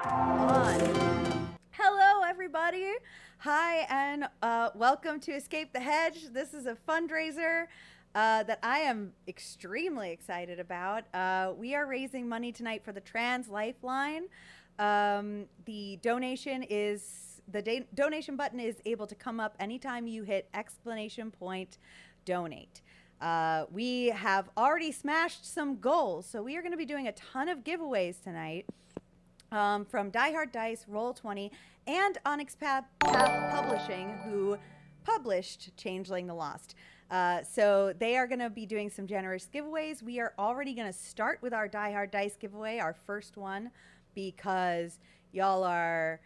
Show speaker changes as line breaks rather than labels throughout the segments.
On. Hello, everybody. Hi, and welcome to Escape the Hedge. This is a fundraiser that I am extremely excited about. We are raising money tonight for the Trans Lifeline. The donation is donation button is able to come up anytime you hit exclamation point donate. We have already smashed some goals, so we are going to be doing a ton of giveaways tonight. From Die Hard Dice, Roll20, and Onyx Path Publishing, who published Changeling the Lost. So they are going to be doing some generous giveaways. We are already going to start with our Die Hard Dice giveaway, our first one, because y'all are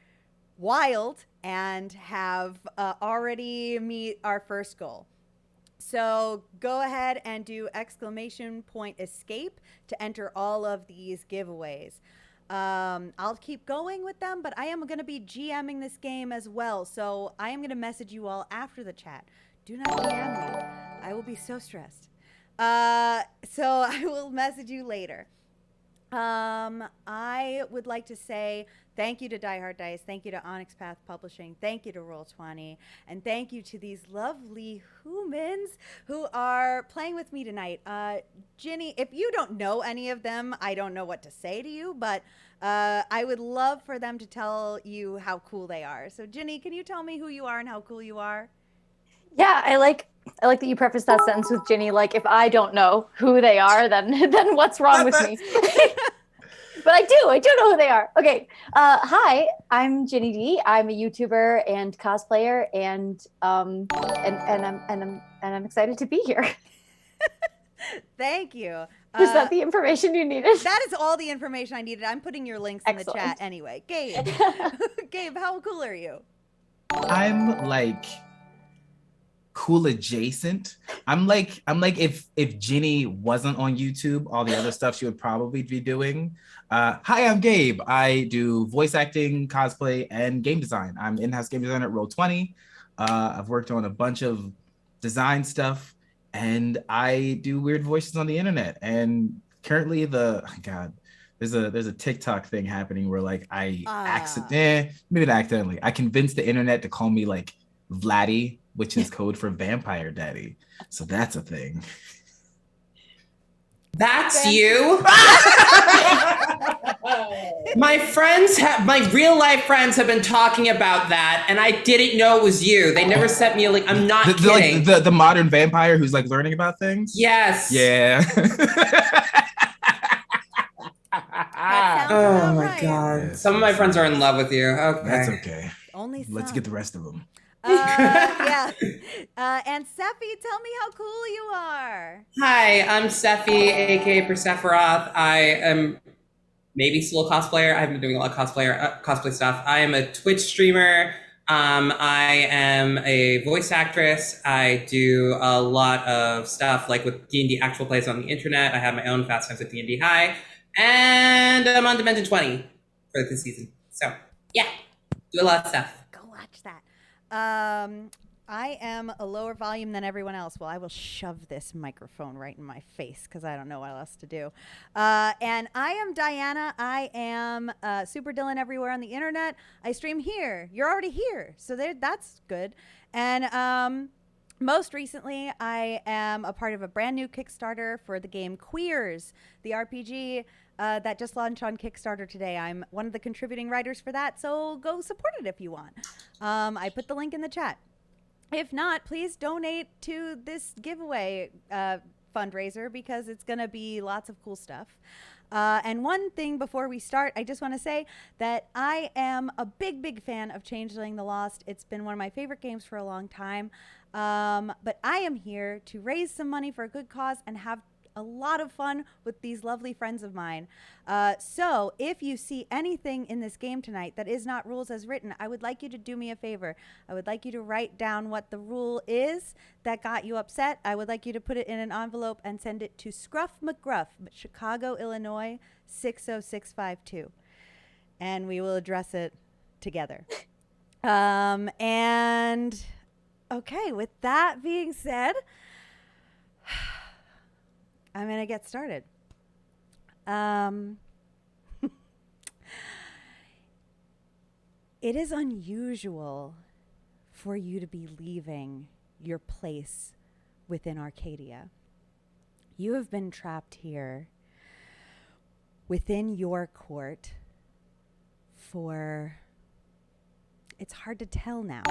wild and have already meet our first goal. So go ahead and do exclamation point escape to enter all of these giveaways. I'll keep going with them, but I am going to be GMing this game as well. So I am going to message you all after the chat. Do not DM me. I will be so stressed. So I will message you later. I would like to say thank you to Die Hard Dice, thank you to Onyx Path Publishing, thank you to Roll20, and thank you to these lovely humans who are playing with me tonight. Ginny, if you don't know any of them, I don't know what to say to you, but I would love for them to tell you how cool they are. So Ginny, can you tell me who you are and how cool you are?
Yeah, I like that you preface that sentence with Ginny, like, if I don't know who they are, then what's wrong with me? But I do know who they are. Okay. Hi, I'm Ginny D. I'm a YouTuber and cosplayer, and I'm excited to be here.
Thank you.
Is that the information you needed?
That is all the information I needed. I'm putting your links in the chat anyway. Gabe, Gabe, how cool are you?
I'm like cool adjacent. I'm like if Ginny wasn't on YouTube, all the other stuff she would probably be doing. Hi, I'm Gabe. I do voice acting, cosplay, and game design. I'm in-house game designer at Roll20. I've worked on a bunch of design stuff, and I do weird voices on the internet. And currently, there's a TikTok thing happening where like maybe not accidentally, I convinced the internet to call me like Vladdy, which is code for vampire daddy. So that's a thing.
That's you. My real life friends have been talking about that, and I didn't know it was you. They never sent me a link. I'm not kidding.
The modern vampire who's like learning about things?
Yes.
Yeah.
Oh my God. Yes, some of my friends are in love with you. Okay.
That's okay.
Only some.
Let's get the rest of them.
Yeah. And Sephi, tell me how cool you are.
Hi, I'm Sephi, aka Persephone. I am maybe still a cosplayer. I've been doing a lot of cosplay stuff. I am a Twitch streamer. I am a voice actress. I do a lot of stuff like with D&D actual plays on the internet. I have my own Fast Times with D&D High. And I'm on Dimension 20 for this season. So, yeah, do a lot of stuff.
Go watch that. I am a lower volume than everyone else. Well, I will shove this microphone right in my face because I don't know what else to do. And I am Diana. I am Superdillin everywhere on the internet. I stream here. You're already here, so that's good. And most recently, I am a part of a brand new Kickstarter for the game Queers, the RPG that just launched on Kickstarter today. I'm one of the contributing writers for that, so go support it if you want. I put the link in the chat. If not, please donate to this giveaway fundraiser because it's going to be lots of cool stuff. And one thing before we start, I just want to say that I am a big fan of Changeling the Lost. It's been one of my favorite games for a long time. But I am here to raise some money for a good cause and have a lot of fun with these lovely friends of mine. So if you see anything in this game tonight that is not rules as written, I would like you to do me a favor. I would like you to write down what the rule is that got you upset. I would like you to put it in an envelope and send it to Scruff McGruff, Chicago, Illinois, 60652. And we will address it together. And okay, with that being said, I'm going to get started. It is unusual for you to be leaving your place within Arcadia. You have been trapped here within your court for, it's hard to tell now.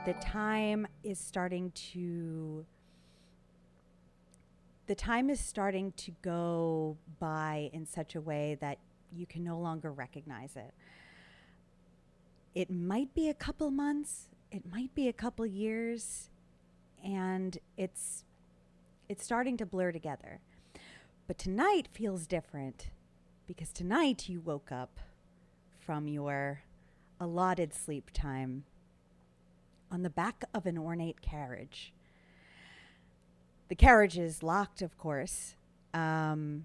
The time is starting to go by in such a way that you can no longer recognize it. It might be a couple months, it might be a couple years, and it's starting to blur together. But tonight feels different because tonight you woke up from your allotted sleep time on the back of an ornate carriage. The carriage is locked, of course, and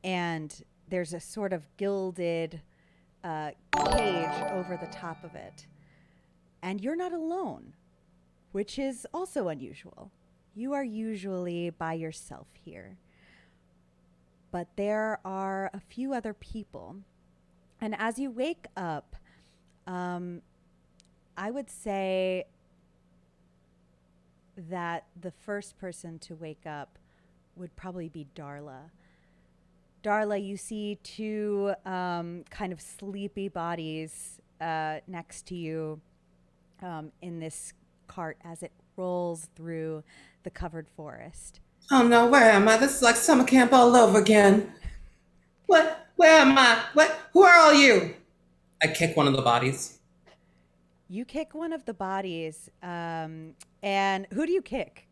there's a sort of gilded cage over the top of it. And you're not alone, which is also unusual. You are usually by yourself here. But there are a few other people. And as you wake up, I would say that the first person to wake up would probably be Darla. Darla, you see two kind of sleepy bodies next to you in this cart as it rolls through the covered forest.
Oh no, where am I? This is like summer camp all over again. What? Where am I? What? Who are all you? I kick one of the bodies.
You kick one of the bodies, and who do you kick?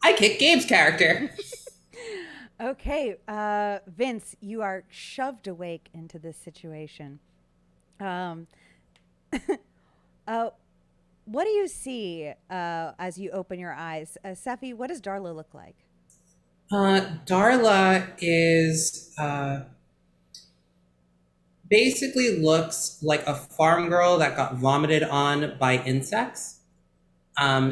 I kick Gabe's character.
Okay, Vince, you are shoved awake into this situation. What do you see as you open your eyes? Sephi, what does Darla look like?
Darla is basically looks like a farm girl that got vomited on by insects.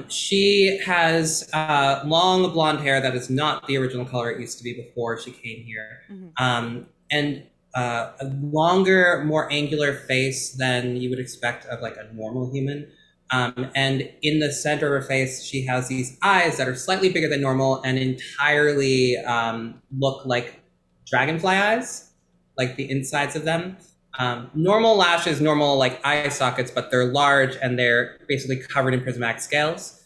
She has long blonde hair that is not the original color it used to be before she came here. Mm-hmm. And a longer, more angular face than you would expect of like a normal human. And in the center of her face, she has these eyes that are slightly bigger than normal and entirely look like dragonfly eyes, like the insides of them. Normal lashes, normal like eye sockets, but they're large and they're basically covered in prismatic scales.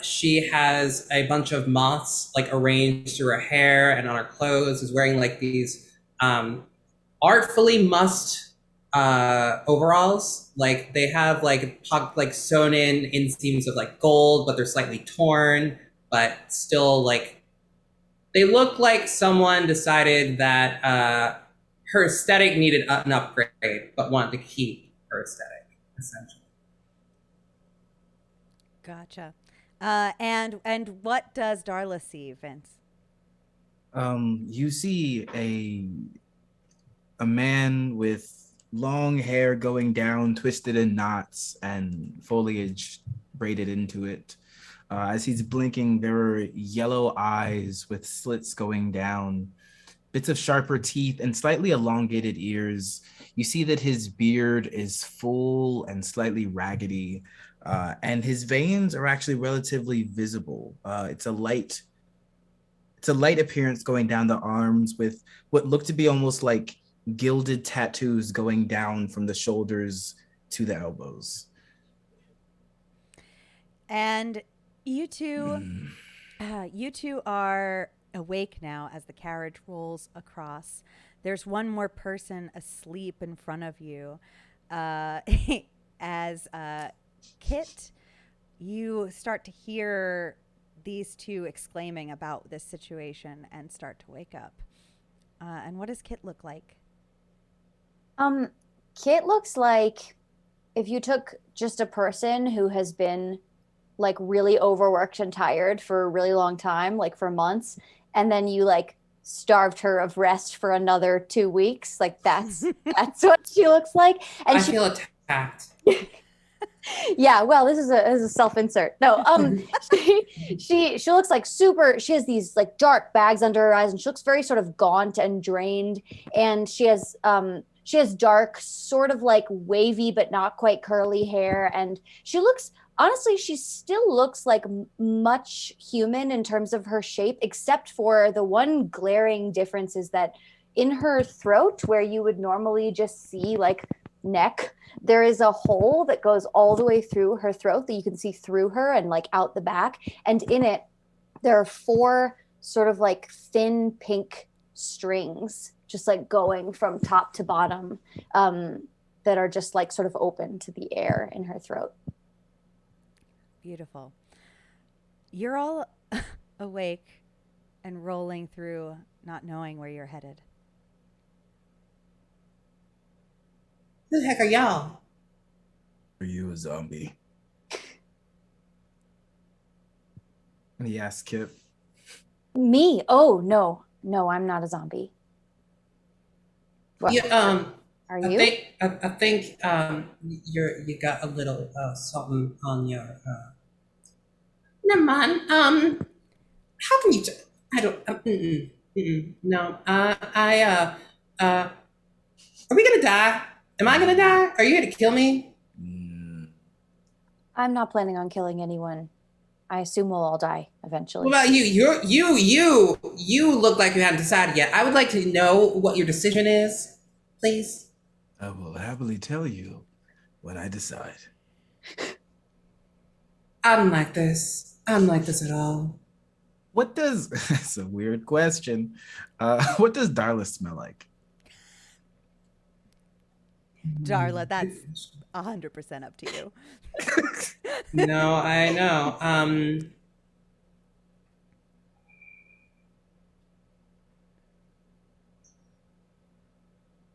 She has a bunch of moths like arranged through her hair and on her clothes, is wearing like these artfully mussed overalls. Like they have like sewn in inseams of like gold, but they're slightly torn, but still like they look like someone decided that her aesthetic needed an upgrade, but wanted to keep her aesthetic, essentially.
Gotcha. And what does Darla see, Vince?
You see a man with long hair going down, twisted in knots, and foliage braided into it. As he's blinking, there are yellow eyes with slits going down, bits of sharper teeth, and slightly elongated ears. You see that his beard is full and slightly raggedy, and his veins are actually relatively visible. It's a light appearance going down the arms with what look to be almost like gilded tattoos going down from the shoulders to the elbows.
And you two are awake now as the carriage rolls across. There's one more person asleep in front of you. As Kit, you start to hear these two exclaiming about this situation and start to wake up. And what does Kit look like?
Kit looks like if you took just a person who has been like really overworked and tired for a really long time, like for months, and then you like starved her of rest for another 2 weeks. Like that's what she looks like. And
I feel attacked.
Yeah, well, this is a self-insert. No, she looks like super. She has these like dark bags under her eyes, and she looks very sort of gaunt and drained. And she has dark, sort of like wavy but not quite curly hair, and she looks. Honestly, she still looks like much human in terms of her shape, except for the one glaring difference is that in her throat, where you would normally just see like neck, there is a hole that goes all the way through her throat that you can see through her and like out the back. And in it, there are 4 sort of like thin pink strings just like going from top to bottom that are just like sort of open to the air in her throat.
Beautiful. You're all awake and rolling through, not knowing where you're headed.
Who the heck are y'all?
Are you a zombie? And he asked Kip.
Me? Oh, no. No, I'm not a zombie. What? Are you?
I think you got a little something on your. Never mind. How can you? I don't. No. Are we gonna die? Am I gonna die? Are you here to kill me?
I'm not planning on killing anyone. I assume we'll all die eventually.
What about you? You look like you haven't decided yet. I would like to know what your decision is, please.
I will happily tell you when I decide.
I don't like this. I don't like this at all.
What does, that's a weird question. What does Darla smell like?
Darla, that's 100% up to you.
No, I know.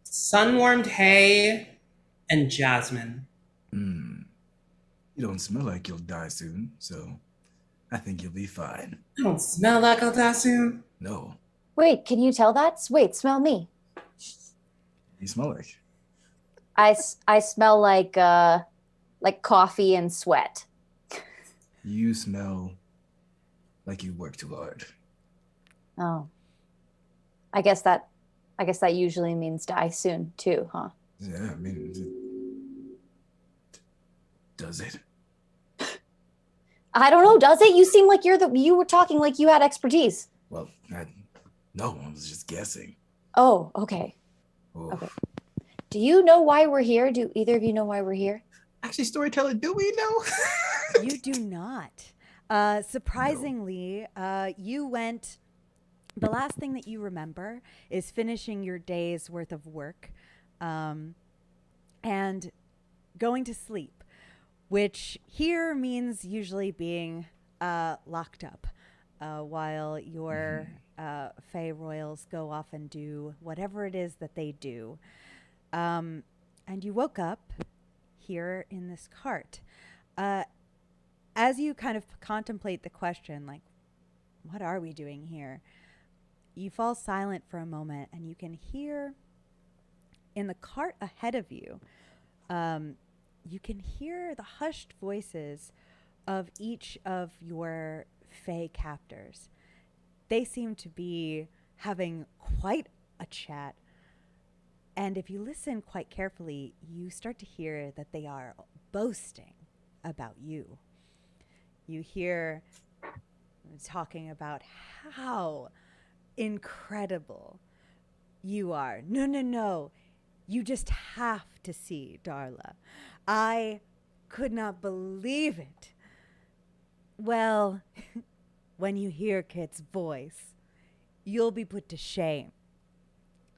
Sun-warmed hay and jasmine.
You don't smell like you'll die soon, so I think you'll be fine.
I don't smell like I'll die soon.
No.
Wait, can you tell that? Wait, smell me.
You smell like?
I smell like coffee and sweat.
You smell like you work too hard.
Oh. I guess that usually means die soon too, huh?
Yeah, I mean, does it?
I don't know, does it? You seem like you were talking like you had expertise.
Well, no, I was just guessing.
Oh, okay.
Oh.
Okay. Do you know why we're here? Do either of you know why we're here?
Actually, Storyteller, do we know?
You do not. Surprisingly, you went. The last thing that you remember is finishing your day's worth of work and going to sleep, which here means usually being locked up while your Fae Royals go off and do whatever it is that they do. And you woke up here in this cart. As you kind of contemplate the question, like, what are we doing here? You fall silent for a moment, and you can hear in the cart ahead of you, you can hear the hushed voices of each of your Fae captors. They seem to be having quite a chat. And if you listen quite carefully, you start to hear that they are boasting about you. You hear talking about how incredible you are. No. You just have to see Darla. I could not believe it. Well, when you hear Kit's voice, you'll be put to shame.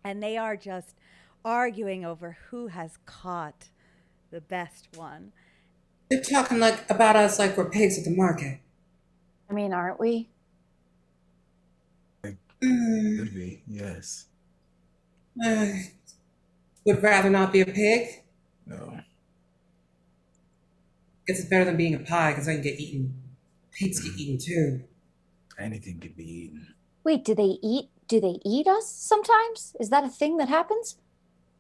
And they are just arguing over who has caught the best one.
They're talking about us like we're pigs at the market.
I mean, aren't we?
Could be, yes.
Would rather not be a pig.
No.
Guess it's better than being a pie because I can get eaten. Pigs get eaten too.
Anything can be eaten.
Wait, do they eat us sometimes? Is that a thing that happens?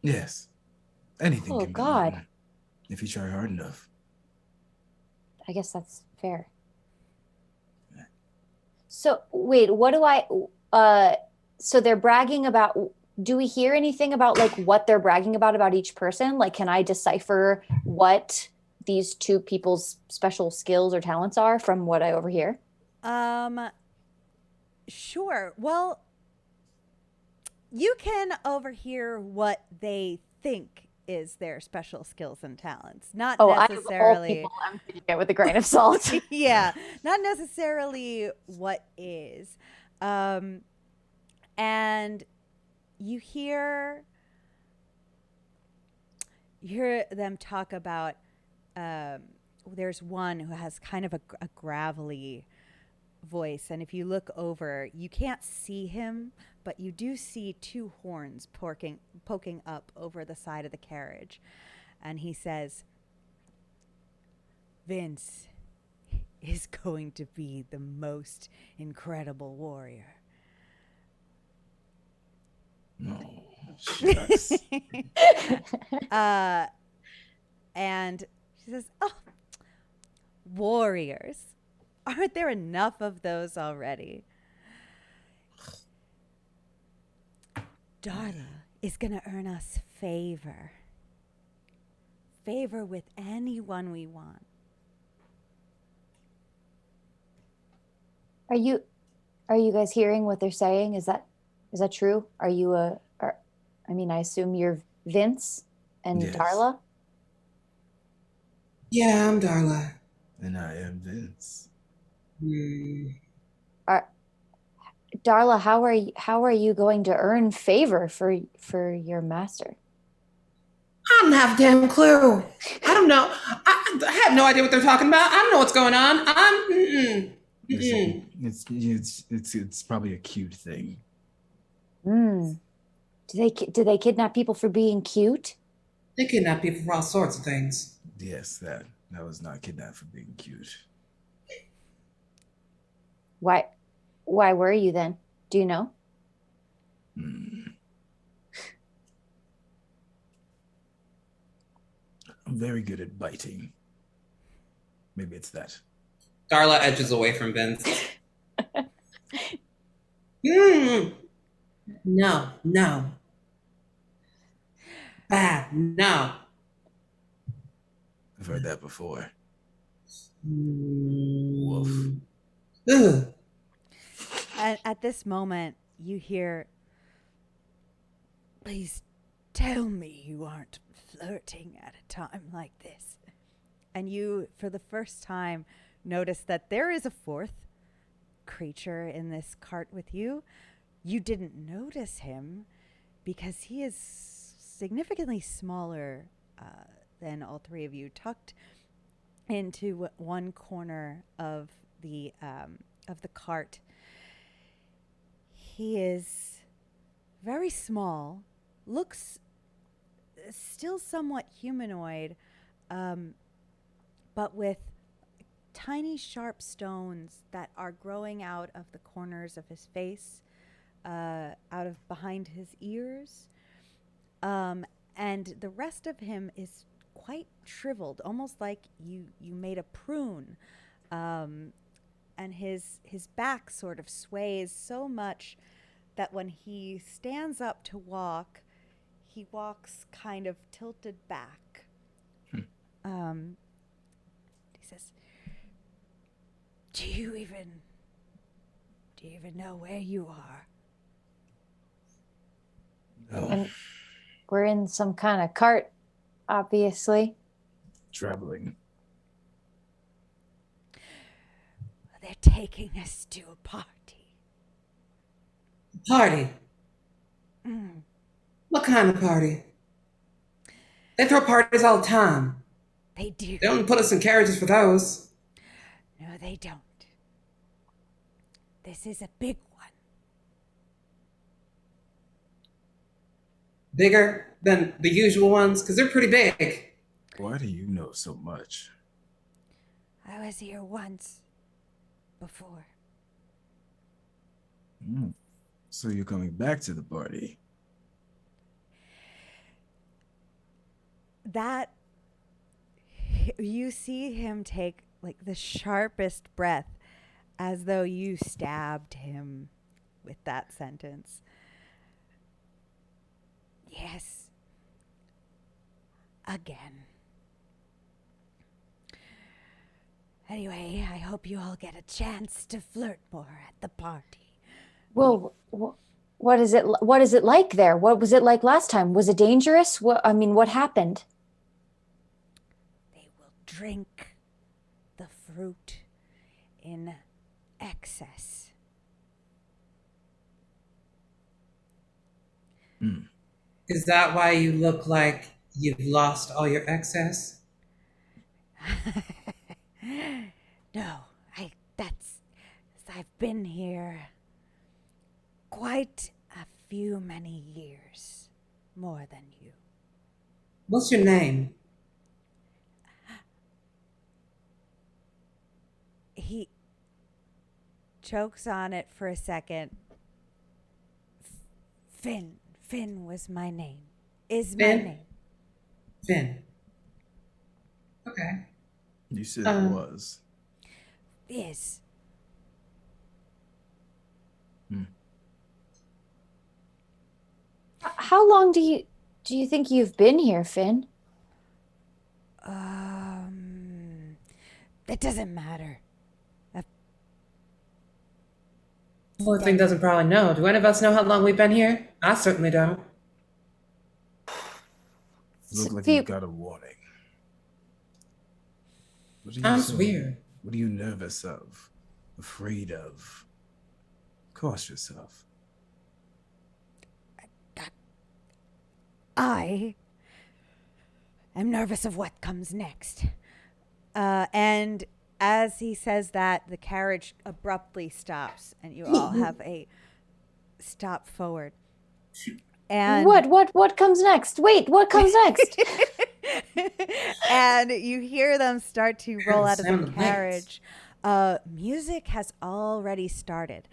Yes. Anything
Oh,
can be
God.
eaten if you try hard enough.
I guess that's fair. So wait, what do so they're bragging about, do we hear anything about like what they're bragging about each person? Like, can I decipher what these two people's special skills or talents are from what I overhear?
Sure. Well, you can overhear what they think is their special skills and talents. Not
Oh, I of all
necessarily.
people, I'm taking it with a grain of salt.
Yeah, not necessarily what is. And you hear them talk about there's one who has kind of a gravelly voice, and if you look over, you can't see him, but you do see two horns poking up over the side of the carriage. And he says, Vince is going to be the most incredible warrior.
Oh, shucks.
And she says, oh, warriors. Aren't there enough of those already? Darla is going to earn us favor. Favor with anyone we want.
Are you guys hearing what they're saying? Is that true? Are you I assume you're Vince and
Yes.
Darla?
Yeah, I'm Darla.
And I am Vince.
Darla, how are you going to earn favor for your master?
I don't have a damn clue. I don't know. I have no idea what they're talking about. I don't know what's going on.
It's probably a cute thing.
Do they kidnap people for being cute?
They kidnap people for all sorts of things.
Yes, that was not kidnapped for being cute.
Why were you then? Do you know?
I'm very good at biting. Maybe it's that.
Darla edges away from Vince. No. Bad, no.
I've heard that before.
Woof.
Woof.
And at this moment, you hear, please tell me you aren't flirting at a time like this. And you, for the first time, notice that there is a fourth creature in this cart with you. You didn't notice him because he is significantly smaller than all three of you, tucked into one corner of the cart. He is very small, looks still somewhat humanoid, but with tiny sharp stones that are growing out of the corners of his face, out of behind his ears. And the rest of him is quite shriveled, almost like you made a prune. And his back sort of sways so much that when he stands up to walk, he walks kind of tilted back. He says, Do you even know where you are?
No.
And we're in some kind of cart, obviously.
Traveling.
They're taking us to a party.
Party? What kind of party? They throw parties all the time.
They do.
They don't put us in carriages for those.
No, they don't. This is a big one.
Bigger than the usual ones? Because they're pretty big.
Why do you know so much?
I was here once before.
So you're coming back to the party?
That you see him take like the sharpest breath, as though you stabbed him with that sentence. Yes. Again. Anyway, I hope you all get a chance to flirt more at the party.
Well, what is it? What is it like there? What was it like last time? Was it dangerous? What happened?
They will drink the fruit in excess.
Is that why you look like you've lost all your excess?
No, I've been here quite a few many years, more than you.
What's your name?
He chokes on it for a second. Finn was my name. Is my
Finn?
name.
Finn. Okay.
You said it was.
Is.
How long do you think you've been here, Finn?
It doesn't matter.
Well, the thing doesn't probably know. Do any of us know how long we've been here? I certainly don't.
You look like you got a warning. What are you
Sounds
so-
weird.
What are you nervous of? Afraid of? Cautious of?
I am nervous of what comes next. And as he says that, the carriage abruptly stops, and you all have a stop forward. And
What comes next? Wait, what comes next?
and you hear them start to roll out of
Sound
the
of
carriage. Music has already started,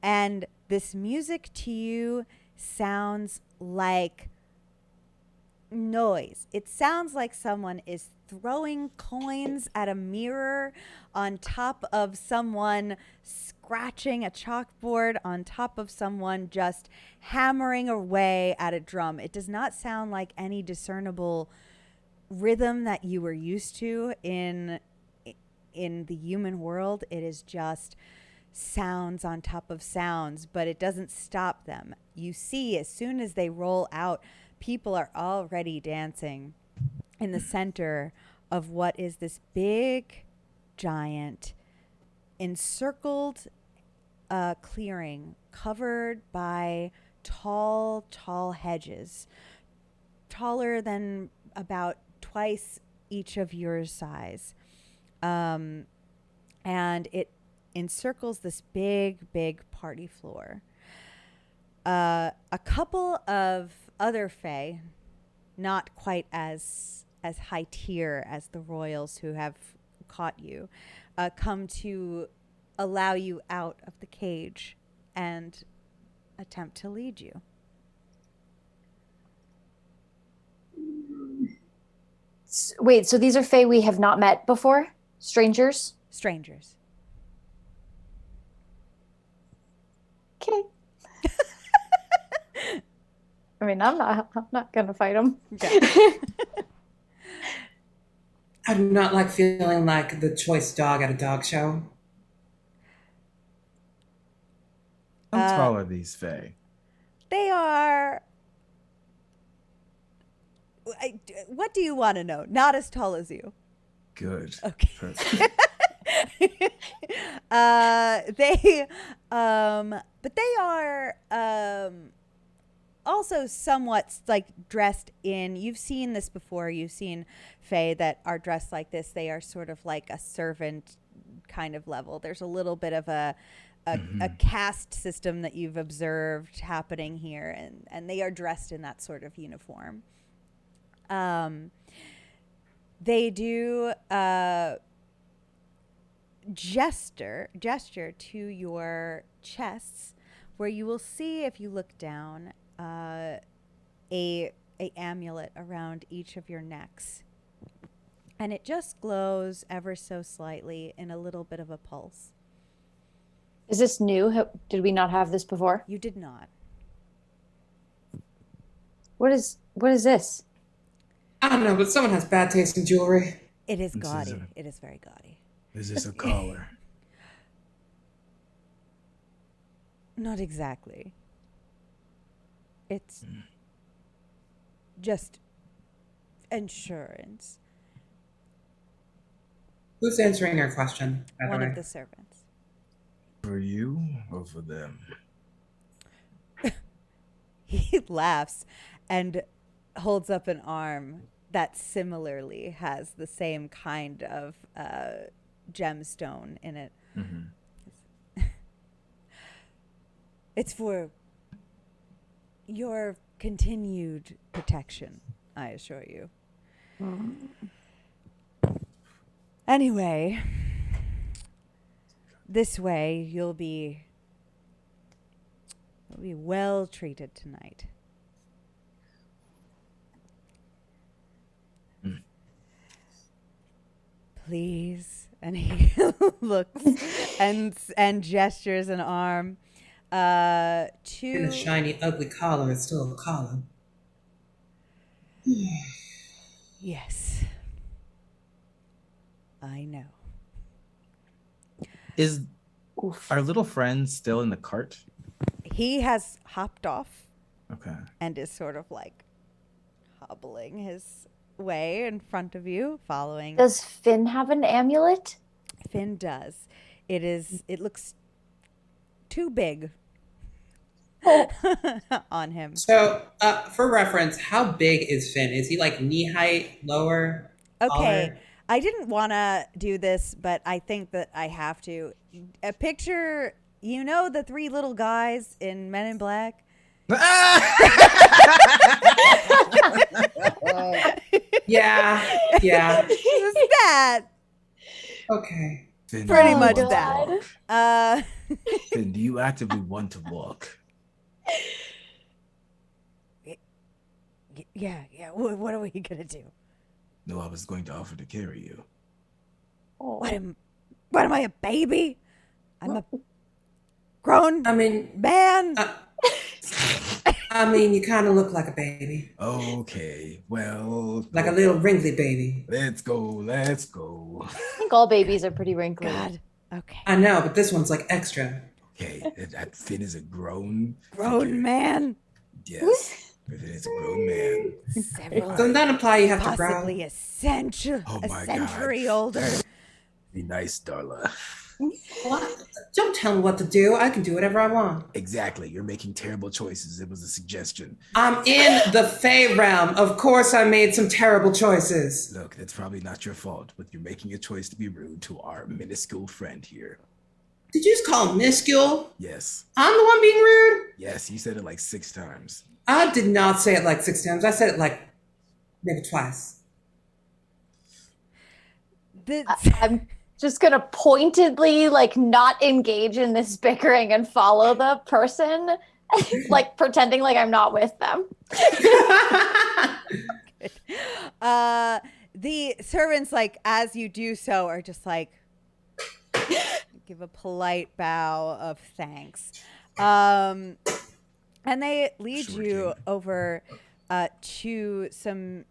and this music to you sounds like noise. It sounds like someone is throwing coins at a mirror on top of someone scratching a chalkboard on top of someone just hammering away at a drum. It does not sound like any discernible rhythm that you were used to in the human world. It is just sounds on top of sounds, but it doesn't stop them. You see, as soon as they roll out, people are already dancing in the center of what is this big, giant, encircled clearing covered by tall, tall hedges, taller than about twice each of your size. And it encircles this big, big party floor. A couple of other fae, not quite as high tier as the royals who have caught you, come to allow you out of the cage and attempt to lead you.
Wait, so these are fae we have not met before? Strangers?
Strangers.
Okay. I mean, I'm not gonna fight them.
Okay.
I do not like feeling like the choice dog at a dog show.
How tall are these fae?
They are... what do you want to know? Not as tall as you.
Good.
Okay.
Perfect.
But they are also somewhat like dressed in. You've seen this before. You've seen fae that are dressed like this. They are sort of like a servant kind of level. There's a little bit of a caste system that you've observed happening here, and they are dressed in that sort of uniform. They do gesture to your chests, where you will see, if you look down, a amulet around each of your necks, And it just glows ever so slightly in a little bit of a pulse.
Is this new? Did we not have this before?
You did not.
What is this?
I don't know, but someone has bad taste in jewelry.
It is
This
gaudy.
is
It is very gaudy.
Is this a collar?
Not exactly. It's just insurance.
Who's answering your question, by the
One
way?
of the servants.
For you or for them?
He laughs and holds up an arm that similarly has the same kind of gemstone in it.
Mm-hmm.
It's for your continued protection, I assure you. Anyway, this way you'll be well treated tonight. Please. And he looks and gestures an arm
And
to
a shiny, ugly collar is still a collar.
yes. I know.
Is
Oof.
our little friend still in the cart?
He has hopped off
Okay.
and is sort of like hobbling his way in front of you, following.
Does Finn have an amulet?
Finn does. It looks too big on him.
So, for reference, how big is Finn? Is he like knee height, lower?
Okay.
Taller?
I didn't want to do this, but I think that I have to. A picture, the three little guys in Men in Black?
Yeah, yeah.
Just that.
Okay.
Finn,
Pretty
do you
much
want to
that.
walk? Finn, do you actively want to walk?
Yeah. What are we going to do?
No, I was going to offer to carry you.
What am I, a baby? I'm a grown
I mean,
man.
you kind of look like a baby,
Okay, well,
like a little wrinkly baby.
let's go.
I think all babies are pretty wrinkly.
God. Okay.
I know, but this one's like extra.
Okay, that Finn is a grown
Grown
figure.
man.
Yes, Finn is a grown man.
Several,
Doesn't that imply you have to grow?
possibly a century,
Oh my
century
God.
older.
Be nice, Darla.
What? Don't tell me what to do. I can do whatever I want.
Exactly. You're making terrible choices. It was a suggestion.
I'm in the Fae realm. Of course, I made some terrible choices.
Look, that's probably not your fault, but you're making a choice to be rude to our minuscule friend here.
Did you just call him minuscule?
Yes.
I'm the one being rude?
Yes, you said it like 6 times.
I did not say it like 6 times. I said it like maybe twice.
I'm just gonna pointedly not engage in this bickering and follow the person, pretending like I'm not with them.
The servants, as you do so, are just give a polite bow of thanks. And they lead
Sure
you
can.
over to some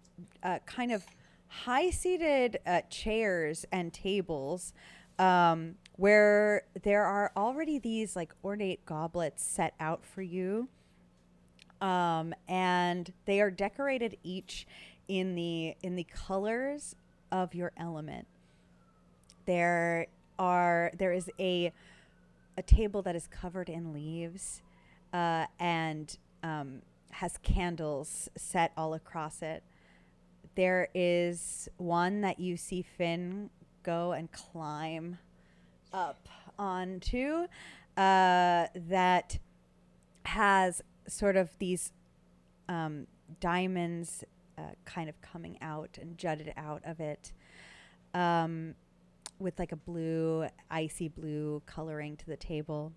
kind of high-seated chairs and tables where there are already these ornate goblets set out for you. And they are decorated each in the colors of your element. There is a table that is covered in leaves and has candles set all across it. There is one that you see Finn go and climb up onto that has sort of these diamonds kind of coming out and jutted out of it with a blue, icy blue coloring to the table.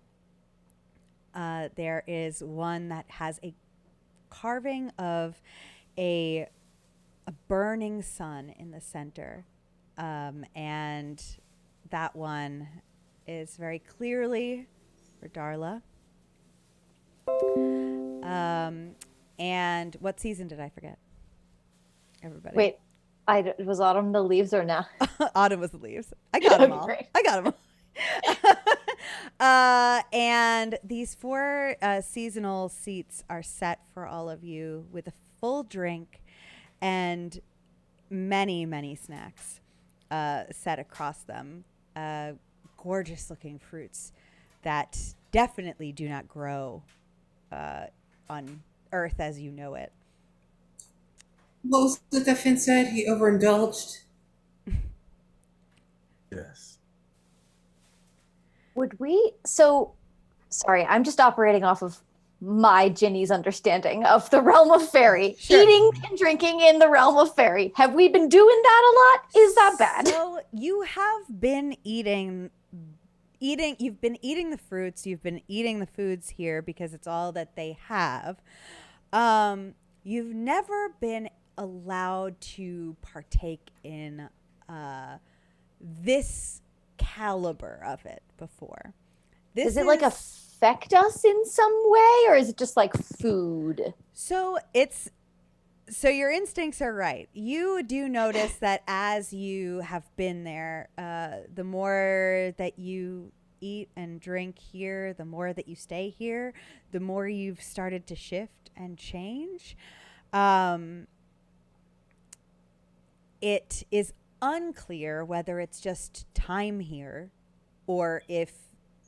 There is one that has a carving of a burning sun in the center And that one is very clearly for Darla. And what season did I forget? Everybody.
Wait, was autumn the leaves or not?
Autumn was the leaves. I got them
Okay,
all.
great.
I got them all. And these 4 seasonal seats are set for all of you with a full drink and many, many snacks set across them. Gorgeous looking fruits that definitely do not grow on Earth as you know it.
What was it that Finn said? He overindulged.
Yes.
Would we? So, sorry, I'm just operating off of my Ginny's understanding of the realm of fairy.
Sure.
Eating and drinking in the realm of fairy. Have we been doing that a lot? Is that bad?
So you have been eating, you've been eating the fruits, you've been eating the foods here because it's all that they have. You've never been allowed to partake in this caliber of it before. This
Does it like affect us in some way, or is it just like food?
So your instincts are right. You do notice that as you have been there, the more that you eat and drink here, the more that you stay here, the more you've started to shift and change. It is unclear whether it's just time here or if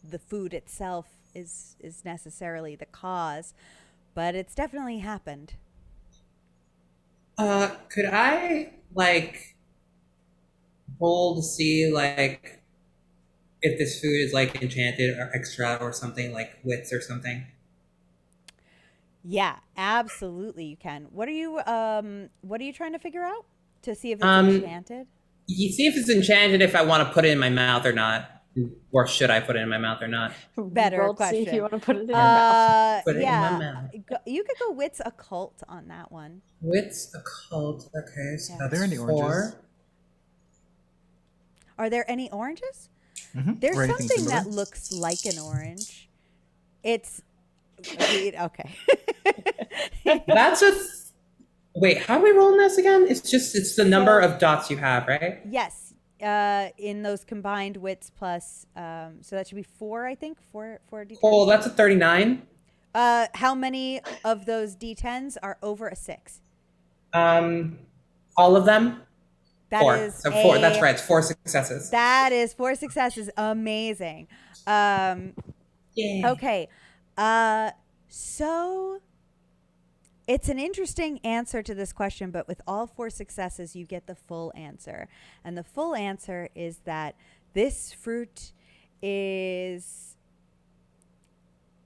the food itself is necessarily the cause, but it's definitely happened.
Could I roll to see if this food is enchanted or extra or something, like wits or something?
Yeah, absolutely you can. What are you trying to figure out to see if it's enchanted?
You see if it's enchanted, if I want to put it in my mouth or not. Or should I put it in my mouth or not?
Better
Roll to
question.
see if you want to put it in your mouth.
Put it in my mouth.
You could go wits occult on that one.
Wits occult. Okay, so
Yeah.
that's
Are there any oranges?
4.
Are there any oranges?
Mm-hmm.
There's something that looks like an orange. It's okay.
That's wait, how are we rolling this again? It's the number of dots you have, right?
Yes. In those combined wits plus so that should be 4, I think. 4 d10s.
Cool, that's a 39.
How many of those d10s are over a 6?
All of them?
That
4.
is
So 4, that's right, it's 4 successes.
That is 4 successes. Amazing.
Yeah.
Okay. So it's an interesting answer to this question, but with all 4 successes, you get the full answer. And the full answer is that this fruit is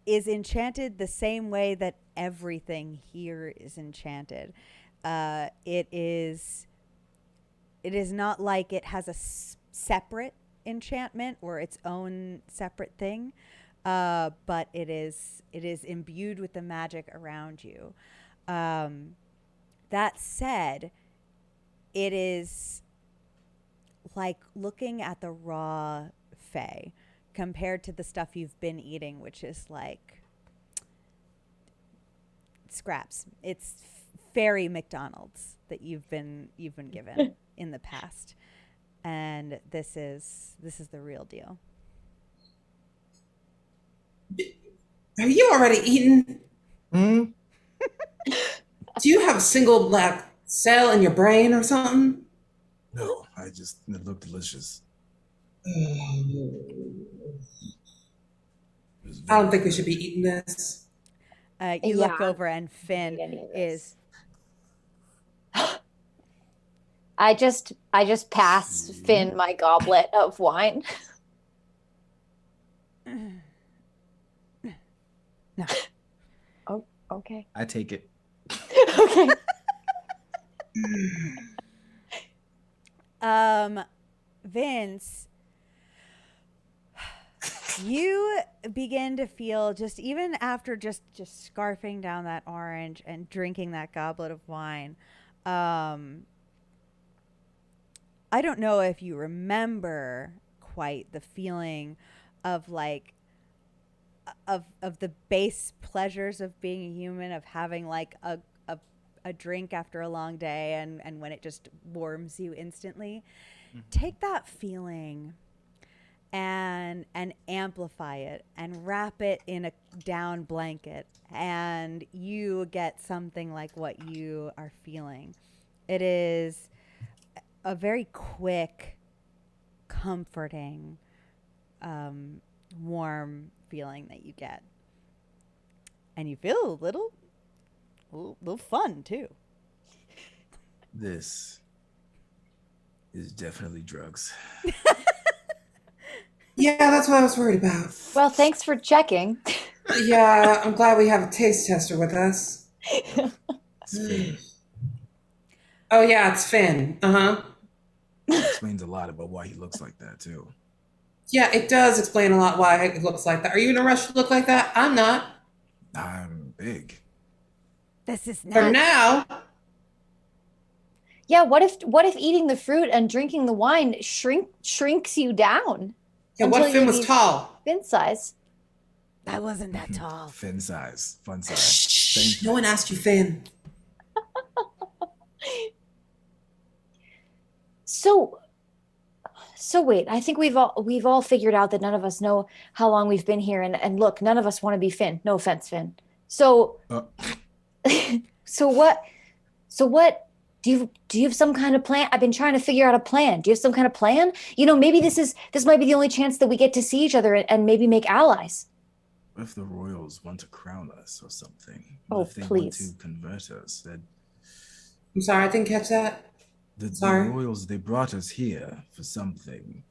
enchanted the same way that everything here is enchanted. It is not like it has a separate enchantment or its own separate thing, but it is imbued with the magic around you. That said, it is like looking at the raw fae compared to the stuff you've been eating, which is like scraps. It's fairy McDonald's that you've been given in the past, and this is the real deal.
Are you already eaten?
Hmm?
Do you have a single black cell in your brain or something?
No, it looked delicious.
I don't think we should be eating this.
You look over and Finn is.
I just pass Finn my goblet of wine.
No.
Oh, okay.
I take it.
Okay.
Vince, you begin to feel just even after just scarfing down that orange and drinking that goblet of wine, I don't know if you remember quite the feeling of like of the base pleasures of being a human, of having like a drink after a long day and when it just warms you instantly. Take that feeling and amplify it and wrap it in a down blanket, and you get something like what you are feeling. It is a very quick, comforting, warm feeling that you get, and you feel a little fun too.
This is definitely drugs.
Yeah, that's what I was worried about.
Well, thanks for checking.
Yeah, I'm glad we have a taste tester with us.
It's Finn.
Oh yeah, it's Finn. Uh-huh.
Explains a lot about why he looks like that too.
Yeah, it does explain a lot why it looks like that. Are you in a rush to look like that? I'm not.
I'm big.
This is
For
not.
now.
Yeah, what if eating the fruit and drinking the wine shrinks you down?
Yeah,
Until
what Finn
you
was
need
tall?
Fin size.
I wasn't that tall.
Finn size. Fun size.
Shh, no one asked you, Finn.
So wait, I think we've all figured out that none of us know how long we've been here, and look, none of us want to be Finn. No offense, Finn. So so what do you have some kind of plan? I've been trying to figure out a plan. Do you have some kind of plan? You know, maybe this might be the only chance that we get to see each other and maybe make allies.
What if the royals want to crown us or something?
Oh,
What if they
please.
want to convert us?
I'm sorry, I didn't catch that.
The
Sorry.
royals, they brought us here for something.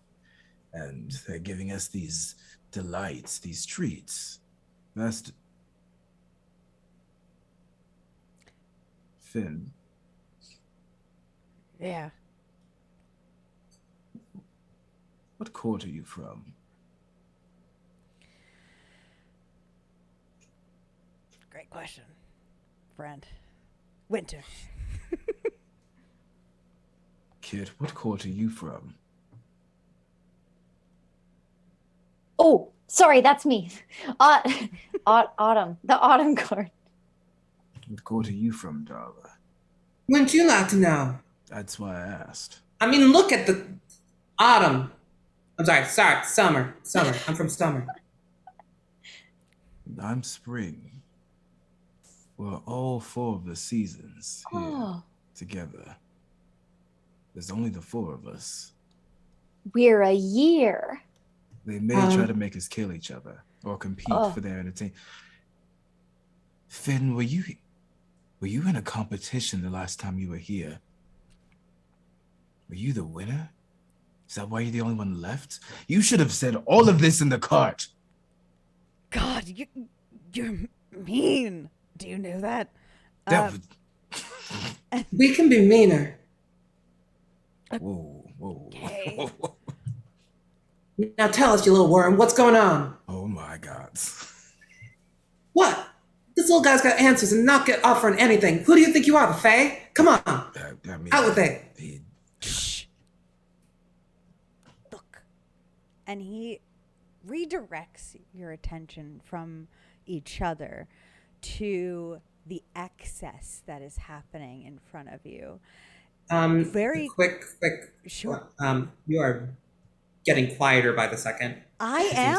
And they're giving us these delights, these treats. That's... Finn,
Yeah.
what court are you from?
Great question, friend. Winter.
Kid, what court are you from?
Oh, sorry, that's me. Autumn, the autumn court.
What court are you from, Darla?
Wouldn't you like to know?
That's why I asked.
I mean, look at the autumn. I'm sorry, summer. I'm from summer.
I'm spring. We're all 4 of the seasons here together. There's only the 4 of us.
We're a year.
They may try to make us kill each other or compete for their entertainment. Finn, were you in a competition the last time you were here? Were you the winner? Is that why you're the only one left? You should have said all of this in the cart.
God, you're mean. Do you know that?
That
We can be meaner.
Whoa.
Okay.
Now tell us, you little worm, what's going on?
Oh my God.
What? This little guy's got answers and not get offering anything. Who do you think you are, the Fae? Come on.
I mean,
Out with it.
Shh. Look. And he redirects your attention from each other to the excess that is happening in front of you. Very
quick.
Sure.
You are getting quieter by the second.
I
It
am?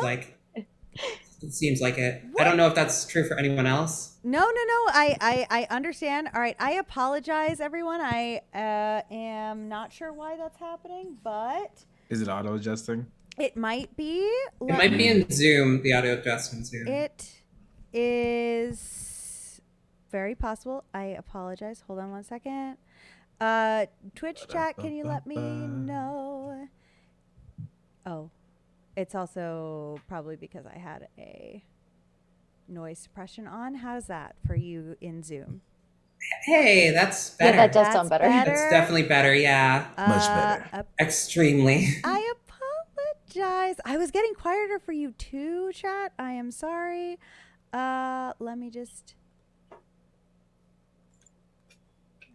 seems like it.
What?
I don't know if that's true for anyone else.
No. I understand. All right. I apologize, everyone. I am not sure why that's happening, but
is it auto adjusting?
it might be.
It might be in Zoom, the audio adjustment Zoom.
It is very possible. I apologize. Hold on one second. Twitch chat, can you let me know? Oh, it's also probably because I had a noise suppression on. How's that for you in Zoom?
Hey, that's better.
Yeah, that does sound better.
That's definitely better, yeah.
Much better.
Extremely.
I apologize. I was getting quieter for you too, chat. I am sorry. Let me just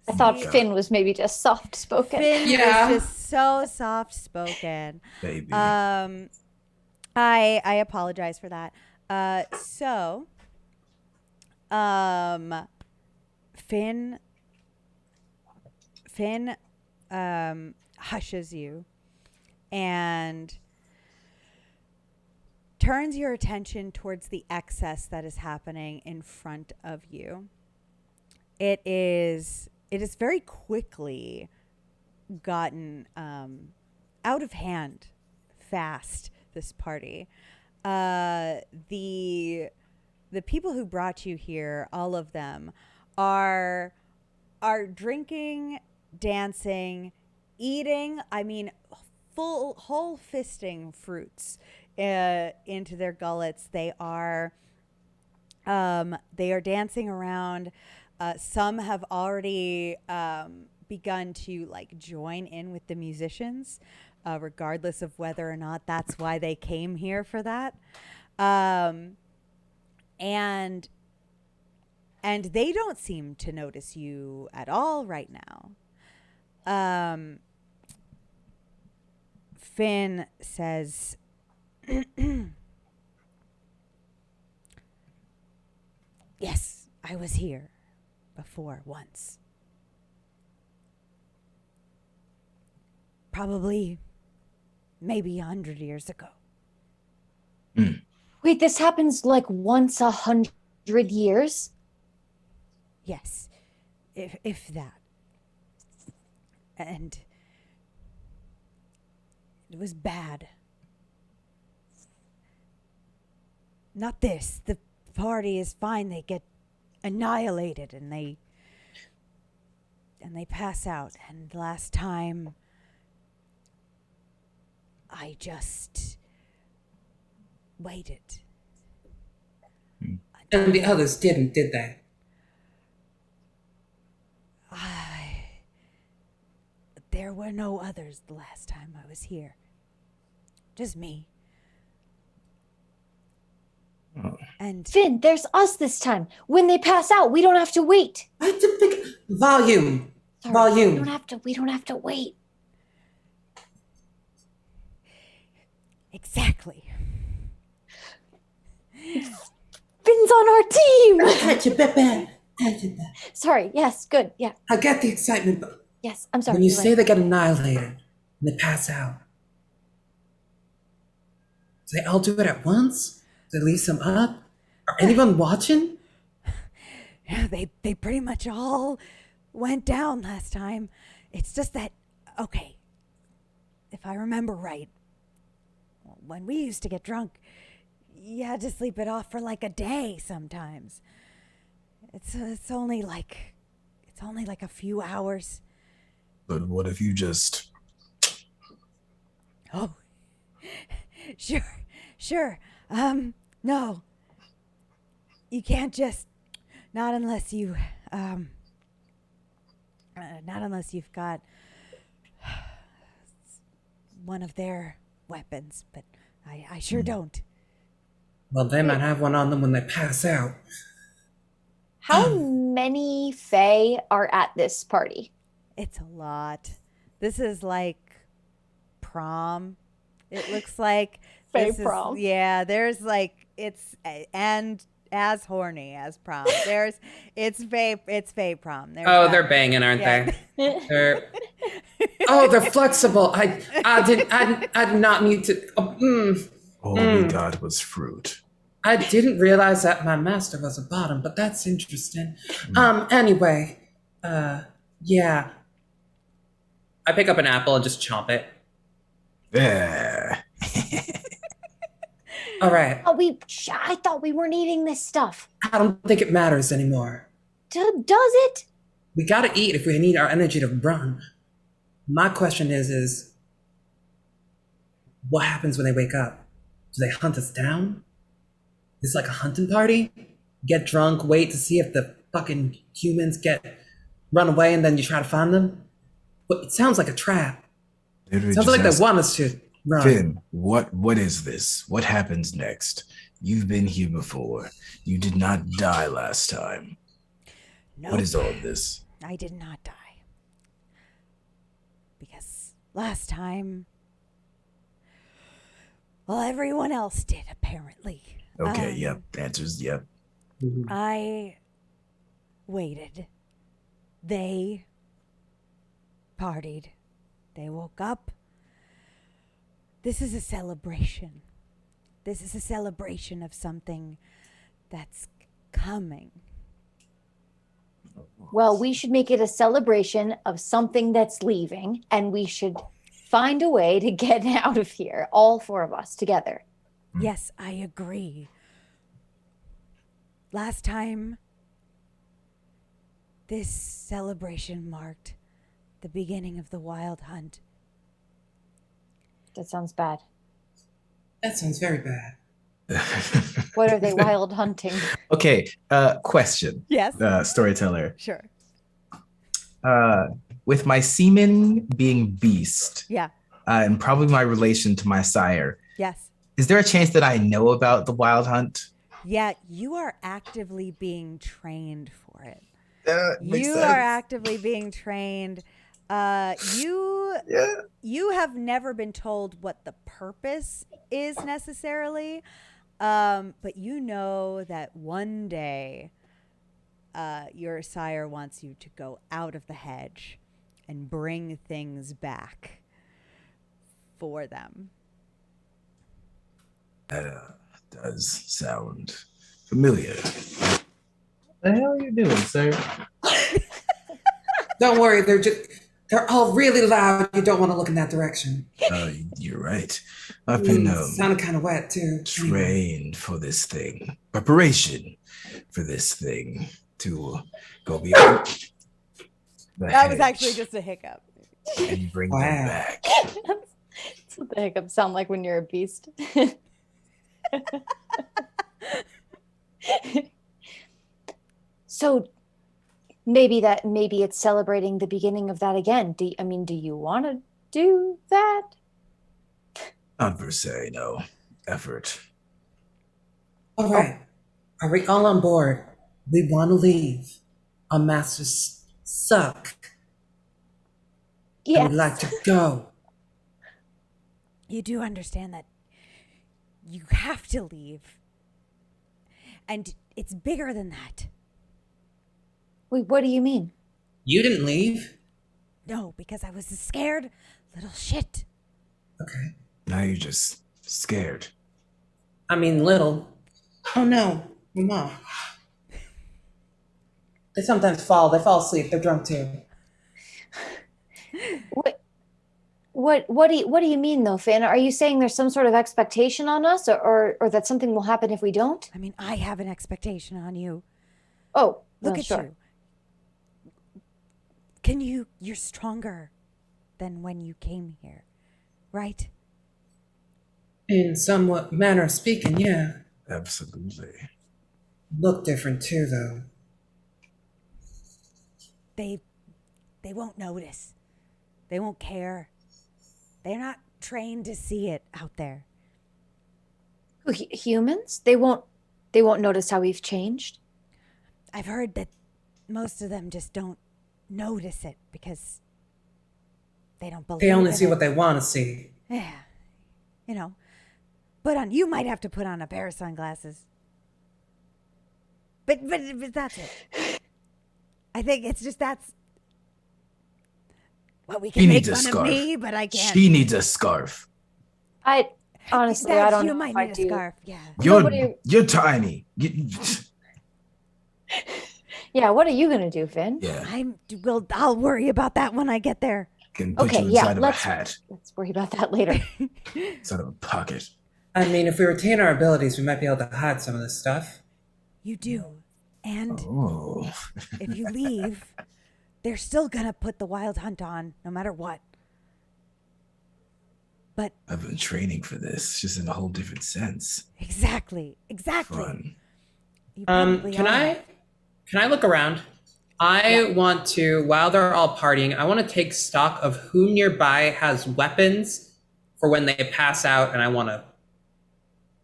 I thought
See?
Finn was maybe just soft spoken.
Finn
Yeah.
was just so soft spoken.
Baby.
I apologize for that. Finn hushes you and turns your attention towards the excess that is happening in front of you. It is very quickly gotten out of hand fast, this party. The people who brought you here, all of them, are drinking, dancing, eating, whole fisting fruits into their gullets. They are dancing around. Some have already begun to join in with the musicians, regardless of whether or not that's why they came here for that. And they don't seem to notice you at all right now. Finn says, "Yes, I was here before once. Probably, maybe 100 years ago."
Wait, this happens once 100 years?
Yes, if that. And it was bad. Not this. The party is fine. They get annihilated and they pass out. And last time, I just waited.
And the others didn't, did they?
There were no others the last time I was here. Just me.
Oh.
And
Finn, there's us this time. When they pass out, we don't have to wait.
I had to pick volume.
Sorry,
Volume.
We don't have to wait.
exactly.
Finn's on our team. Sorry. Yes. Good. Yeah.
I get the excitement, but
Yes. I'm sorry.
when you
you're
say
right.
they get annihilated and they pass out, do they all do it at once? Do they leave some up? Are anyone watching?
Yeah, they pretty much all went down last time. It's just that, okay, if I remember right, when we used to get drunk, you had to sleep it off for like a day sometimes. It's only like a few hours.
But what if you just...
Oh, sure. No, you can't just, not unless you've got one of their weapons, but I sure don't.
Well, they might have one on them when they pass out.
How many Fae are at this party?
It's a lot. This is like prom. It looks like
Fae
this
prom.
Yeah, there's and as horny as prom. It's Fae prom. There's
Oh,
that.
they're banging, aren't
Yeah.
they? They're flexible. I did not need to.
All we got was fruit.
I didn't realize that my master was a bottom, but that's interesting. Anyway, yeah. I pick up an apple and just chomp it.
Yeah.
All right.
I thought we weren't eating this stuff.
I don't think it matters anymore.
Does it?
We gotta eat if we need our energy to run. My question is what happens when they wake up? Do they hunt us down? It's like a hunting party? Get drunk, wait to see if the fucking humans run away, and then you try to find them? But it sounds like a trap.
Literally
It sounds
just
like they
ask,
want us to run.
Finn, what is this? What happens next? You've been here before. You did not die last time.
Nope.
What is all of this?
I did not die. Because last time, well, everyone else did, apparently.
Okay, yep. Answers, yep.
I waited. They partied. They woke up. This is a celebration. This is a celebration of something that's coming.
Well, we should make it a celebration of something that's leaving, and we should find a way to get out of here, all four of us together.
Yes, I agree. Last time, this celebration marked the beginning of the wild hunt.
That sounds bad.
That sounds very bad.
What are they wild hunting?
Okay, question.
Yes.
Storyteller.
Sure.
With my semen being beast,
Yeah.
and probably my relation to my sire,
Yes.
is there a chance that I know about the wild hunt?
Yeah, you are actively being trained for it.
Makes
You
sense.
are actively being trained. You have never been told what the purpose is necessarily, but you know that one day your sire wants you to go out of the hedge and bring things back for them.
That does sound familiar.
What the hell are you doing, sir?
Don't worry, they're all really loud. You don't want to look in that direction.
You're right. I've been
Sounded kind of wet too.
trained for this thing. Preparation for this thing to go beyond the
That was
hedge
actually just a hiccup.
and bring
Wow.
them back.
That's what the hiccups sound like when you're a beast. So maybe it's celebrating the beginning of that again. Do you want to do that?
Not per se, no. Effort.
All right. Are we all on board? We want to leave. Our masters suck.
Yes.
I would like to go.
You do understand that you have to leave. And it's bigger than that.
Wait, what do you mean?
You didn't leave?
No, because I was a scared little shit.
Okay.
Now you're just scared.
I mean, little. Oh no, I'm not. They sometimes fall. They fall asleep. They're drunk too.
What do you mean though, Finn? Are you saying there's some sort of expectation on us, or that something will happen if we don't?
I mean, I have an expectation on you.
Oh,
Look at
sure.
you. You're stronger than when you came here, right?
In somewhat manner of speaking, yeah.
Absolutely.
Look different too, though.
They won't notice. They won't care. They're not trained to see it out there.
Humans? They won't notice how we've changed?
I've heard that most of them just don't notice it because they don't believe
They only
in
see
it.
what they want to see.
Yeah. You might have to put on a pair of sunglasses. But that's it. I think it's just that's well, we can
He
make
needs a
fun of
scarf.
me, but I can't.
She needs a scarf.
I honestly, I don't
you
know
might
if I
need a
do.
scarf. Yeah.
You're tiny.
Yeah, what are you gonna do, Finn?
Yeah.
I'll worry about that when I get there.
Can put
Okay,
you
yeah,
inside of a hat,
Let's worry about that later.
inside of a pocket.
I mean, if we retain our abilities, we might be able to hide some of this stuff.
You do. And
Oh.
if you leave, they're still gonna put the wild hunt on, no matter what. But
I've been training for this, just in a whole different sense.
exactly.
Fun.
You probably
Can
are.
I look around? I want to, while they're all partying, I want to take stock of who nearby has weapons for when they pass out, and I want to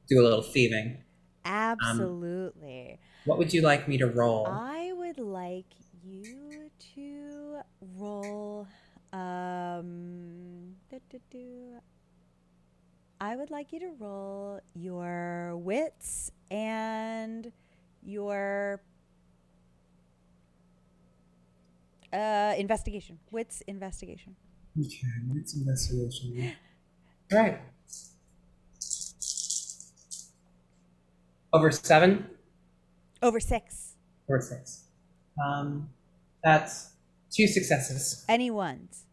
do a little thieving.
Absolutely.
What would you like me to roll?
I would like you to roll. I would like you to roll your wits and your investigation. Wits investigation.
Okay, it's investigation. All right. Over 7?
Over 6.
Over 6. That's 2 successes.
Any ones?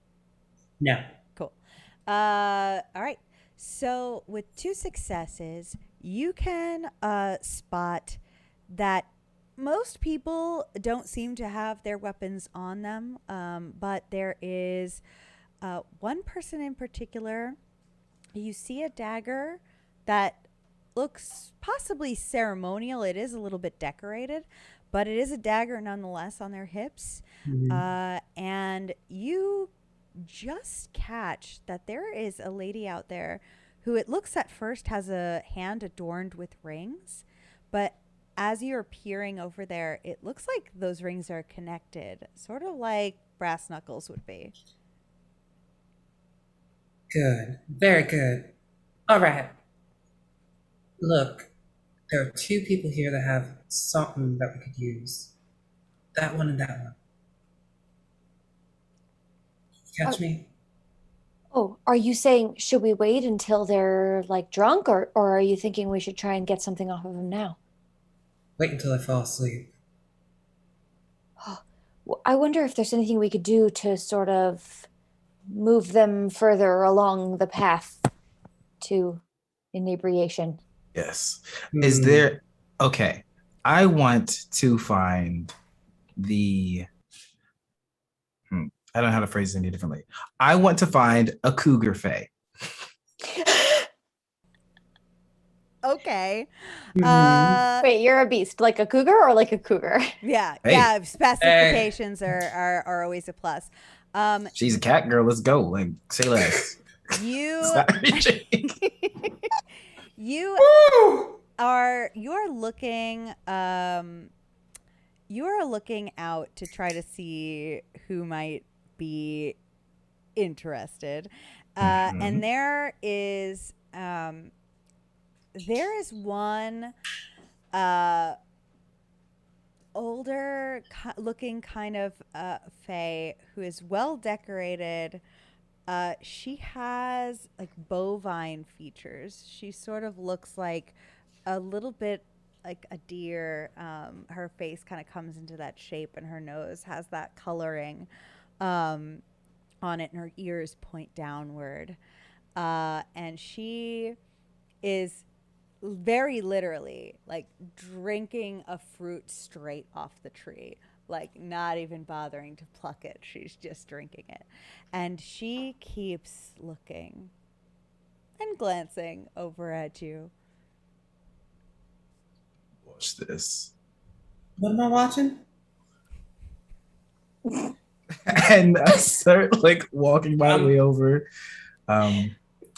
No.
Cool. All right. So with 2 successes, you can spot that most people don't seem to have their weapons on them, but there is one person in particular. You see a dagger that looks possibly ceremonial. It is a little bit decorated, but it is a dagger nonetheless on their hips. And you just catch that there is a lady out there who it looks at first has a hand adorned with rings, but as you're peering over there, it looks like those rings are connected, sort of like brass knuckles would be.
Good. Very good. All right. Look, there are 2 people here that have something that we could use. That one and that one. Catch me?
Oh, are you saying should we wait until they're like drunk, or are you thinking we should try and get something off of them now?
Wait until I fall asleep.
Well, I wonder if there's anything we could do to sort of move them further along the path to inebriation.
Yes. Is there okay. I want to find the I don't know how to phrase it any differently. I want to find a cougar fae.
Okay.
Wait, you're a beast, like a cougar or like a cougar?
Yeah,
Hey.
yeah. Specifications are always a plus.
She's a cat girl. Let's go. Like, say less.
You you you're looking out to try to see who might be interested, and there is one older looking kind of fae who is well decorated. She has like bovine features. She sort of looks like a little bit like a deer. Her face kind of comes into that shape, and her nose has that coloring on it, and her ears point downward. And she is very literally like drinking a fruit straight off the tree, like not even bothering to pluck it. She's just drinking it. And she keeps looking and glancing over at you.
Watch this.
What am I watching?
And I start like walking my way over. And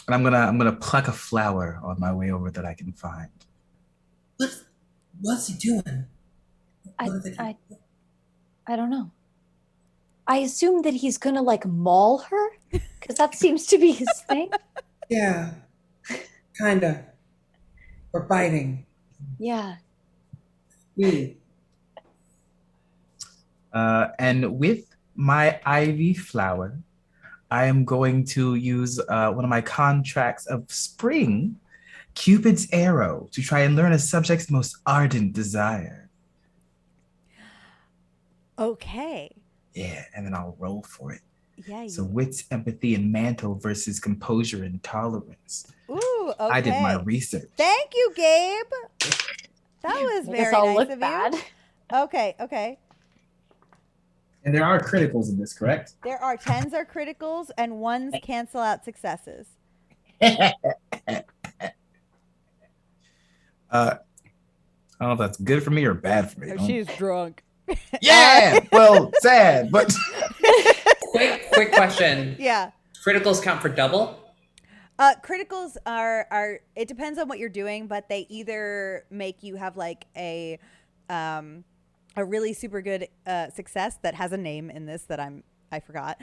I'm gonna pluck a flower on my way over that I can find.
What's he doing?
I don't know. I assume that he's gonna like maul her, because that seems to be his thing.
Yeah, kinda. Or biting.
Yeah.
And with my ivy flower, I am going to use one of my contracts of spring, Cupid's arrow, to try and learn a subject's most ardent desire.
Okay.
Yeah, and then I'll roll for it.
Yeah.
So wits, empathy, and mantle versus composure and tolerance.
Ooh, okay.
I did my research.
Thank you, Gabe. That was
Make
very
us all
nice
look
of
bad.
you. Okay.
And there are criticals in this, correct?
There are 10s are criticals and 1s cancel out successes.
I don't know if that's good for me or bad for me.
She's drunk.
Yeah, well, sad, but
Quick question.
Yeah.
Criticals count for double?
Criticals are it depends on what you're doing, but they either make you have like a really super good success that has a name in this that I'm I forgot.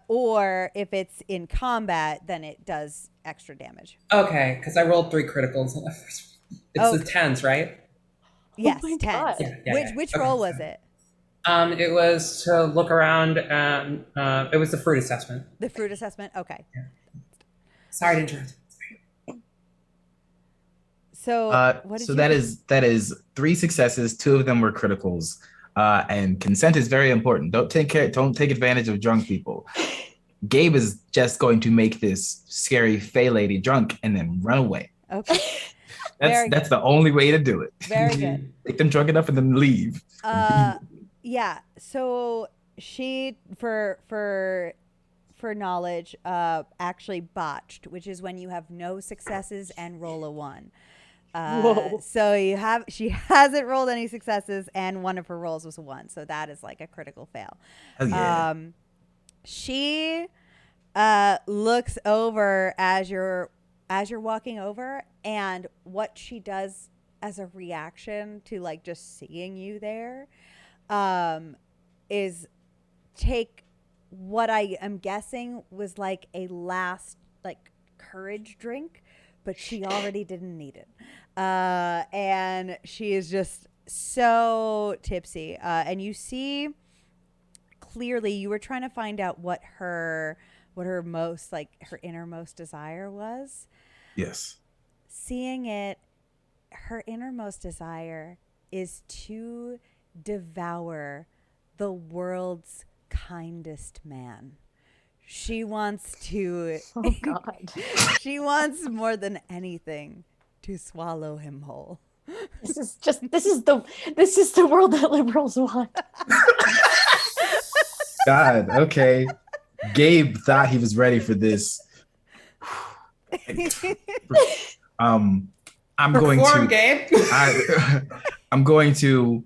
Or if it's in combat, then it does extra damage.
Okay, because I rolled 3 criticals on the first one. It's the 10s, right?
Yes,
my
10s.
God.
Which
Okay,
roll was
so-
it?
It was to look around and it was the fruit assessment.
The fruit assessment? Okay.
Sorry to interrupt.
So what did
So
you
that is 3 successes. 2 of them were criticals. And consent is very important. Don't take advantage of drunk people. Gabe is just going to make this scary Fey lady drunk and then run away.
Okay.
That's the only way to do it.
Very good.
Make them drunk enough and then leave.
Yeah. So she for knowledge actually botched, which is when you have no successes and roll a 1. So she hasn't rolled any successes and one of her rolls was a 1. So that is like a critical fail.
Oh yeah.
She looks over as you're walking over, and what she does as a reaction to like just seeing you there is take what I am guessing was like a last like courage drink, but she already didn't need it. And she is just so tipsy. And you see clearly you were trying to find out what her most like her innermost desire was.
Yes.
Seeing it, her innermost desire is to devour the world's kindest man. She wants to
Oh God.
she wants more than anything to swallow him whole.
This is the world that liberals want.
God, okay. Gabe thought he was ready for this. I'm going
Perform,
to
Gabe.
I'm going to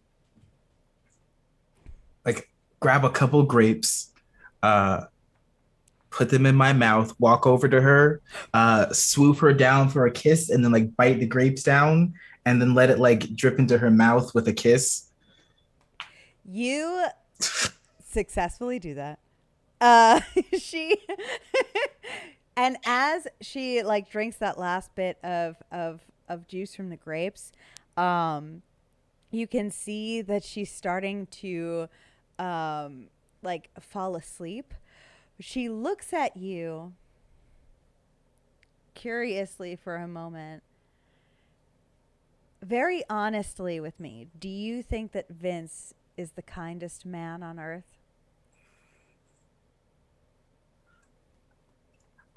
like grab a couple grapes, put them in my mouth, walk over to her, swoop her down for a kiss, and then like bite the grapes down and then let it like drip into her mouth with a kiss.
You successfully do that. She and as she like drinks that last bit of juice from the grapes, you can see that she's starting to like fall asleep. She looks at you curiously for a moment, very honestly with me. Do you think that Vince is the kindest man on earth?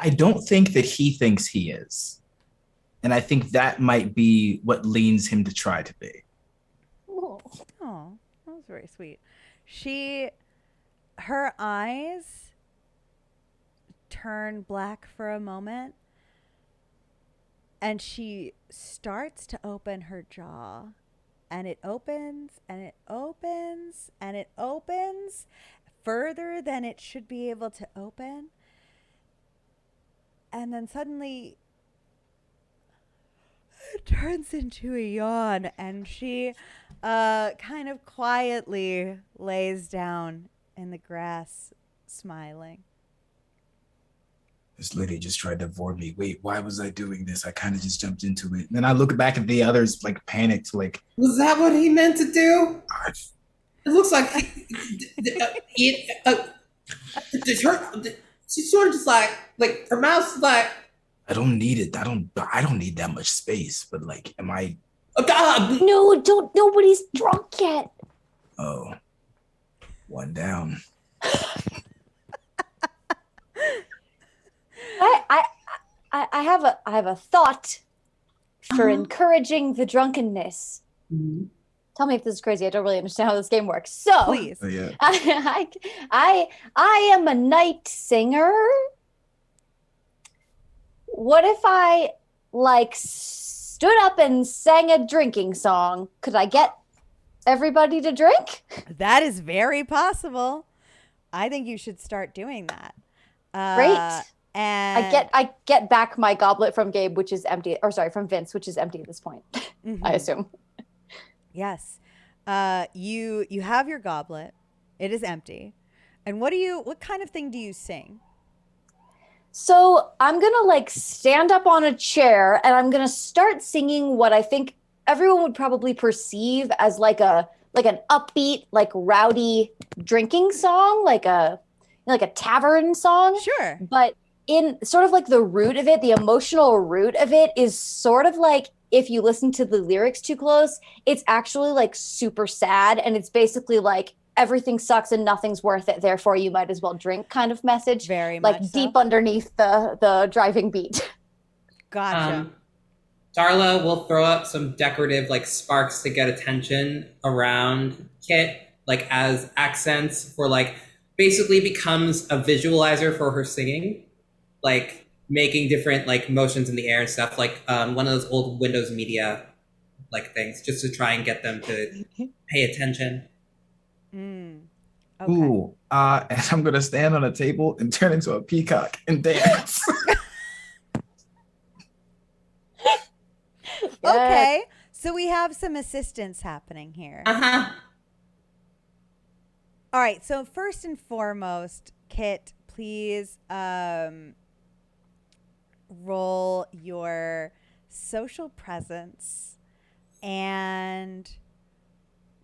I don't think that he thinks he is. And I think that might be what leans him to try to be.
Oh, that was very sweet. Her eyes turn black for a moment, and she starts to open her jaw, and it opens and it opens and it opens further than it should be able to open. And then suddenly it turns into a yawn, and she kind of quietly lays down in the grass, smiling.
This lady just tried to avoid me. Wait, why was I doing this? I kind of just jumped into it. And then I look back at the others, like panicked, like,
Was that what he meant to do? It looks like she's sort of just like her mouth's like.
I don't need it. I don't need that much space. But like, am I?
No, don't. Nobody's drunk yet.
Oh, one down.
I have a thought for encouraging the drunkenness.
Mm-hmm.
Tell me if this is crazy. I don't really understand how this game works. So
Please.
Oh, yeah.
I am a night singer. What if I like stood up and sang a drinking song? Could I get everybody to drink?
That is very possible. I think you should start doing that.
Great.
And
I get back my goblet from Gabe, which is empty, or sorry, from Vince, which is empty at this point.
Mhm.
I assume.
Yes. You have your goblet. It is empty. And what kind of thing do you sing?
So I'm gonna like stand up on a chair and I'm gonna start singing what I think everyone would probably perceive as like an upbeat, like rowdy drinking song, like a tavern song.
Sure.
But in sort of like the root of it, the emotional root of it is sort of like if you listen to the lyrics too close, it's actually like super sad and it's basically like everything sucks and nothing's worth it, therefore you might as well drink kind of message.
Very
Like
much
deep
so.
underneath the driving beat.
Gotcha.
Darla will throw up some decorative like sparks to get attention around Kit, like as accents for like basically becomes a visualizer for her singing, like making different like motions in the air and stuff, like one of those old Windows Media like things, just to try and get them to pay attention.
Okay.
Ooh, and I'm gonna stand on a table and turn into a peacock and dance.
Okay. So we have some assistance happening here.
Uh-huh.
All right. So first and foremost, Kit, please roll your social presence and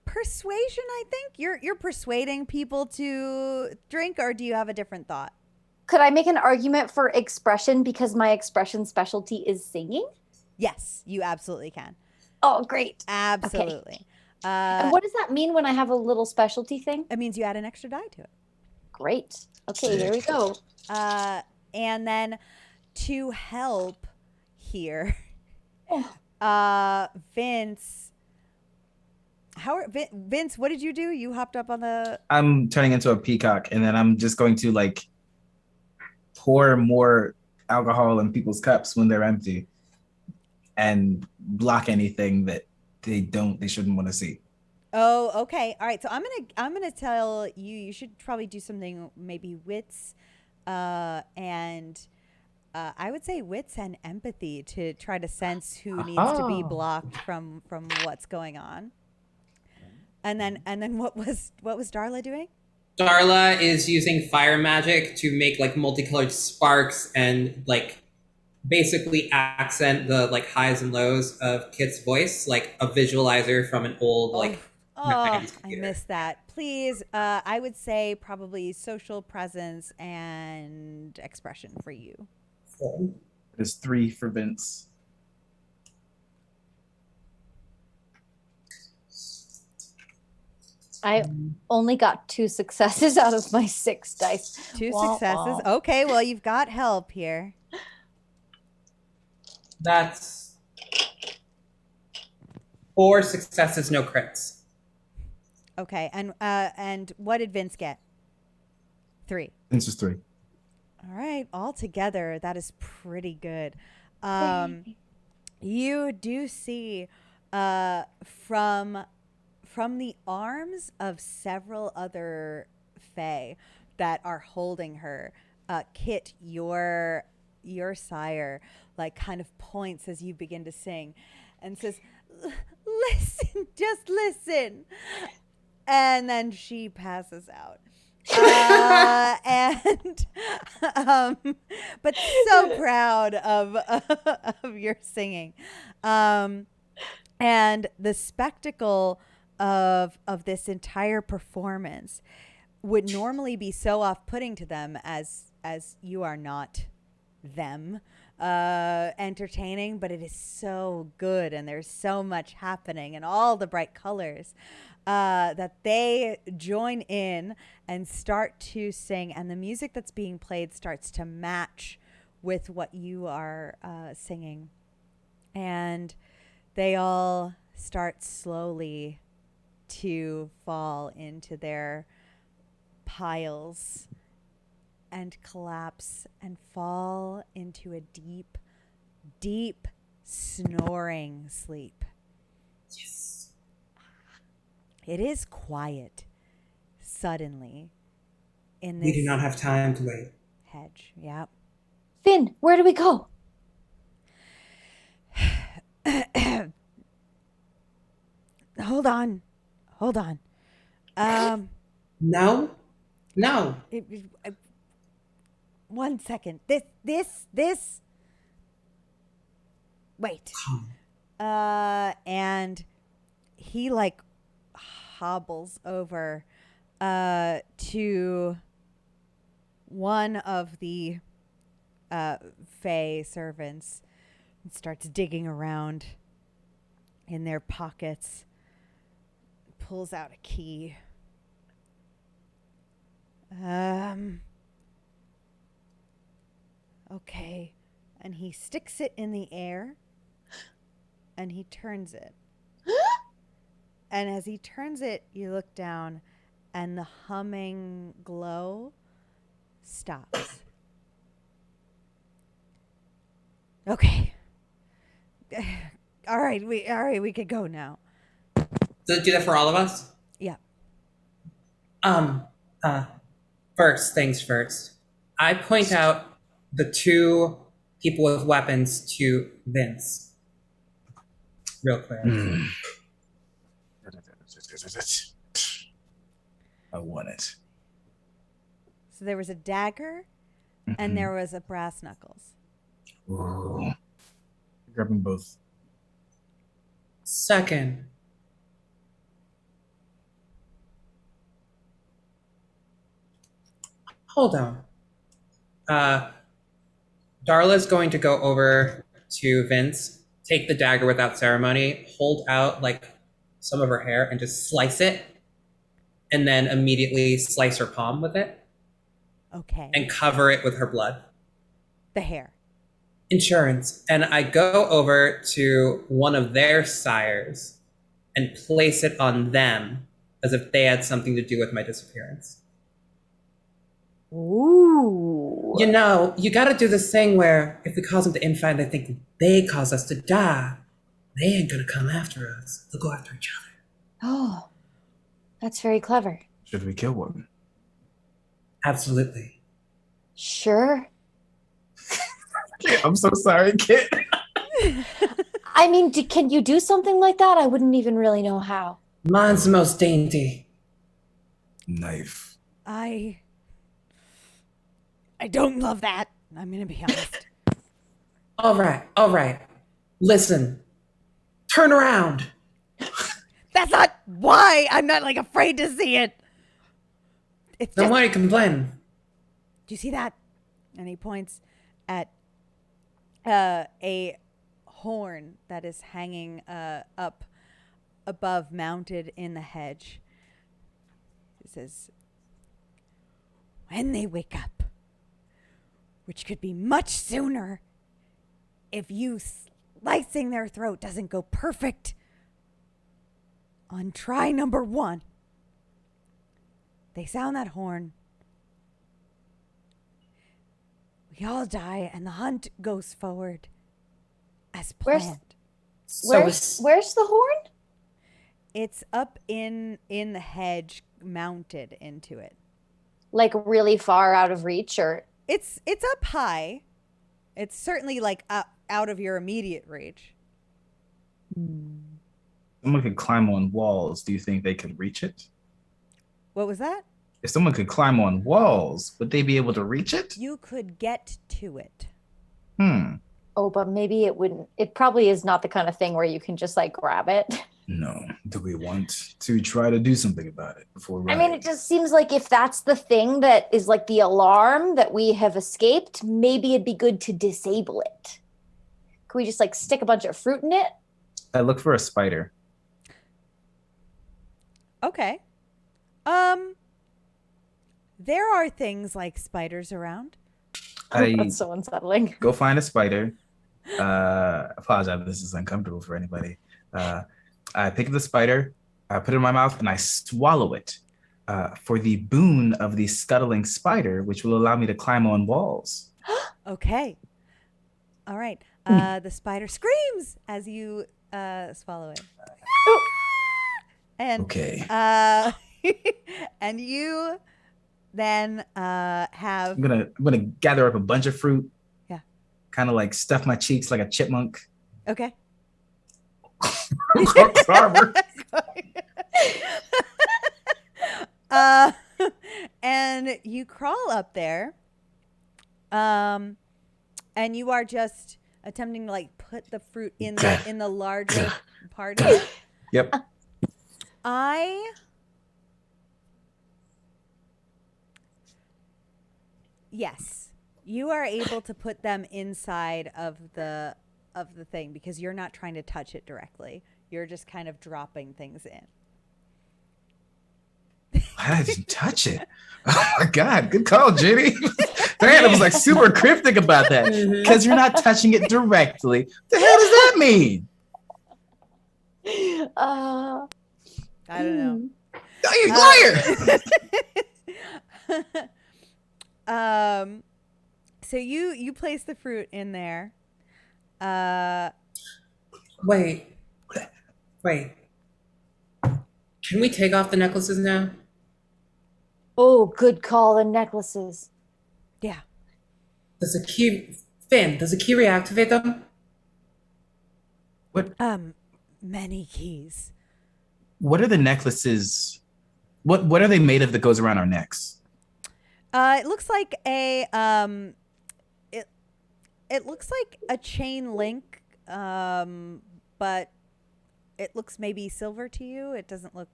persuasion. I think you're persuading people to drink, or do you have a different thought?
Could I make an argument for expression because my expression specialty is singing?
Yes, you absolutely can.
Oh, great.
Absolutely.
And what does that mean when I have a little specialty thing?
It means you add an extra die to it.
Great. Okay, here we go.
And then to help here, Vince. Vince, what did you do? You hopped up on the.
I'm turning into a peacock, and then I'm just going to like pour more alcohol in people's cups when they're empty, and block anything that they shouldn't want to see.
Oh, okay. All right. So I'm gonna tell you. You should probably do something maybe wits, and I would say wits and empathy to try to sense who needs to be blocked from what's going on. And then what was Darla doing?
Darla is using fire magic to make like multicolored sparks and like basically accent the like highs and lows of Kit's voice, like a visualizer from an old like.
I missed that. Please, I would say probably social presence and expression for you.
There's 3 for Vince.
I only got 2 successes out of my 6 dice.
2 successes. Okay, well, you've got help here.
That's 4 successes, no crits.
Okay, and what did Vince get? 3.
Vince is 3.
All right, all together, that is pretty good. You do see from the arms of several other fae that are holding her, Kit, your sire, like kind of points as you begin to sing and says, "Listen, just listen." And then she passes out. But so proud of your singing. And the spectacle of this entire performance would normally be so off-putting to them as you are not them entertaining, but it is so good and there's so much happening and all the bright colors that they join in and start to sing, and the music that's being played starts to match with what you are singing, and they all start slowly to fall into their piles and collapse and fall into a deep, deep snoring sleep.
Yes.
It is quiet suddenly in this.
We do not have time to wait.
Hedge. Yep.
Finn, where do we go?
Hold on.
No? No.
One second. This. Wait. And he like hobbles over to one of the Fae servants and starts digging around in their pockets, pulls out a key. Okay. And he sticks it in the air and he turns it. And as he turns it, you look down and the humming glow stops. Okay. All right, we could go now.
Does it do that for all of us?
Yeah.
First things first. I point out the two people with weapons to Vince. Real clear.
I want it.
So there was a dagger and there was a brass knuckles.
Ooh. Grab them both.
Second, hold on. Darla's going to go over to Vince, take the dagger without ceremony, hold out like some of her hair and just slice it, and then immediately slice her palm with it.
Okay.
And cover it with her blood.
The hair.
Insurance. And I go over to one of their sires and place it on them as if they had something to do with my disappearance.
Ooh.
You know, you gotta do this thing where if we cause them to infight and they think they caused us to die, they ain't gonna come after us. They'll go after each other.
Oh, that's very clever.
Should we kill one?
Absolutely.
Sure.
I'm so sorry, kid.
I mean, can you do something like that? I wouldn't even really know how.
Mine's the most dainty.
Knife.
I don't love that. I'm gonna be honest.
All right. Listen. Turn around.
That's not why I'm not like afraid to see it. It's
Then
just,
why are you complaining?
do you see that? And he points at a horn that is hanging up above, mounted in the hedge. It says, when they wake up, which could be much sooner if you slicing their throat doesn't go perfect on try number 1. They sound that horn. We all die and the hunt goes forward as planned.
Where's the horn?
It's up in the hedge, mounted into it.
Like really far out of reach, or
It's up high. It's certainly like out of your immediate reach.
Someone could climb on walls. Do you think they could reach it?
What was that?
If someone could climb on walls, would they be able to reach it?
You could get to it.
Oh, but maybe it wouldn't. It probably is not the kind of thing where you can just like grab it.
No. Do we want to try to do something about it before?
I mean, it just seems like if that's the thing that is like the alarm that we have escaped, maybe it'd be good to disable it. Can we just like stick a bunch of fruit in it?
I look for a spider.
Okay. There are things like spiders around.
That's so unsettling.
Go find a spider. Apologize if this is uncomfortable for anybody. I pick up the spider, I put it in my mouth, and I swallow it for the boon of the scuttling spider, which will allow me to climb on walls.
Okay. All right. The spider screams as you swallow it. And
Okay.
and you then have
I'm gonna gather up a bunch of fruit.
Yeah.
Kind of like stuff my cheeks like a chipmunk.
okay. and you crawl up there. And you are just attempting to like put the fruit in the larger part of it.
Yep.
Yes, you are able to put them inside of the thing because you're not trying to touch it directly. You're just kind of dropping things in.
I didn't touch it. Oh my God, good call, Ginny. Diana was like super cryptic about that because you're not touching it directly. What the hell does that mean?
I don't know.
Oh, you liar!
So you place the fruit in there.
Wait. Can we take off the necklaces now?
Oh, good call. The necklaces.
Yeah.
Does the key reactivate them?
What?
Many keys.
What are the necklaces? What are they made of that goes around our necks?
It looks like a it looks like a chain link, but it looks maybe silver to you. It doesn't look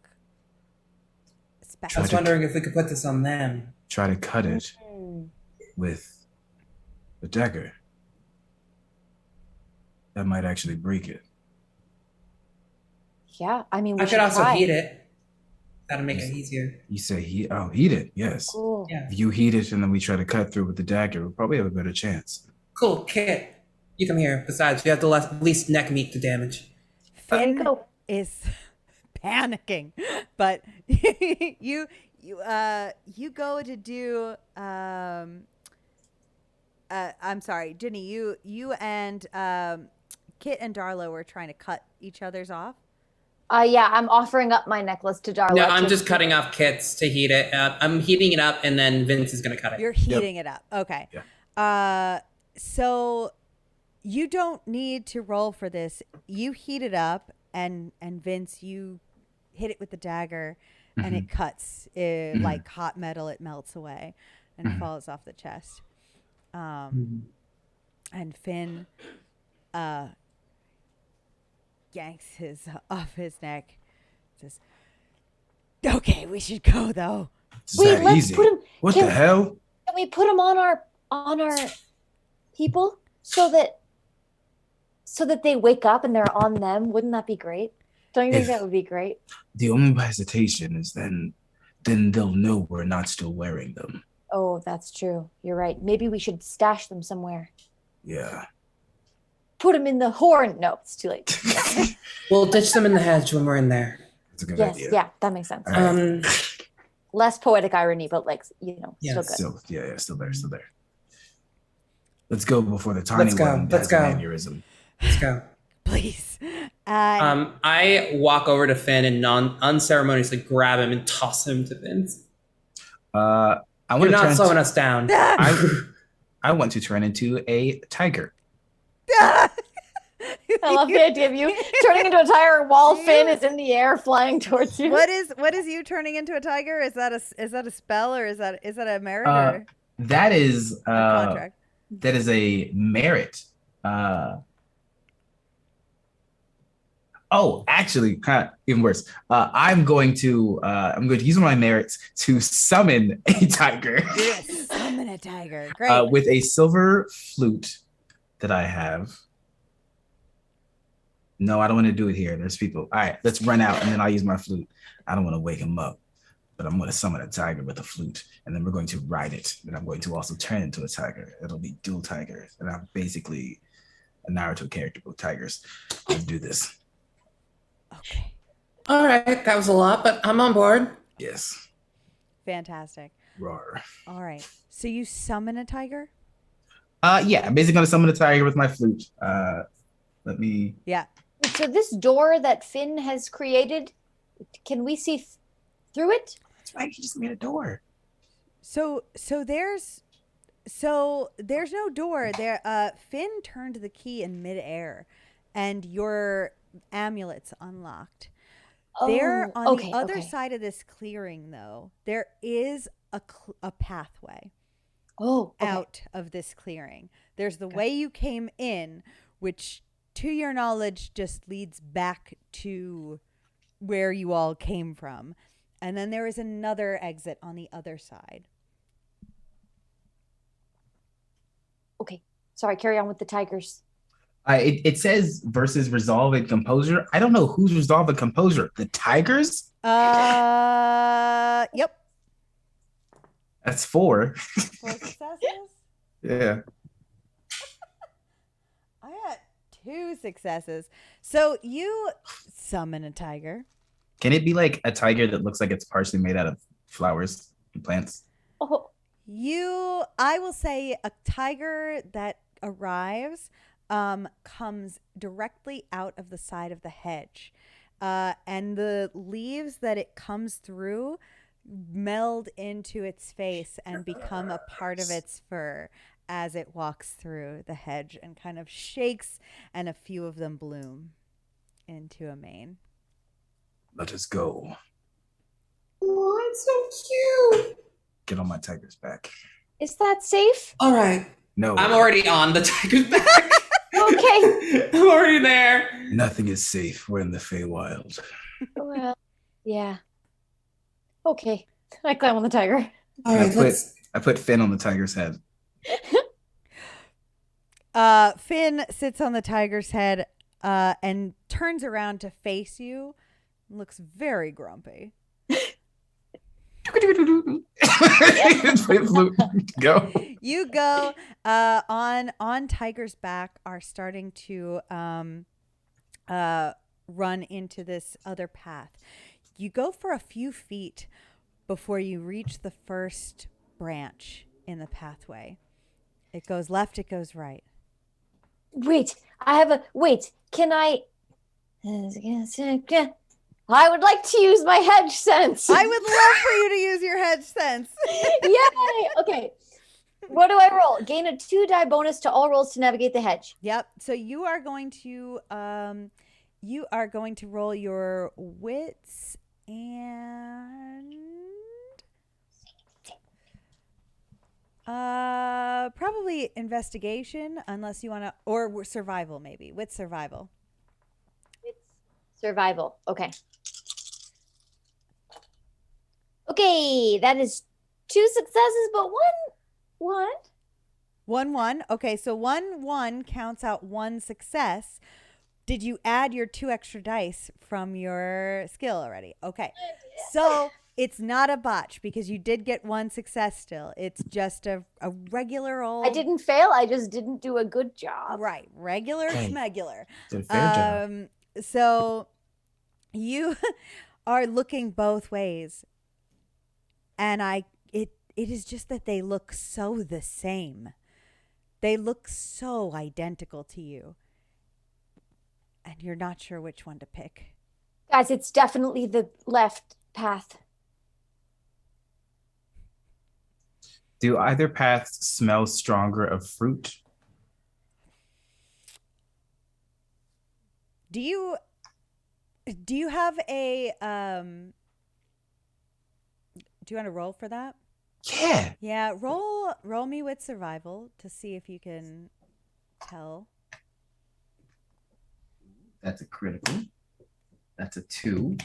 special.
I was wondering if we could put this on them.
Try to cut it with a dagger. That might actually break it.
Yeah, I mean,
I could also heat it. That'll make it easier.
You say heat? Oh, heat it. Yes.
Cool.
Yeah.
If you heat it and then we try to cut through with the dagger, we'll probably have a better chance.
Cool, Kit. You come here. Besides, you have the least neck meat to damage.
Finn
go.
is panicking, but you go to do. I'm sorry, Ginny. You and Kit and Darla were trying to cut each other's off.
Yeah, I'm offering up my necklace to Darla.
No, I'm just cutting off Kit's to heat it. I'm heating it up, and then Vince is gonna cut it.
You're heating it up. Okay.
Yeah.
So you don't need to roll for this. You heat it up, and Vince, you hit it with the dagger, and it cuts like hot metal. It melts away and falls off the chest. And Finn yanks his off his neck. Says, "Okay, we should go though."
It's
Wait,
that
let's
easy.
put him.
What the hell?
Can we put him on our people so that they wake up and they're on them? Wouldn't that be great? Don't you think that would be great?
The only hesitation is then they'll know we're not still wearing them.
Oh, that's true. You're right. Maybe we should stash them somewhere.
Yeah.
Put them in the horn. No, it's too late.
We'll ditch them in the hedge when we're in there.
That's a good
Yes,
idea.
yeah, that makes sense.
All
Less poetic irony, but like, still good.
Still there. Let's go before the tiny one has an aneurysm.
Let's go.
Please.
I walk over to Finn and unceremoniously grab him and toss him to Vince.
You're
not slowing us down.
I want to turn into a tiger.
I love the idea of you turning into a tiger while Finn is in the air flying towards you.
What is you turning into a tiger? Is that a spell or is that a merit? Or
That is
a contract?
That is a merit. Actually, even worse. I'm going to use one of my merits to summon a tiger.
Yes, summon a tiger. Great.
With a silver flute that I have. No, I don't want to do it here. There's people. All right, let's run out, and then I'll use my flute. I don't want to wake him up, but I'm going to summon a tiger with a flute, and then we're going to ride it. And I'm going to also turn into a tiger. It'll be dual tiger, and I'm basically a Naruto character with tigers. Let's do this.
Okay.
All right, that was a lot, but I'm on board.
Yes.
Fantastic.
Roar.
All right. So you summon a tiger?
Yeah, I'm basically going to summon a tiger with my flute. Let me.
Yeah.
So this door that Finn has created, can we see through it?
That's right. He just made a door.
So there's no door there. Finn turned the key in midair, and your amulet's unlocked. There,
Oh,
on
okay,
the other
okay.
side of this clearing, though, there is a pathway
Oh, okay.
out of this clearing. There's the way you came in, which, to your knowledge, just leads back to where you all came from. And then there is another exit on the other side.
Okay. Sorry, carry on with the tigers.
It says versus resolve and composure. I don't know who's resolve and composure. The tigers?
Yep.
That's 4.
4 successes.
Yeah.
I got 2 successes. So you summon a tiger.
Can it be like a tiger that looks like it's partially made out of flowers and plants?
Oh,
I will say a tiger that arrives comes directly out of the side of the hedge. And the leaves that it comes through meld into its face and become a part of its fur as it walks through the hedge and kind of shakes, and a few of them bloom into a mane.
Let us go.
Oh, it's so cute.
Get on my tiger's back.
is that safe?
All right.
No,
I'm already on the tiger's back.
Okay.
I'm already there.
nothing is safe. We're in the Feywild.
Well, yeah. Okay. I climb on the tiger.
All right,
I put Finn on the tiger's head.
Finn sits on the tiger's head and turns around to face you. Looks very grumpy.
Go.
You go on Tiger's back are starting to run into this other path. You go for a few feet before you reach the first branch in the pathway. It goes left, it goes right.
Wait, can I would like to use my hedge sense.
I would love for you to use your hedge sense.
Yay! Okay. What do I roll? Gain a 2-die bonus to all rolls to navigate the hedge.
Yep. So you are going to roll your wits and probably investigation, unless you want to, or survival maybe. With survival.
It's survival. Okay. Okay, that is 2 successes, but one.
1-1. Okay, so 1-1 counts out 1 success. Did you add your 2 extra dice from your skill already? Okay. So it's not a botch because you did get 1 success still. It's just a regular old.
I didn't fail. I just didn't do a good job.
Right. Regular
Hey.
schmegular.
Did a fair job.
So you are looking both ways. And it is just that they look so the same. They look so identical to you. And you're not sure which one to pick.
Guys, it's definitely the left path.
Do either paths smell stronger of fruit?
Do you have a do you want to roll for that?
Yeah.
Yeah, roll me with survival to see if you can tell.
That's a critical. That's a 2.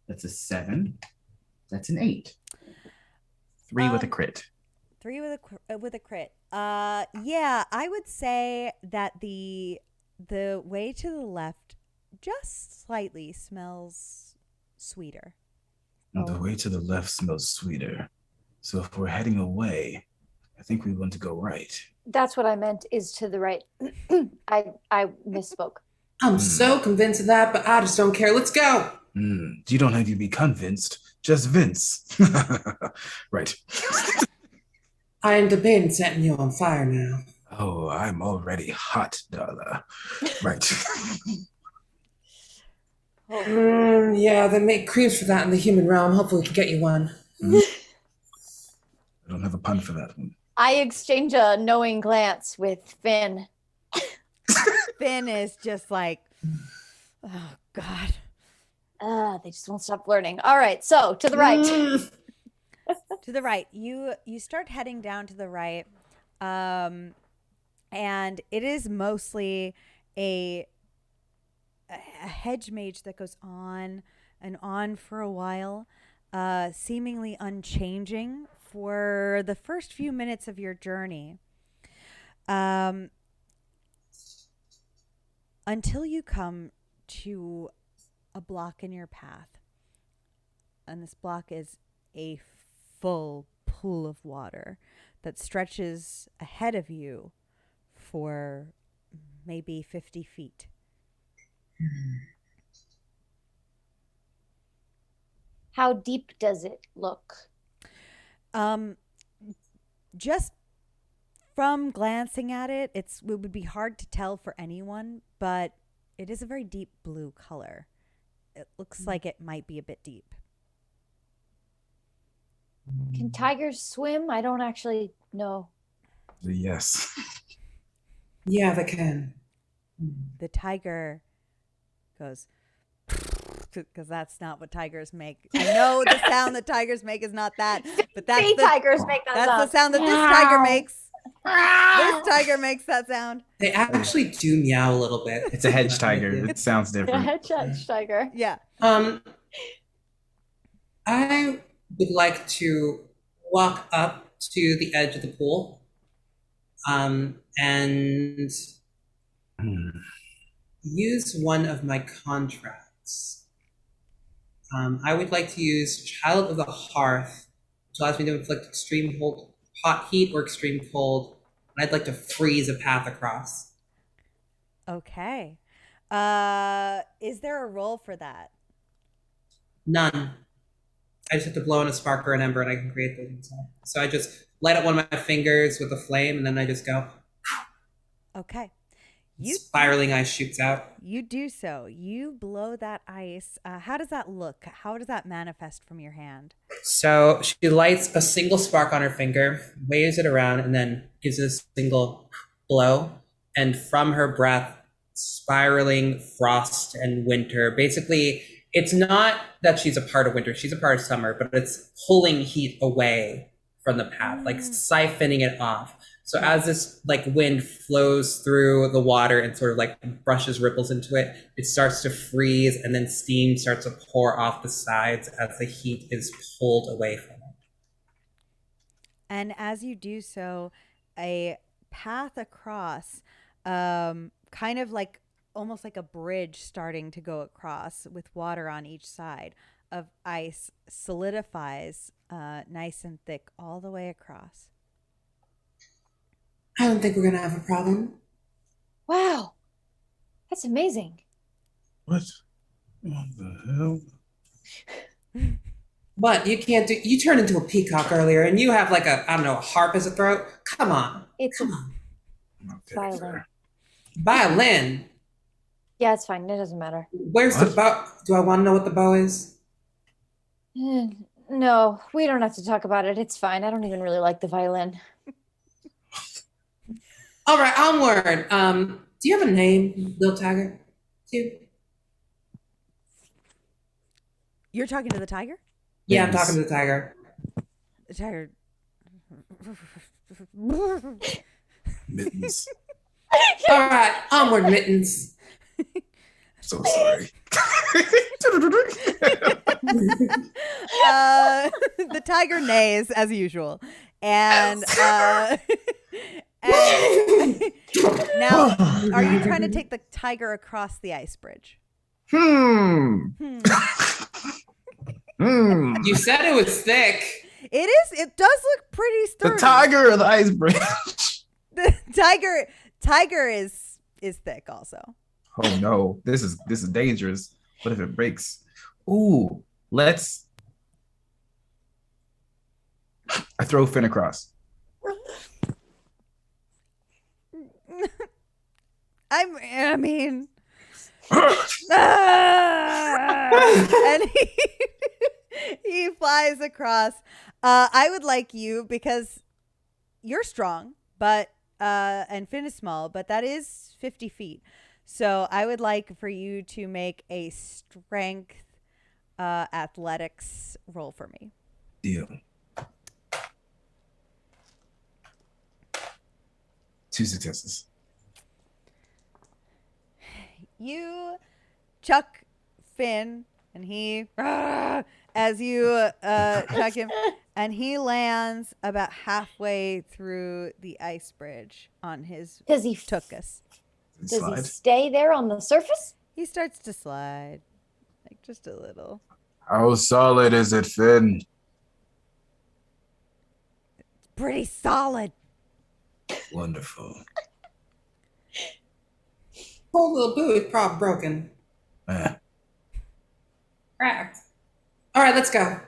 That's a 7. That's an 8. 3 with a crit.
3 with a crit. Yeah, I would say that the way to the left just slightly smells sweeter.
The way to the left smells sweeter. So if we're heading away, I think we want to go right.
That's what I meant, is to the right. I misspoke.
I'm so convinced of that, but I just don't care. Let's go.
You don't have to be convinced, just Vince. Right.
I am debating setting you on fire now.
Oh, I'm already hot, Darla. Right.
Yeah, they make creams for that in the human realm. Hopefully we can get you one.
I don't have a pun for that one.
I exchange a knowing glance with Finn.
Finn is just like, oh God.
They just won't stop learning. All right, so to the right.
To the right, you start heading down to the right, and it is mostly a hedge mage that goes on and on for a while, seemingly unchanging for the first few minutes of your journey, until you come to a block in your path. And this block is a full pool of water that stretches ahead of you for maybe 50 feet.
How deep does it look?
Just from glancing at it, it would be hard to tell for anyone, but it is a very deep blue color. It looks like it might be a bit deep.
Can tigers swim? I don't actually know.
Yes.
Yeah, they can.
The tiger goes, because that's not what tigers make. I know the sound that tigers make is not that, but that's the
tigers make that
that's
sound.
the sound that this tiger makes. This tiger makes that sound.
They actually do meow a little bit.
It's a hedge tiger. It sounds
A
different.
hedge tiger.
Yeah.
I would like to walk up to the edge of the pool, and use one of my contracts. I would like to use Child of the Hearth, which allows me to inflict extreme hot heat or extreme cold, and I'd like to freeze a path across.
Okay. Is there a role for that?
None. I just have to blow in a spark or an ember and I can create those inside. So I just light up one of my fingers with a flame and then I just go.
Okay.
Spiraling ice shoots out.
You do so. You blow that ice. How does that look? How does that manifest from your hand?
So she lights a single spark on her finger, waves it around, and then gives it a single blow. And from her breath, spiraling frost and winter. Basically, it's not that she's a part of winter, she's a part of summer, but it's pulling heat away from the path, like siphoning it off. So as this like wind flows through the water and sort of like brushes ripples into it, it starts to freeze and then steam starts to pour off the sides as the heat is pulled away from it.
And as you do so, a path across, kind of like almost like a bridge starting to go across with water on each side of ice, solidifies nice and thick all the way across.
I don't think we're gonna have a problem.
Wow. That's amazing.
What? What the hell?
But you can't do, you turned into a peacock earlier and you have like a, I don't know, a harp as a throat. Come on.
It's
Come on.
Okay,
violin.
fair.
Violin.
Yeah, it's fine. It doesn't matter.
Where's the
What?
bow? Do I want to know what the bow is?
No, we don't have to talk about it. It's fine. I don't even really like the violin.
All right, onward. Do you have a name, Lil Tiger?
You're talking to the tiger?
Yeah, I'm
Yes.
talking to the tiger.
The tiger.
Mittens.
All right, onward, Mittens.
So sorry.
The tiger neighs as usual. And now, are you trying to take the tiger across the ice bridge?
Hmm.
You said it was thick.
It is. It does look pretty sturdy.
The tiger of the ice bridge.
The tiger is thick also.
Oh no, this is dangerous. What if it breaks? Ooh, let's. I throw Finn across.
I mean, and he flies across. I would like you, because you're strong, but and Finn is small, but that is 50 feet. So I would like for you to make a strength athletics roll for me.
Deal. 2 successes.
You chuck Finn, and he as you chuck him, and he lands about halfway through the ice bridge on his
Does he
tuchus.
Does he
Slide.
stay there on the surface?
He starts to slide, like just a little.
How solid is it, Finn?
Pretty solid.
Wonderful.
Whole little buoy prop broken.
Eh,
Cracked. All right, let's go.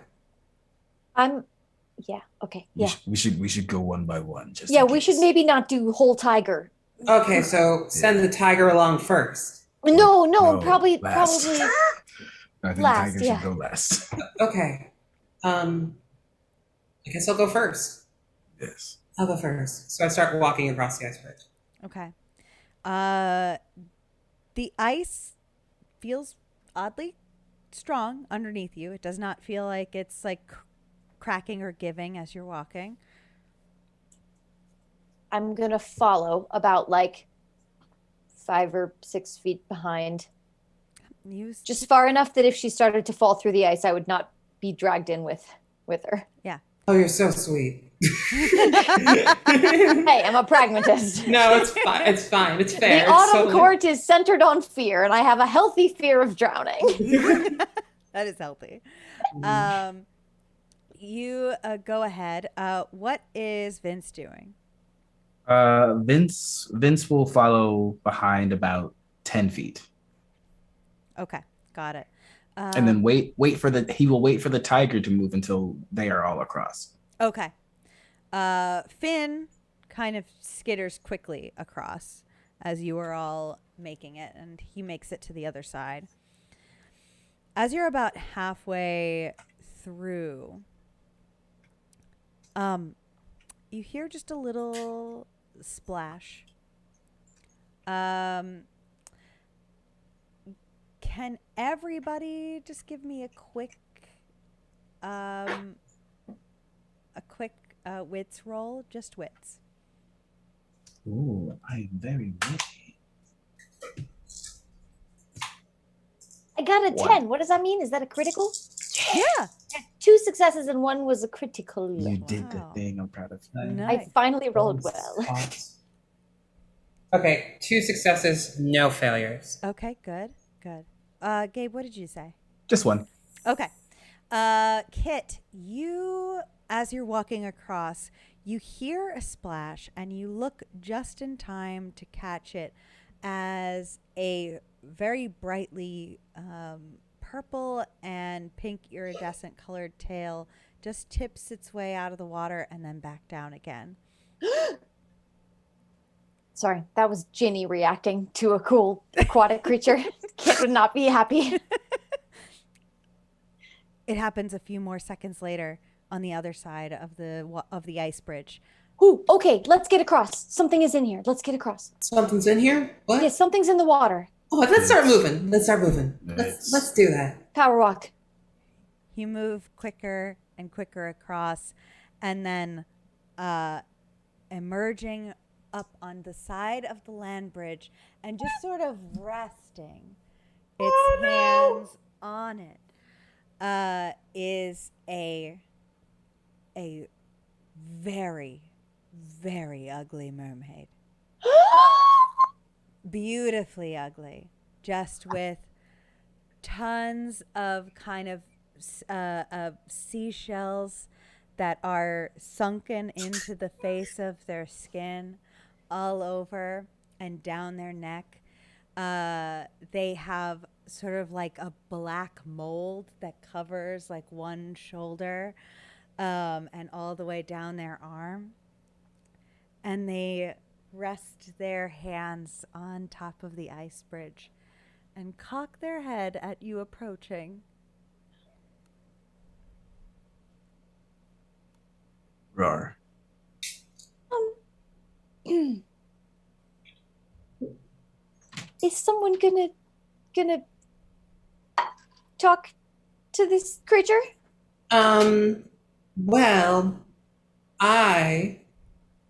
Yeah, okay.
we,
Yeah.
we should go one by one. Just
Yeah,
in
we should
case.
maybe not do whole tiger.
Okay, so send the tiger along first.
No,
No,
probably
last. I think
last,
Tiger
yeah.
should go last.
Okay. I guess I'll go first.
Yes.
I'll go first. So I start walking across the ice bridge.
Okay. The ice feels oddly strong underneath you. It does not feel like it's like cracking or giving as you're walking.
I'm gonna follow about like 5 or 6 feet behind. Just far enough that if she started to fall through the ice, I would not be dragged in with her.
Yeah.
Oh, you're so sweet.
Hey, I'm a pragmatist.
No, it's fine. It's fine. It's fair.
The autumn court is centered on fear, and I have a healthy fear of drowning.
That is healthy. You go ahead. What is Vince doing?
Vince will follow behind about 10 feet.
Okay, got it.
And then he will wait for the tiger to move until they are all across.
Okay. Finn kind of skitters quickly across as you are all making it, and he makes it to the other side. As you're about halfway through, you hear just a little splash. Can everybody just give me a quick wits roll? Just wits.
Ooh, I am very witty.
I got a 10. What does that mean? Is that a critical?
Yeah.
2 successes and 1 was a critical.
You did the
Wow.
thing. I'm proud of you.
Nice.
I finally rolled well.
Okay, 2 successes, no failures.
Okay, good. Gabe, what did you say?
Just one.
Okay. Kit, you, as you're walking across, you hear a splash and you look just in time to catch it as a very brightly purple and pink iridescent colored tail just tips its way out of the water and then back down again.
Sorry, that was Ginny reacting to a cool aquatic creature. Kit would not be happy.
It happens a few more seconds later on the other side of the ice bridge.
Ooh, okay, let's get across. Something is in here. Let's get across.
Something's in here? What?
Yeah, something's in the water.
Oh, let's start moving. Let's
Nice.
do that.
Power walk.
You move quicker and quicker across, and then emerging up on the side of the land bridge and just sort of resting its hands on it is a very, very ugly mermaid. Beautifully ugly, just with tons of kind of seashells that are sunken into the face of their skin all over and down their neck. They have sort of like a black mold that covers like one shoulder and all the way down their arm. And they rest their hands on top of the ice bridge and cock their head at you approaching.
Roar.
Is someone gonna talk to this creature?
Well, I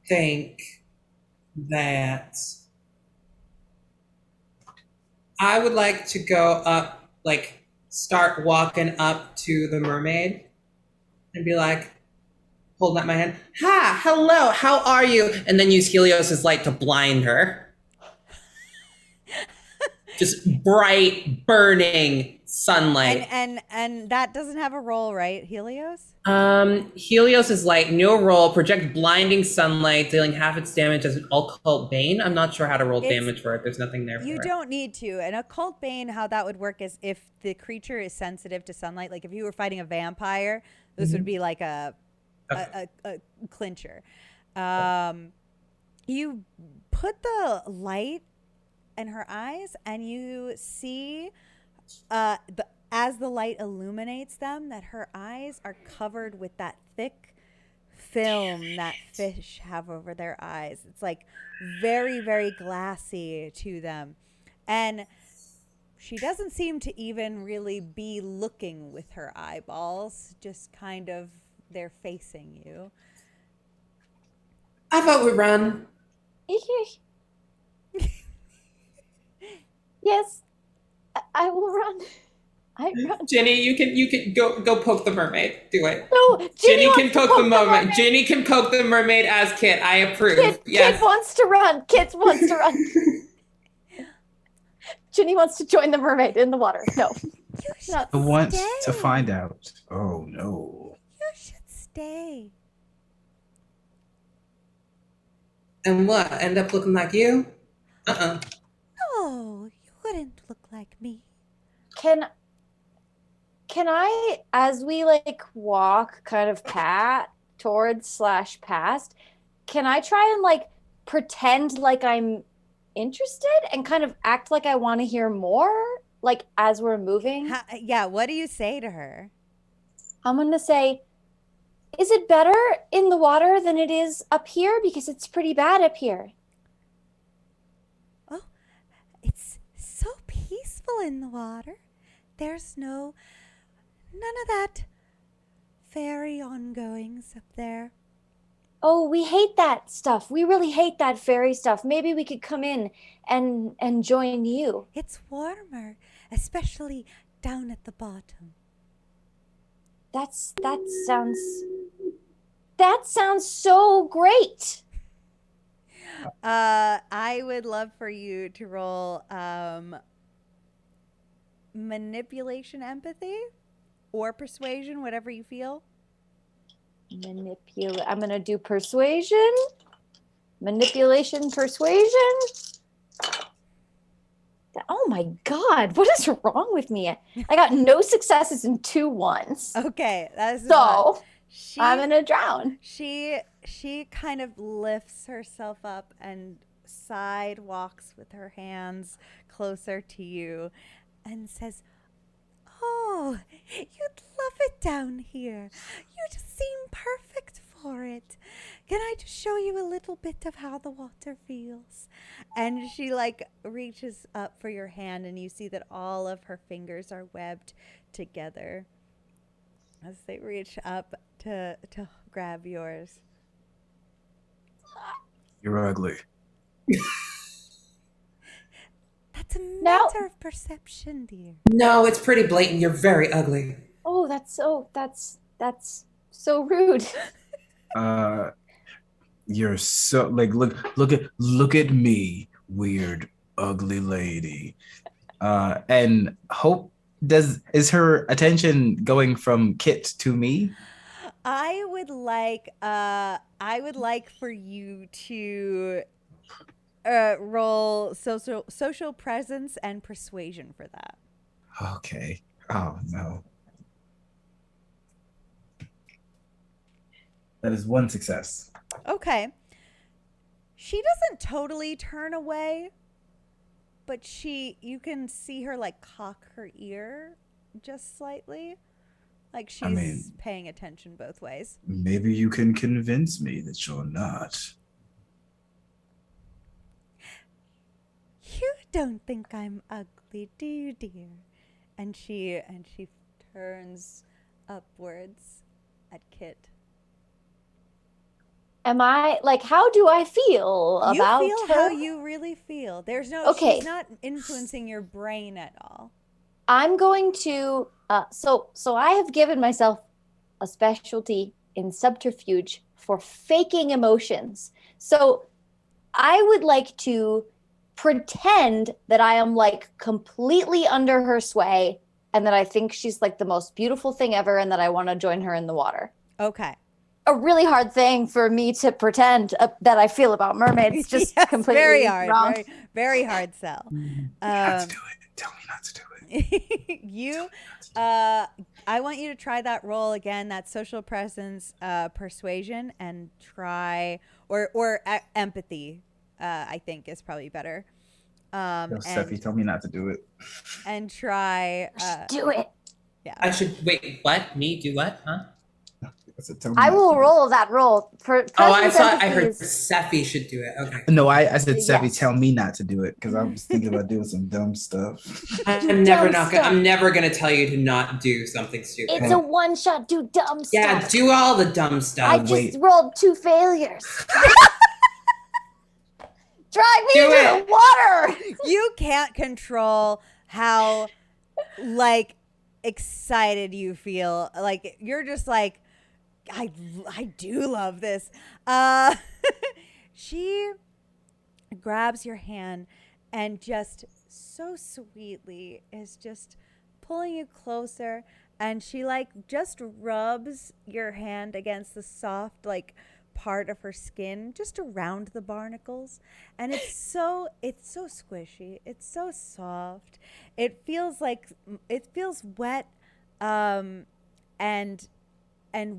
think that I would like to go up, like, start walking up to the mermaid and be like, holding up my hand, "Ha, hello, how are you?" And then use Helios's light to blind her. Just bright, burning sunlight.
And that doesn't have a roll, right, Helios?
Helios's light, no roll, project blinding sunlight, dealing half its damage as an occult bane. I'm not sure how to roll damage for it. There's nothing there for it.
You don't need to. An occult bane, how that would work is if the creature is sensitive to sunlight, like if you were fighting a vampire, this would be like a clincher. You put the light in her eyes, and you see as the light illuminates them, that her eyes are covered with that thick film that fish have over their eyes. It's like very, very glassy to them. And she doesn't seem to even really be looking with her eyeballs, just kind of they're facing you.
I vote we run.
Yes, I will run. I run.
Ginny, you can go poke the mermaid. Do it.
No,
Ginny can poke the mermaid. Ginny can poke the mermaid as Kit. I approve.
Kit wants to run. Kit wants to run. Ginny wants to join the mermaid in the water. No.
I want to find out. Oh no.
You should stay.
And what? End up looking like you?
No, you wouldn't look like me.
Can I, as we like walk kind of towards / past, can I try and like pretend like I'm interested and kind of act like I want to hear more, like as we're moving?
Yeah, what do you say to her?
I'm going to say, is it better in the water than it is up here? Because it's pretty bad up here.
Oh, it's so peaceful in the water. There's none of that fairy ongoings up there.
Oh, we hate that stuff. We really hate that fairy stuff. Maybe we could come in and join you.
It's warmer, especially down at the bottom.
That sounds so great.
I would love for you to roll manipulation, empathy, or persuasion, whatever you feel.
I'm gonna do persuasion, manipulation, persuasion. Oh my God, what is wrong with me? I got no successes and 2 1s.
Okay, that's
so I'm gonna drown.
She kind of lifts herself up and walks with her hands closer to you and says, "Oh, you'd love it down here. You just seem perfect for it. Can I just show you a little bit of how the water feels?" And she like reaches up for your hand, and you see that all of her fingers are webbed together as they reach up to grab yours.
You're ugly.
That's a matter of perception, dear.
No, it's pretty blatant. You're very ugly.
Oh, that's so rude.
You're so like look at me, weird ugly lady. And Hope is her attention going from Kit to me?
I would like for you to roll social presence and persuasion for that.
Okay. Oh no. That is 1 success.
Okay. She doesn't totally turn away, but you can see her like cock her ear just slightly. Like she's paying attention both ways.
Maybe you can convince me that you're not.
You don't think I'm ugly, do you, dear? And she turns upwards at Kit.
Am I like, how do I feel about
You feel
her?
how you really feel. There's no,
Okay.
she's not influencing your brain at all.
I'm going to so I have given myself a specialty in subterfuge for faking emotions. So I would like to pretend that I am like completely under her sway and that I think she's like the most beautiful thing ever and that I want to join her in the water.
Okay.
A really hard thing for me to pretend that I feel about mermaids. Just
Yes,
completely
very hard.
wrong.
Very, very hard sell.
Not to do it. Tell me not to do it.
You I want you to try that roll again, that social presence, persuasion, and try or empathy. I think is probably better.
Yo,
And
Steffi, tell me not to do it.
and try.
Do it.
I should wait. What? Me do what? Huh?
I said, tell me
I
not
will
to do
roll that roll. For
Oh, I
presence
thought I
empathy
heard
is-
Sephi should do it. Okay.
it. No, I said, Steffi,
Yes.
tell me not to do it because I was thinking about doing some dumb stuff.
I'm never gonna tell you to not do something stupid.
It's a one shot. Do dumb
Yeah,
stuff.
do all the dumb
I
stuff.
just
wait.
rolled 2 failures. Drag me
Do
into
it.
the water.
You can't control how like excited you feel. Like you're just like I do love this. She grabs your hand and just so sweetly is just pulling you closer, and she like just rubs your hand against the soft like part of her skin just around the barnacles, and it's so squishy, it's so soft, it feels wet, and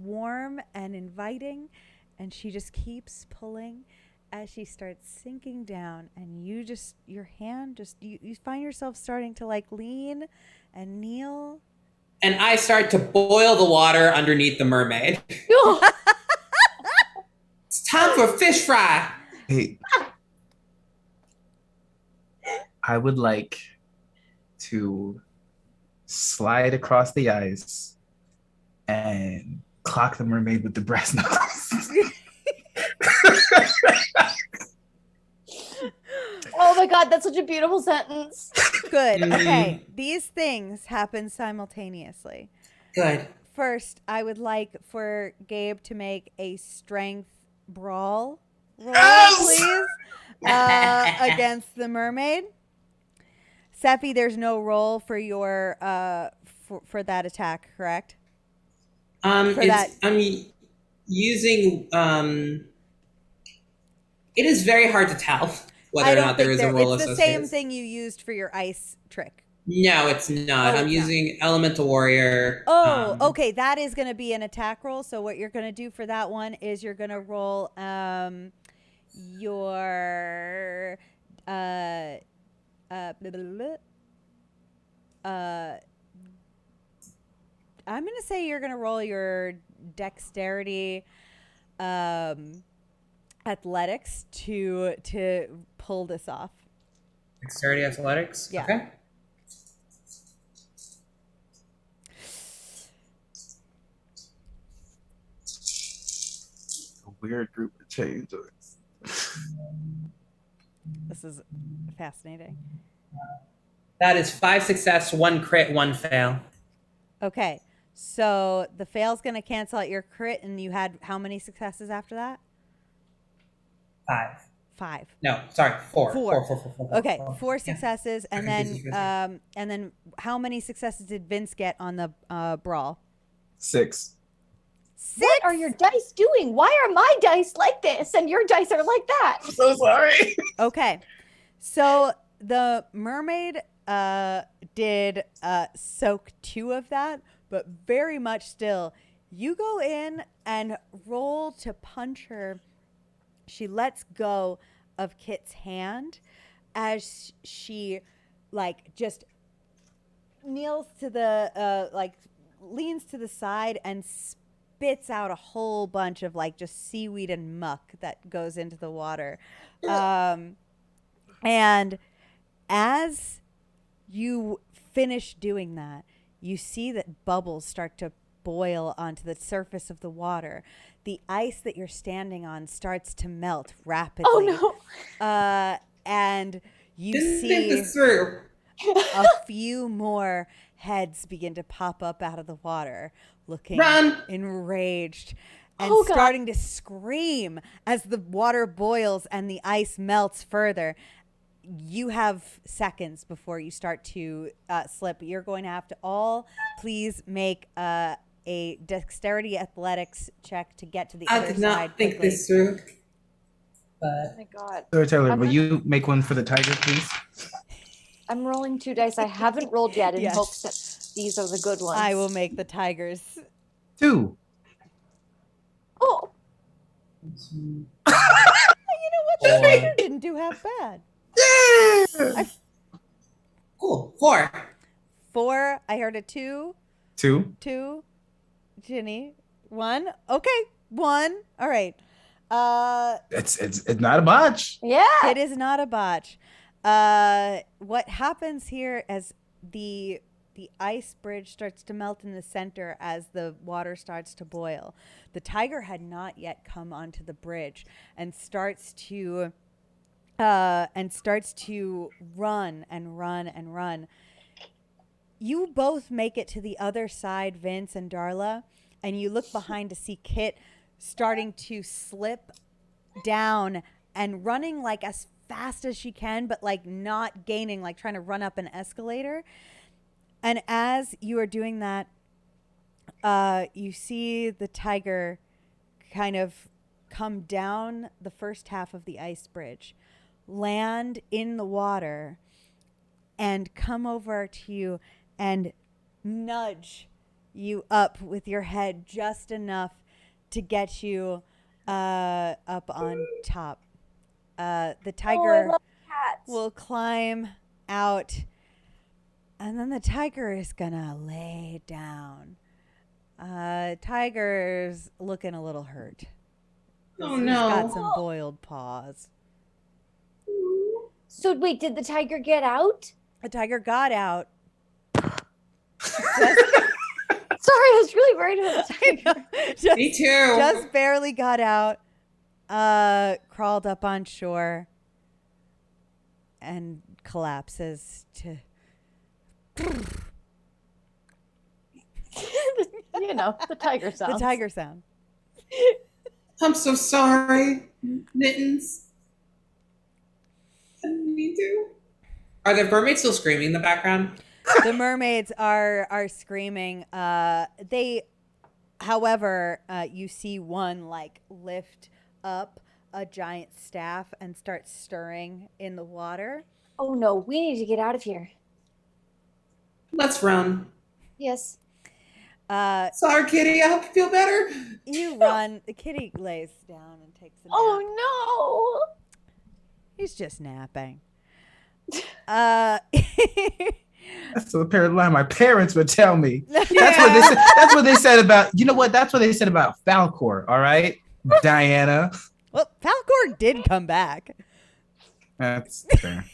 warm and inviting, and she just keeps pulling as she starts sinking down, and your hand you find yourself starting to like lean and kneel.
And I start to boil the water underneath the mermaid. It's time for a fish fry.
Hey, I would like to slide across the ice and clock the mermaid with the brass knuckles.
Oh my god, that's such a beautiful sentence.
Good. Okay, these things happen simultaneously.
Good.
First, I would like for Gabe to make a strength brawl roll,
Yes!
please, against the mermaid. Sephi, there's no roll for your for that attack, correct? For that-
I'm using. It is very hard to tell whether or not there is a roll
it's the
associated.
same thing you used for your ice trick.
No, it's not.
Oh,
I'm
it's not.
using Elemental Warrior.
Oh, okay. That is going to be an attack roll. So what you're going to do for that one is you're going to roll your blah, blah, blah. I'm going to say you're going to roll your dexterity athletics to pull this off.
Dexterity Athletics.
Yeah.
Okay.
A weird group of changelings.
This is fascinating.
That is 5 success, 1 crit, 1 fail.
Okay. So the fail's going to cancel out your crit, and you had how many successes after that?
5.
5.
No, sorry, 4.
Four.
Four.
Okay, 4
Yeah.
successes, and then how many successes did Vince get on the brawl?
6.
6.
What are your dice doing? Why are my dice like this and your dice are like that?
I'm so sorry.
Okay, so the mermaid did soak 2 of that, but very much still. You go in and roll to punch her. She lets go of Kit's hand as she like just kneels to the leans to the side and spits out a whole bunch of like just seaweed and muck that goes into the water. And as you finish doing that, you see that bubbles start to boil onto the surface of the water. The ice that you're standing on starts to melt rapidly.
Oh no.
And you
Didn't
see
think this through.
a few more heads begin to pop up out of the water, looking
Run.
enraged and
Oh, God.
starting to scream as the water boils and the ice melts further. You have seconds before you start to slip. You're going to have to all please make a dexterity athletics check to get to the
I
other
did
side
not think
quickly.
this through.
Oh
But
my god.
Storyteller, will you make one for the tiger, please?
I'm rolling 2 dice. I haven't rolled yet in
Yes.
hopes that these are the good ones.
I will make the tigers.
2.
Oh,
You know what? The tiger didn't do half bad.
Yeah.
cool. 4.
4. I heard a 2.
2.
2. Ginny. 1. Okay. 1. All right.
It's not a botch.
yeah.
It is not a botch. What happens here as the ice bridge starts to melt in the center as the water starts to boil. The tiger had not yet come onto the bridge and starts to run and run and run. You both make it to the other side, Vince and Darla, and you look behind to see Kit starting to slip down and running like as fast as she can, but like not gaining, like trying to run up an escalator. And as you are doing that, you see the tiger kind of come down the first half of the ice bridge, land in the water, and come over to you and nudge you up with your head just enough to get you up on top. The
Oh, I
tiger
love cats.
will climb out, and then the tiger is gonna lay down. Tiger's looking a little hurt.
Oh
He's got
no.
some boiled paws.
So wait, did the tiger get out?
The tiger got out.
Sorry, I was really worried about the tiger.
just,
Me too.
just barely got out. Crawled up on shore and collapses to
You know, the tiger sound.
the tiger sound.
I'm so sorry, Mittens. I didn't mean to. Are the mermaids still screaming in the background?
The mermaids are screaming. However, you see one like lift up a giant staff and start stirring in the water.
Oh no, we need to get out of here.
Let's run.
Yes.
Sorry, kitty. I hope you feel better.
You run. The kitty lays down and takes a nap.
Oh
He's just napping.
That's the parent line my parents would tell me. That's what they said. That's what they said about. You know what? That's what they said about Falcor. All right, Diana.
Well, Falcor did come back.
That's fair.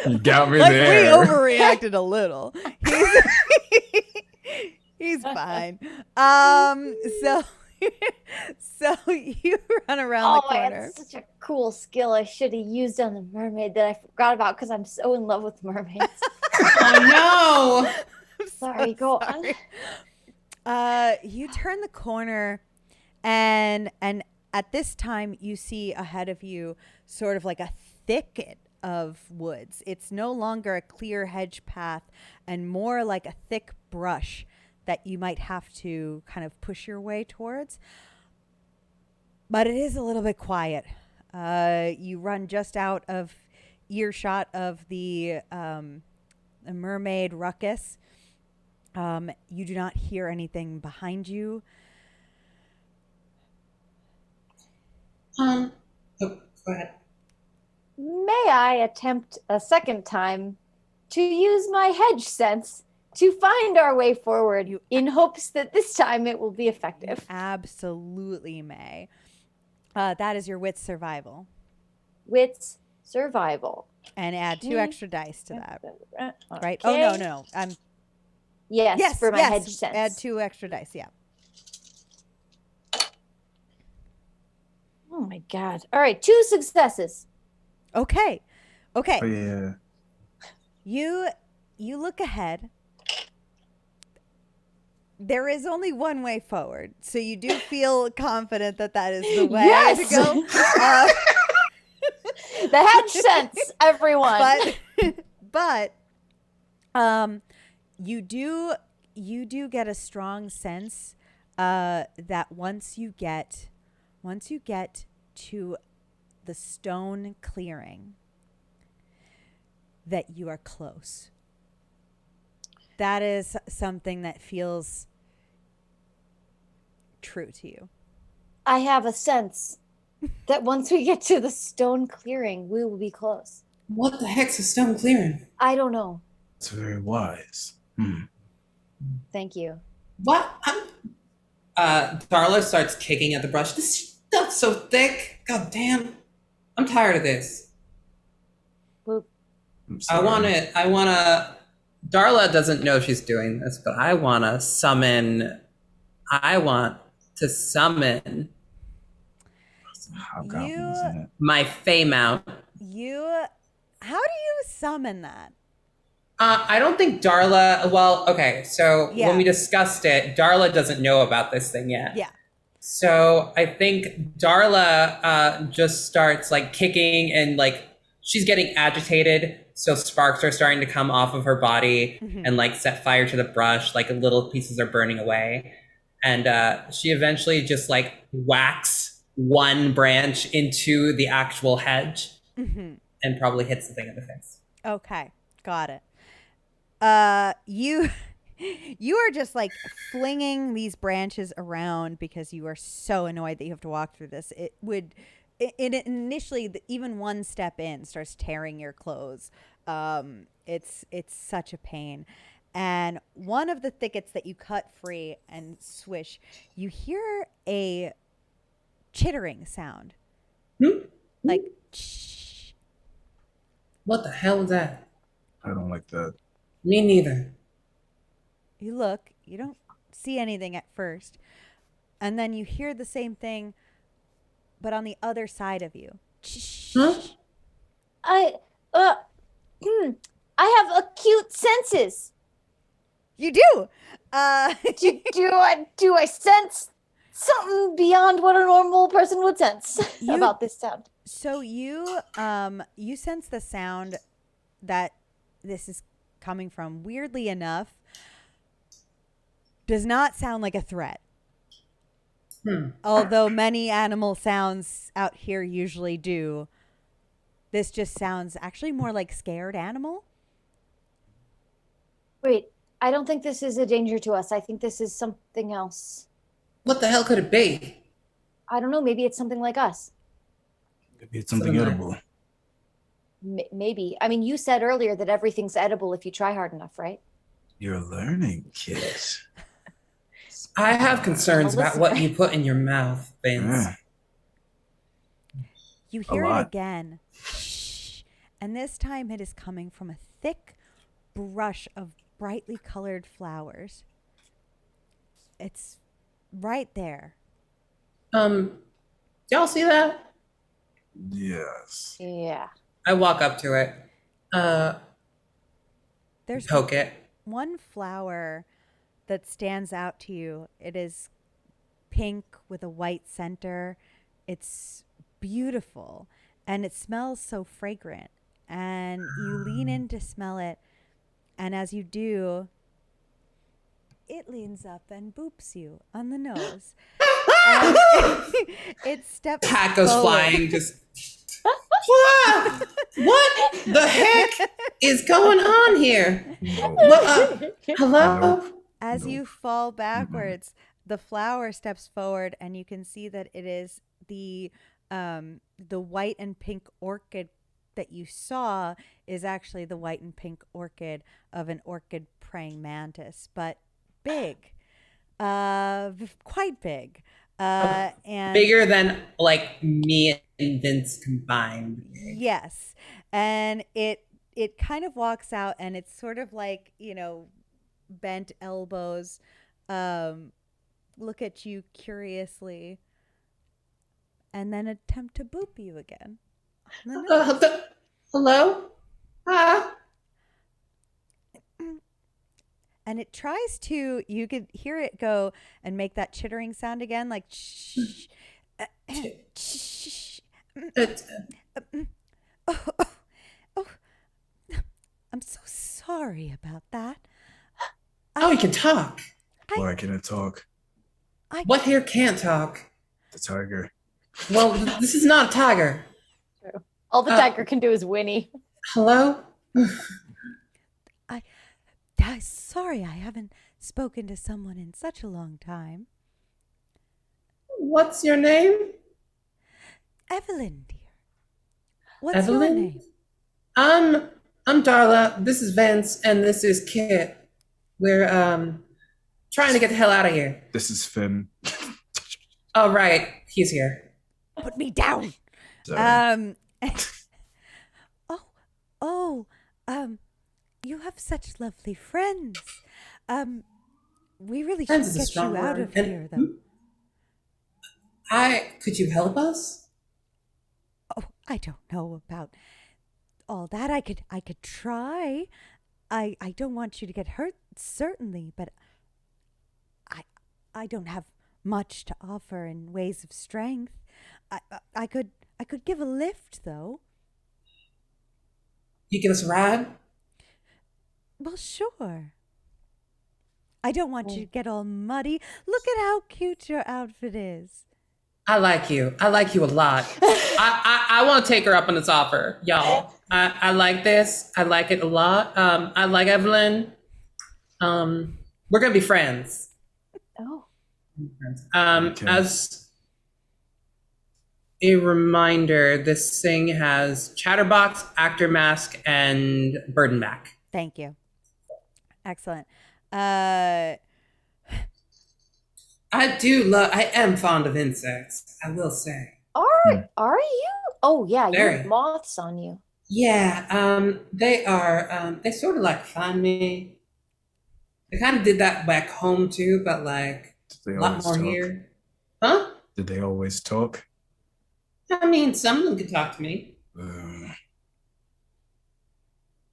You got me
Like
there.
we overreacted a little. He's fine. So you run around the
I
corner.
had such a cool skill I should have used on the mermaid that I forgot about because I'm so in love with mermaids.
Oh
I'm so
Sorry, go on.
You turn the corner, and at this time you see ahead of you sort of like a thicket of woods. It's no longer a clear hedge path and more like a thick brush that you might have to kind of push your way towards. But it is a little bit quiet. You run just out of earshot of the mermaid ruckus. You do not hear anything behind you.
no. Oh, go ahead.
May I attempt a second time to use my hedge sense to find our way forward in hopes that this time it will be effective?
Absolutely may. That is your wits survival.
Wits survival.
And add 2 extra dice to that.
Okay.
Right? Oh, no.
Yes, for my hedge sense.
Add 2 extra dice. Yeah.
Oh my god. All right, 2 successes.
Okay. Okay.
Oh, yeah.
You look ahead. There is only one way forward, so you do feel confident that that is the way
Yes!
to go.
The hedge sense, everyone.
But you do get a strong sense that once you get to the stone clearing, that you are close. That is something that feels true to you.
I have a sense that once we get to the stone clearing, we will be close.
What the heck's a stone clearing?
I don't know.
It's very wise.
Thank you.
What? Darla starts kicking at the brush. This stuff's so thick. God damn. I'm tired of this.
Boop.
I want to. Darla doesn't know she's doing this, but I want to summon.
Hobgoblins in it.
My Fey mount.
How do you summon that?
I don't think Darla. Well, okay. So when we discussed it, Darla doesn't know about this thing yet.
Yeah.
So I think Darla just starts like kicking and like she's getting agitated. So sparks are starting to come off of her body and like set fire to the brush. Like little pieces are burning away. And she eventually just like whacks one branch into the actual hedge and probably hits the thing in the face.
Okay. Got it. You are just like flinging these branches around because you are so annoyed that you have to walk through this. It initially, even one step in starts tearing your clothes. It's such a pain. And one of the thickets that you cut free and swish, you hear a chittering sound. Like, shh.
What the hell is that?
I don't like that.
Me neither.
You look, you don't see anything at first. And then you hear the same thing, but on the other side of you.
Huh?
I have acute senses.
You do.
Do I sense something beyond what a normal person would sense about this sound?
So you sense the sound that this is coming from. Weirdly enough, does not sound like a threat. Although many animal sounds out here usually do. This just sounds actually more like scared animal.
Wait, I don't think this is a danger to us. I think this is something else.
What the hell could it be?
I don't know. Maybe it's something like us.
Maybe it's something edible.
Maybe. I mean, you said earlier that everything's edible if you try hard enough, right?
You're learning, kid.
I have concerns about what you put in your mouth, Vince.
You hear it again. Shh. And this time it is coming from a thick brush of brightly colored flowers. It's right there.
Y'all see that?
Yes.
Yeah.
I walk up to it.
There's
poke it.
One flower that stands out to you. It is pink with a white center. It's beautiful and it smells so fragrant. And you lean in to smell it. And as you do, it leans up and boops you on the nose. And it steps
Cat goes
forward.
flying, just... What the heck is going on here? Hello?
As you fall backwards, the flower steps forward, and you can see that it is the white and pink orchid that you saw is actually the white and pink orchid of an orchid praying mantis, but big, quite big, and
bigger than like me and Vince combined.
Yes, and it kind of walks out, and it's sort of like, bent elbows, look at you curiously, and then attempt to boop you again.
Hello? Ah.
And it tries to, you could hear it go and make that chittering sound again, like shh. Shh. Oh, I'm so sorry about that.
Oh, you can talk.
Why can it talk?
What here can't talk?
The tiger.
Well, this is not a tiger.
All the tiger can do is whinny.
Hello?
Sorry, I haven't spoken to someone in such a long time.
What's your name?
Evelyn, dear. What's
Evelyn?
your name?
I'm Darla. This is Vince, and this is Kit. We're trying to get the hell out of here.
This is Finn.
Oh, right. He's here.
Put me down.
Sorry.
You have such lovely friends. We really
Friends
should
is a
get
strong
you out
word.
of here, though.
Could you help us?
Oh, I don't know about all that. I could try. I don't want you to get hurt, certainly, but I don't have much to offer in ways of strength. I could give a lift, though.
You give us a ride?
Well, sure. I don't want you to get all muddy. Look at how cute your outfit is.
I like you. I like you a lot. I want to take her up on this offer, y'all. I like this. I like it a lot. I like Evelyn. We're gonna be friends.
Oh.
Okay.
As a reminder, this thing has Chatterbox, Actor Mask, and Burdenback.
You. Excellent.
I am fond of insects, I will say.
Are you? Oh yeah, you
Very.
have moths on you.
Yeah, they are, they sort of like find me. They kind of did that back home too, but like
Did
a
they
lot
always
more
talk?
here. Huh?
Did they always talk?
I mean, some of them could talk to me.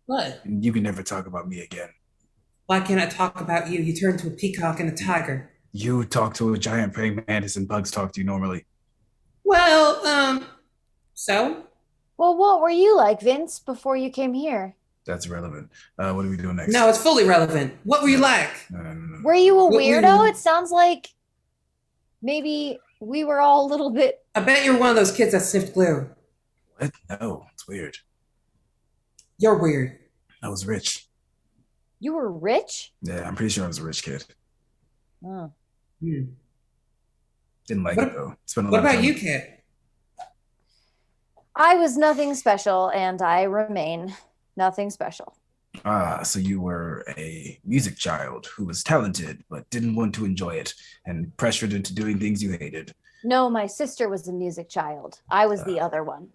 What?
You can never talk about me again.
Why can't I talk about you? You turned to a peacock and a tiger.
You talk to a giant praying mantis and bugs talk to you normally.
Well, so?
Well, what were you like, Vince, before you came here?
That's irrelevant. What are we doing next?
No, it's fully relevant. What were you like?
No.
Were you a
What were
weirdo?
you-
It sounds like maybe we were all a little bit.
I bet you're one of those kids that sniffed glue.
What? No, it's weird.
You're weird.
I was rich.
You were rich?
Yeah, I'm pretty sure I was a rich kid.
Oh.
Didn't like
What-
it though. Spent a
What
lot of
about
time.
you, Kit?
I was nothing special, and I remain nothing special.
So you were a music child who was talented but didn't want to enjoy it and pressured into doing things you hated.
No, my sister was a music child. I was the other one.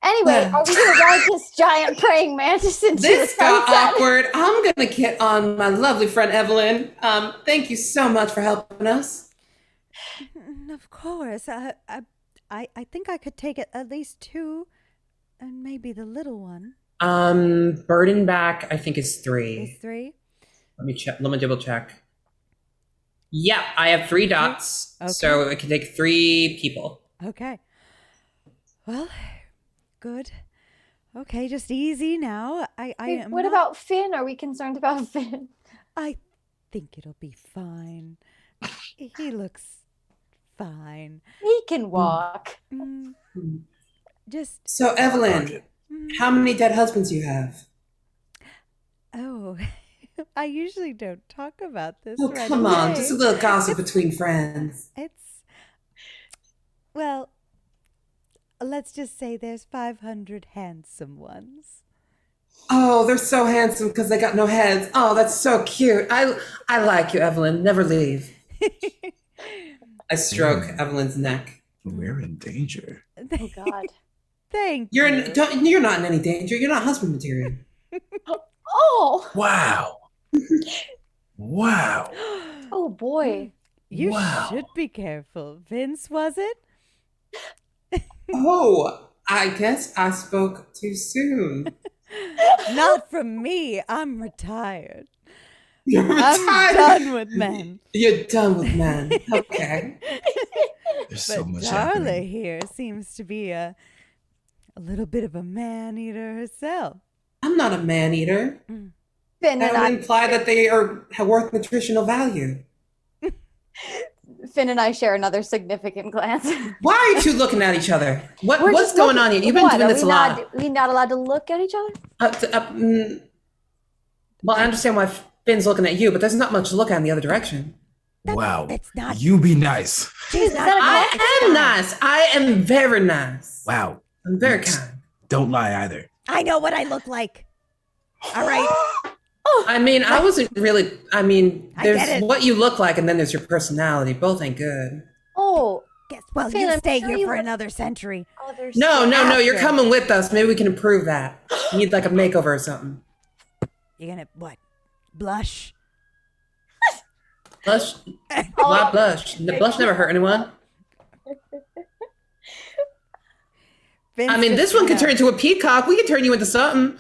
Anyway,
Well.
are we gonna ride this giant praying mantis into
This
the
got
sunset?
awkward. I'm gonna get on my lovely friend Evelyn. Thank you so much for helping us.
Of course. I think I could take at least two, and maybe the little one.
Burdenback, I think is 3.
Is 3?
Let me check. Let me double check. Yeah, I have 3 dots,
Okay.
so it can take 3 people.
Okay. Well, good. Okay, just easy now. I
Wait,
am
what
not-
about Finn? Are we concerned about Finn?
I think it'll be fine. He looks fine.
He can walk.
Mm, just
So Evelyn,
Okay.
how many dead husbands you have?
oh, I usually don't talk about this.
Oh,
right
come on,
away.
just a little gossip between friends.
Well, let's just say there's 500 handsome ones.
Oh, they're so handsome because they got no heads. Oh, that's so cute. I like you, Evelyn. Never leave. I stroke Evelyn's neck.
We're in danger.
Oh God.
Thank
You're
you.
you're not in any danger. You're not husband material.
Oh.
Wow. Wow.
Oh boy.
You
Wow.
should be careful. Vince, was it?
Oh, I guess I spoke too soon.
Not from me. I'm retired.
You're
I'm
retired.
done with men.
You're done with men. Okay.
There's so
But
much
Darla
happening.
here seems to be a little bit of a man-eater herself.
I'm not a man eater.
Finn
That
and
would
I
imply that they are worth nutritional value.
Finn and I share another significant glance.
Why are you two looking at each other?
We're
What's
just
going
looking-
on here? You've been
what,
doing
are
this
we
a lot.
Not, we not allowed to look at each other?
Well, I understand why Finn's looking at you, but there's not much to look at in the other direction.
Wow.
It's not.
You be nice.
She's
Is
not.
that a
I am nice. I am very nice.
Wow.
I'm very kind.
Don't lie either.
I know what I look like. All right.
I mean, I wasn't really. I mean,
I get
there's
it.
what you look like, and then there's your personality. Both ain't good.
Oh.
Guess. Well,
Finn,
you
I'm
stay
sure
here
you
for
look-
another century.
Others.
No, you're
After.
coming with us. Maybe we can improve that. You need like a makeover or something.
You're gonna what? Blush.
Blush. Why blush? Blush never hurt anyone.
Vince
I mean,
just,
this one
you
could
know,
turn into a peacock. We could turn you into something.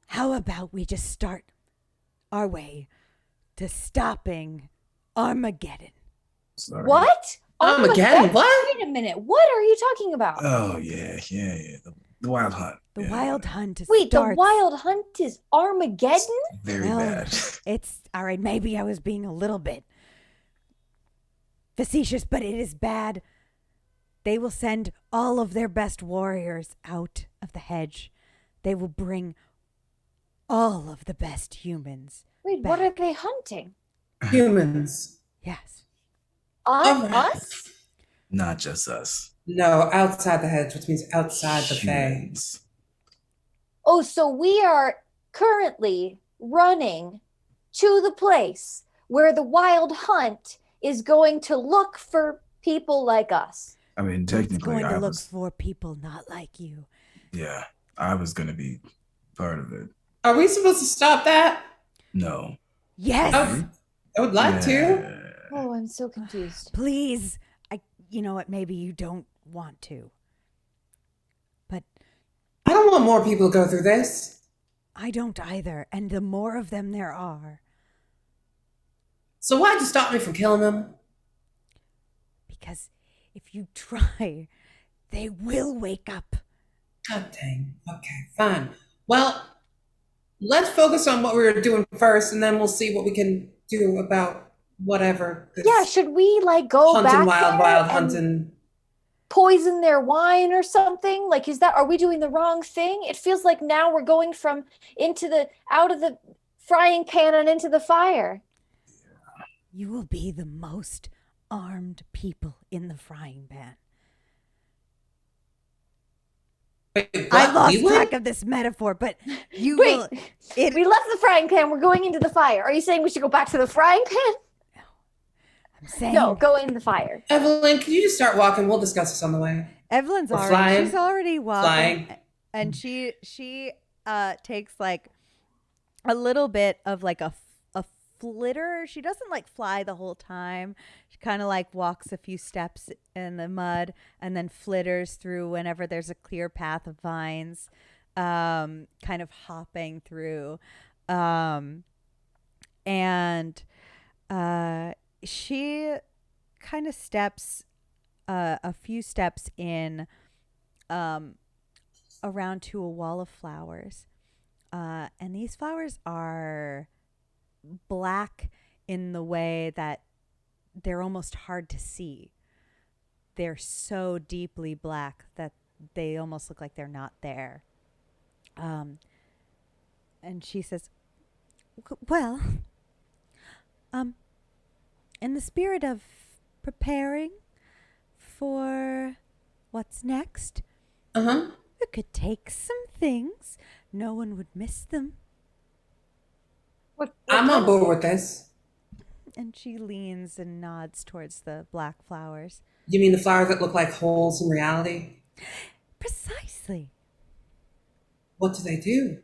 How about we just start our way to stopping Armageddon?
Sorry.
What?
Armageddon? What?
Wait a minute. What are you talking about?
Oh yeah. The wild hunt.
The
Yeah.
wild hunt is
Wait, the wild hunt is Armageddon?
Very
Well,
bad.
It's all right. Maybe I was being a little bit facetious, but it is bad. They will send all of their best warriors out of the hedge. They will bring all of the best humans.
Wait, what are
back.
they hunting?
Humans.
Yes.
Us?
Not just us.
No, outside the hedge, which means outside the fae.
Humans.
Oh, so we are currently running to the place where the wild hunt is going to look for people like us.
I mean,
It's
technically,
going to
I
look
was.
for people not like you.
Yeah, I was gonna be part of it.
Are we supposed to stop that?
No.
Yes.
I would like to.
Yeah.
Oh, I'm so confused.
Please. You know what? Maybe you don't want to. But
I don't want more people to go through this.
I don't either. And the more of them there are,
So why'd you stop me from killing them?
because if you try, they will wake up.
God dang. Okay, fine. Well, let's focus on what we were doing first, and then we'll see what we can do about whatever. This
Yeah, should we like go
hunting
back
wild,
there
wild
and
hunting.
poison their wine or something? Like, are we doing the wrong thing? It feels like now we're going from out of the frying pan and into the fire.
You will be the most armed people in the frying pan.
Wait,
I
what?
lost
We would?
track of this metaphor, but you
Wait,
will. It,
we left the frying pan. We're going into the fire. Are you saying we should go back to the frying pan?
I'm saying
No, go in the fire.
Evelyn, can you just start walking? We'll discuss this on the way.
Evelyn's
We're
already.
flying.
She's already walking,
Flying.
and she takes like a little bit of like a flitter. She doesn't like fly the whole time. She kind of like walks a few steps in the mud and then flitters through whenever there's a clear path of vines, kind of hopping through, and she kind of steps a few steps in around to a wall of flowers, and these flowers are black in the way that they're almost hard to see. They're so deeply black that they almost look like they're not there. And she says, well, in the spirit of preparing for what's next,
Uh-huh.
we could take some things. No one would miss them.
I'm on board with this.
And she leans and nods towards the black flowers.
You mean the flowers that look like holes in reality?
Precisely.
What do they do?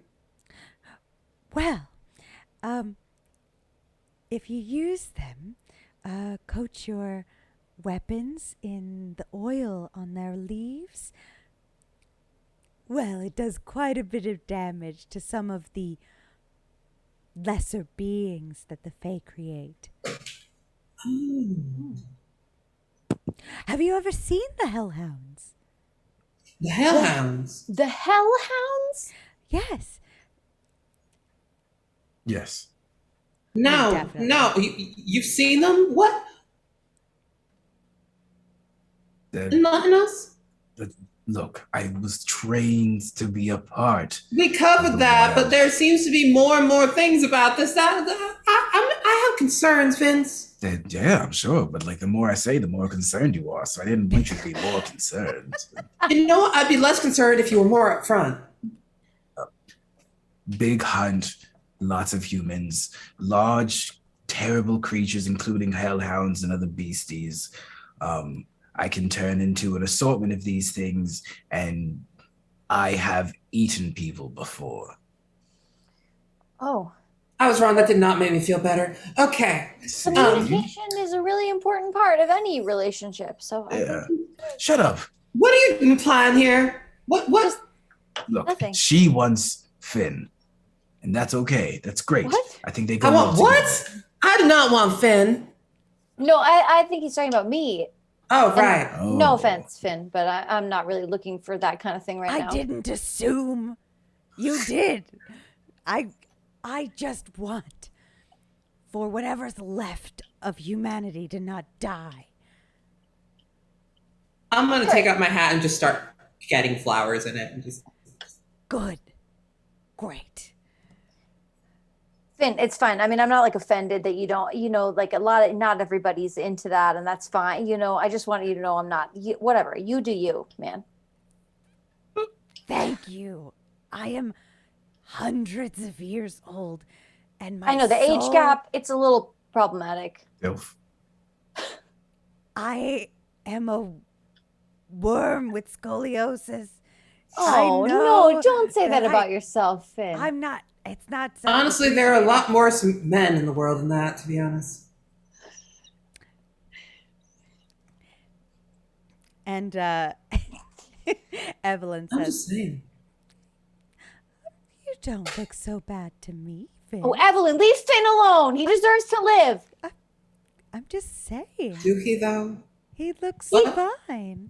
Well, if you use them, coat your weapons in the oil on their leaves, well, it does quite a bit of damage to some of the lesser beings that the Fae create. Have you ever seen the Hellhounds?
The Hellhounds.
The Hellhounds?
Yes.
Yes.
No,
Definitely.
no. You've seen them? What? Nothing else?
Look, I was trained to be a part.
We covered that, but there seems to be more and more things about this. I have concerns, Vince.
Yeah, I'm sure, but like the more I say, the more concerned you are. So I didn't want you to be more concerned.
You know what? I'd be less concerned if you were more upfront.
Big hunt, lots of humans, large, terrible creatures, including hellhounds and other beasties. I can turn into an assortment of these things, and I have eaten people before.
Oh.
I was wrong. That did not make me feel better. Okay.
Communication is a really important part of any relationship. So
Yeah. Shut up.
What are you implying here? What?
Look,
Nothing.
she wants Finn, and that's okay. That's great.
What?
I think they go
I want
well
what?
together.
I do not want Finn.
No, I think he's talking about me.
Oh, right.
No offense, Finn, but I'm not really looking for that kind of thing right now.
I didn't assume. You did. I just want for whatever's left of humanity to not die.
I'm going to take out my hat and just start getting flowers in it. And just...
Good. Great.
Finn, it's fine. I mean, I'm not like offended that you don't, like not everybody's into that, and that's fine. I just want you to know I'm not, whatever. You do you, man.
Thank you. I am hundreds of years old, and my
I know the age
soul-
gap, it's a little problematic.
Dilf.
I am a worm with scoliosis.
Oh,
I know
no, don't say that
I-
about yourself, Finn.
I'm not. It's not.
Honestly, there are a lot more men in the world than that, to be honest.
And Evelyn
I'm
says,
just saying.
"You don't look so bad to me, Finn."
Oh, Evelyn, leave Finn alone. He deserves to live.
I'm just saying.
Do he, though?
He looks
What?
fine.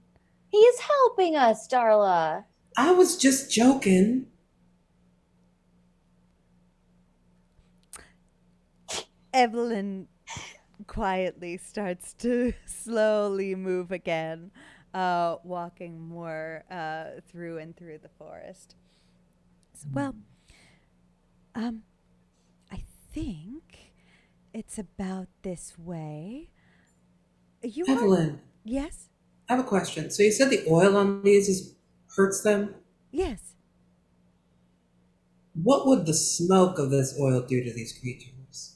He is helping us, Darla.
I was just joking.
Evelyn quietly starts to slowly move again, walking more through and through the forest. Well, I think it's about this way. You are-
Evelyn,
Yes?
I have a question. So you said the oil on these hurts them?
Yes.
What would the smoke of this oil do to these creatures?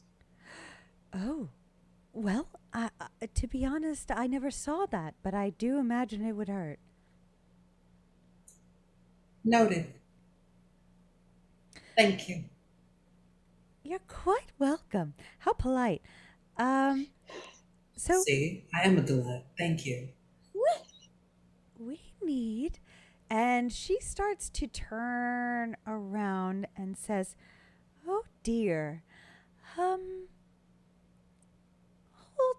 Oh, well, to be honest, I never saw that, but I do imagine it would hurt.
Noted. Thank you.
You're quite welcome. How polite. So
See, I am a delight. Thank you.
we need, and she starts to turn around and says, "Oh dear, hold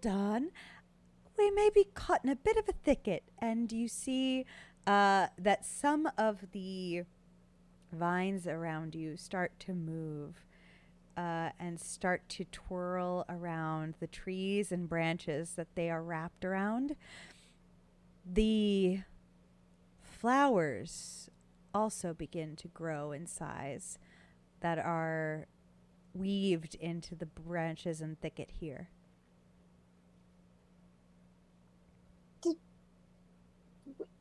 on. We may be caught in a bit of a thicket." And you see that some of the vines around you start to move and start to twirl around the trees and branches that they are wrapped around. The flowers also begin to grow in size that are weaved into the branches and thicket here.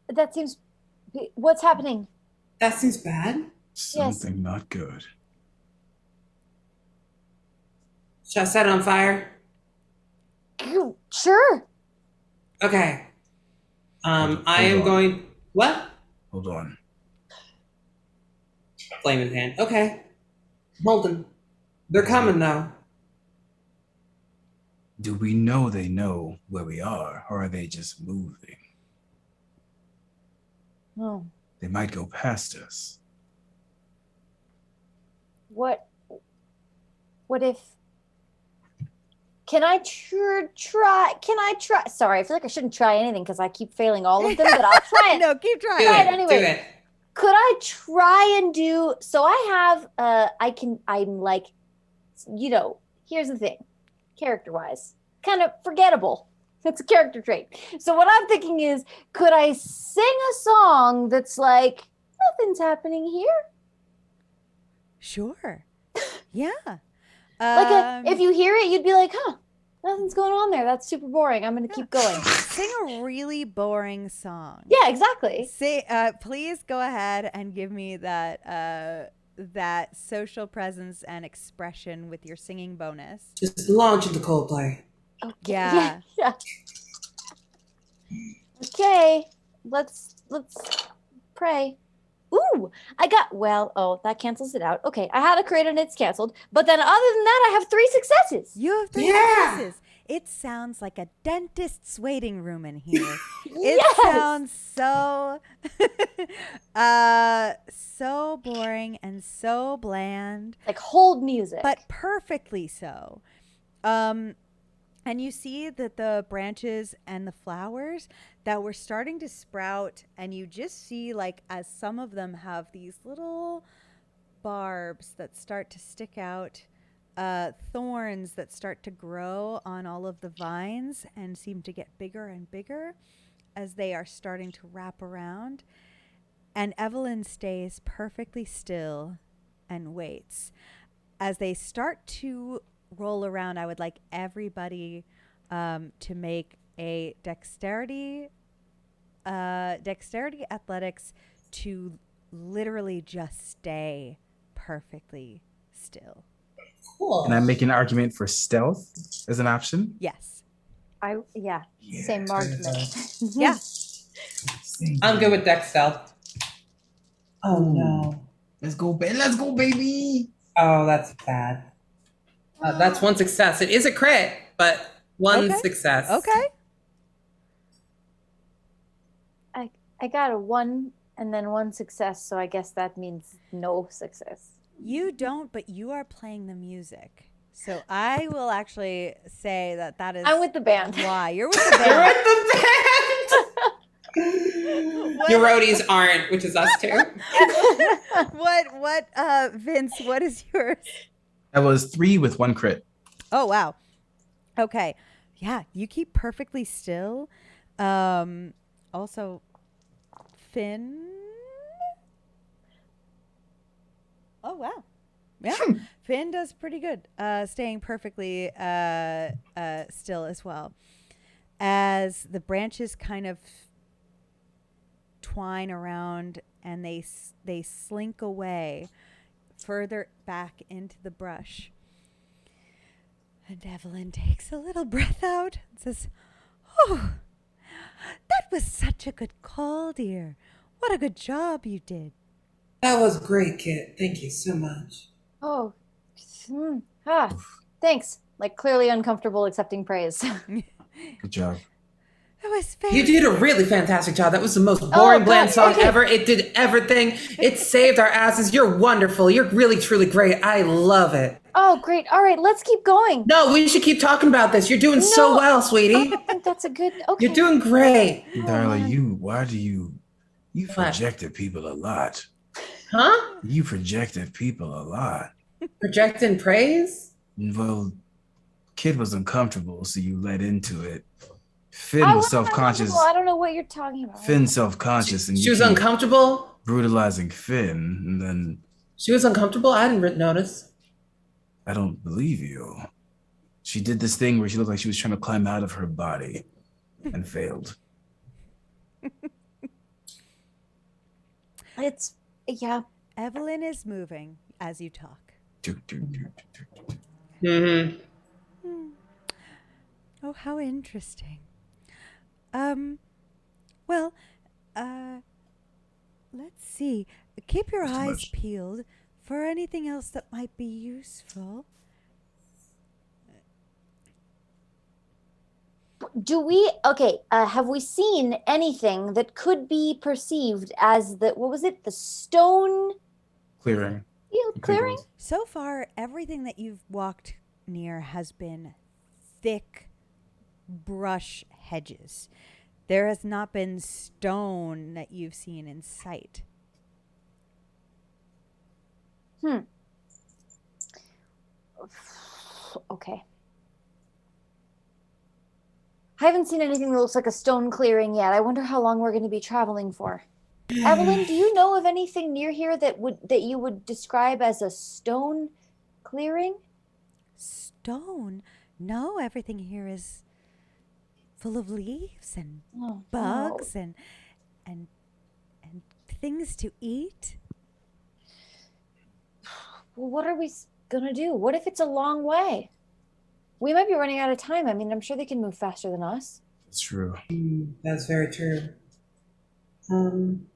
That seems. What's happening?
That seems bad.
Something not good.
Should I set it on fire?
Sure.
Okay. I
Hold
am
on.
going. What?
Hold on.
flame in hand. Okay. Holden. They're coming now.
Do we know they know where we are, or are they just moving?
Oh,
They might go past us.
what if? Can I try? Can I try? Sorry, I feel like I shouldn't try anything because I keep failing all of them, but I'll try it.
No, keep
Do
trying.
Try it
it.
anyway.
Do it.
Could I try and do? So I have. I'm like, here's the thing, character-wise, kind of forgettable. It's a character trait. So what I'm thinking is, could I sing a song that's like, nothing's happening here?
Sure. Yeah.
Like if you hear it, you'd be like, huh, nothing's going on there. That's super boring. I'm going to keep going.
Sing a really boring song.
Yeah, exactly.
Please go ahead and give me that that social presence and expression with your singing bonus.
Just launch into Coldplay.
Okay.
Yeah.
Yeah. Okay. Let's pray. Ooh, that cancels it out. Okay, I had a crit and it's canceled. But then other than that, I have 3 successes.
You have 3
Yeah.
successes. It sounds like a dentist's waiting room in here. It
Yes!
sounds so so boring and so bland,
Like hold music.
but perfectly so. And you see that the branches and the flowers that were starting to sprout, and you just see, like, as some of them have these little barbs that start to stick out, thorns that start to grow on all of the vines and seem to get bigger and bigger as they are starting to wrap around. And Evelyn stays perfectly still and waits. As they start to roll around, I would like everybody to make a dexterity athletics to literally just stay perfectly still.
Cool.
Can I make an argument for stealth as an option?
Yes.
Same argument.
Yeah.
I'm good with dex stealth. Oh no.
Let's go, baby.
Oh, that's bad. That's 1 success. It is a crit, but 1
Okay.
success.
Okay.
I got a 1 and then 1 success, so I guess that means no success.
You don't, but you are playing the music. So I will actually say that is
I'm with the band.
why. You're with the
You're
band.
at the band. Your roadies aren't, which is us too.
What Vince, what is yours?
That was 3 with 1 crit.
Oh wow. Okay. Yeah, you keep perfectly still. Also Finn. Oh wow. Yeah. Finn does pretty good. Staying perfectly still as well. As the branches kind of twine around and they slink away further back into the brush. And Evelyn takes a little breath out and says, "Oh, that was such a good call, dear. What a good job you did."
That was great, Kit. Thank you so much.
Oh, thanks. Like clearly uncomfortable accepting praise.
Good job.
That was very
You did a really fantastic job. That was the most boring, bland
God,
song
okay.
ever. It did everything. It saved our asses. You're wonderful. You're really, truly great. I love it.
Oh, great. All right, let's keep going.
No, we should keep talking about this. You're doing so
No.
well, sweetie.
I think that's a good. Okay.
You're doing great.
Darla, why do you
What?
projected people a lot.
Huh?
You projected people a lot.
Projecting praise?
Well, Kid was uncomfortable, so you led into it. Finn
I
was
wasn't
self-conscious.
uncomfortable. I don't know what you're talking about.
Finn's self-conscious, and
She
you
was
keep
uncomfortable?
brutalizing Finn, and then
She was uncomfortable? I didn't notice.
I don't believe you. She did this thing where she looked like she was trying to climb out of her body and failed.
It's yeah.
Evelyn is moving as you talk.
Mm-hmm.
Oh, how interesting. Well, let's see. Keep your
That's too
eyes
much.
peeled for anything else that might be useful.
Have we seen anything that could be perceived as what was it? The stone
Clearing.
field clearing?
So far, everything that you've walked near has been thick brush hedges. There has not been stone that you've seen in sight.
Okay. I haven't seen anything that looks like a stone clearing yet. I wonder how long we're going to be traveling for. Evelyn, do you know of anything near here that you would describe as a stone clearing?
Stone? No, everything here is full of leaves and
Oh,
bugs and things to eat.
Well, what are we going to do? What if it's a long way? We might be running out of time. I mean, I'm sure they can move faster than us.
It's true.
That's very true. Can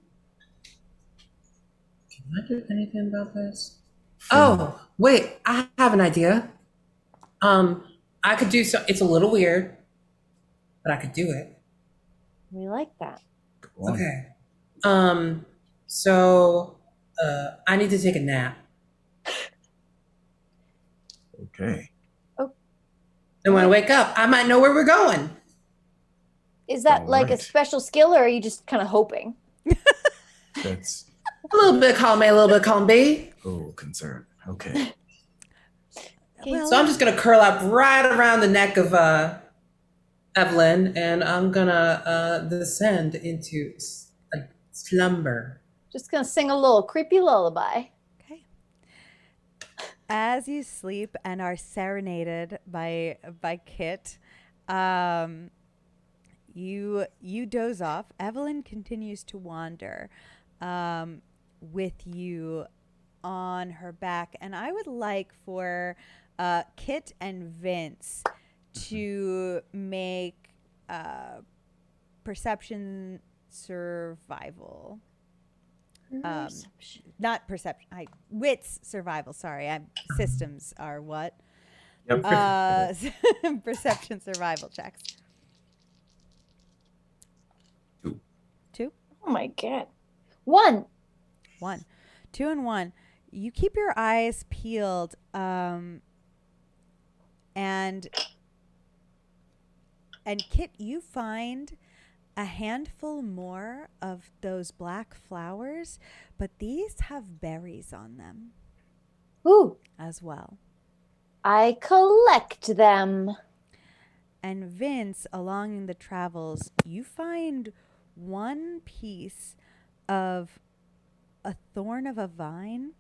I do anything about this? Oh, wait, I have an idea. I could do so. It's a little weird, but I could do it.
We like that.
Go on.
Okay. So I need to take a nap.
Okay.
And when I wake up, I might know where we're going.
Is that like a
Alright.
special skill, or are you just kind of hoping?
That's
A little bit of column A, a little bit of column B.
a little concern. Okay.
Well,
So I'm just gonna curl up right around the neck of Evelyn, and I'm gonna descend into a slumber.
Just gonna sing a little creepy lullaby.
okay. As you sleep and are serenaded by Kit, you doze off. Evelyn continues to wander with you on her back, and I would like for Kit and Vince to make perception survival. Not perception. Wits survival. Sorry, systems are what?
Yep.
Perception survival checks. 2.
Oh my god. 1.
1. 2 and 1. You keep your eyes peeled, and Kit, you find a handful more of those black flowers, but these have berries on them
Ooh,
as well.
I collect them.
And Vince, along the travels, you find one piece of a thorn of a vine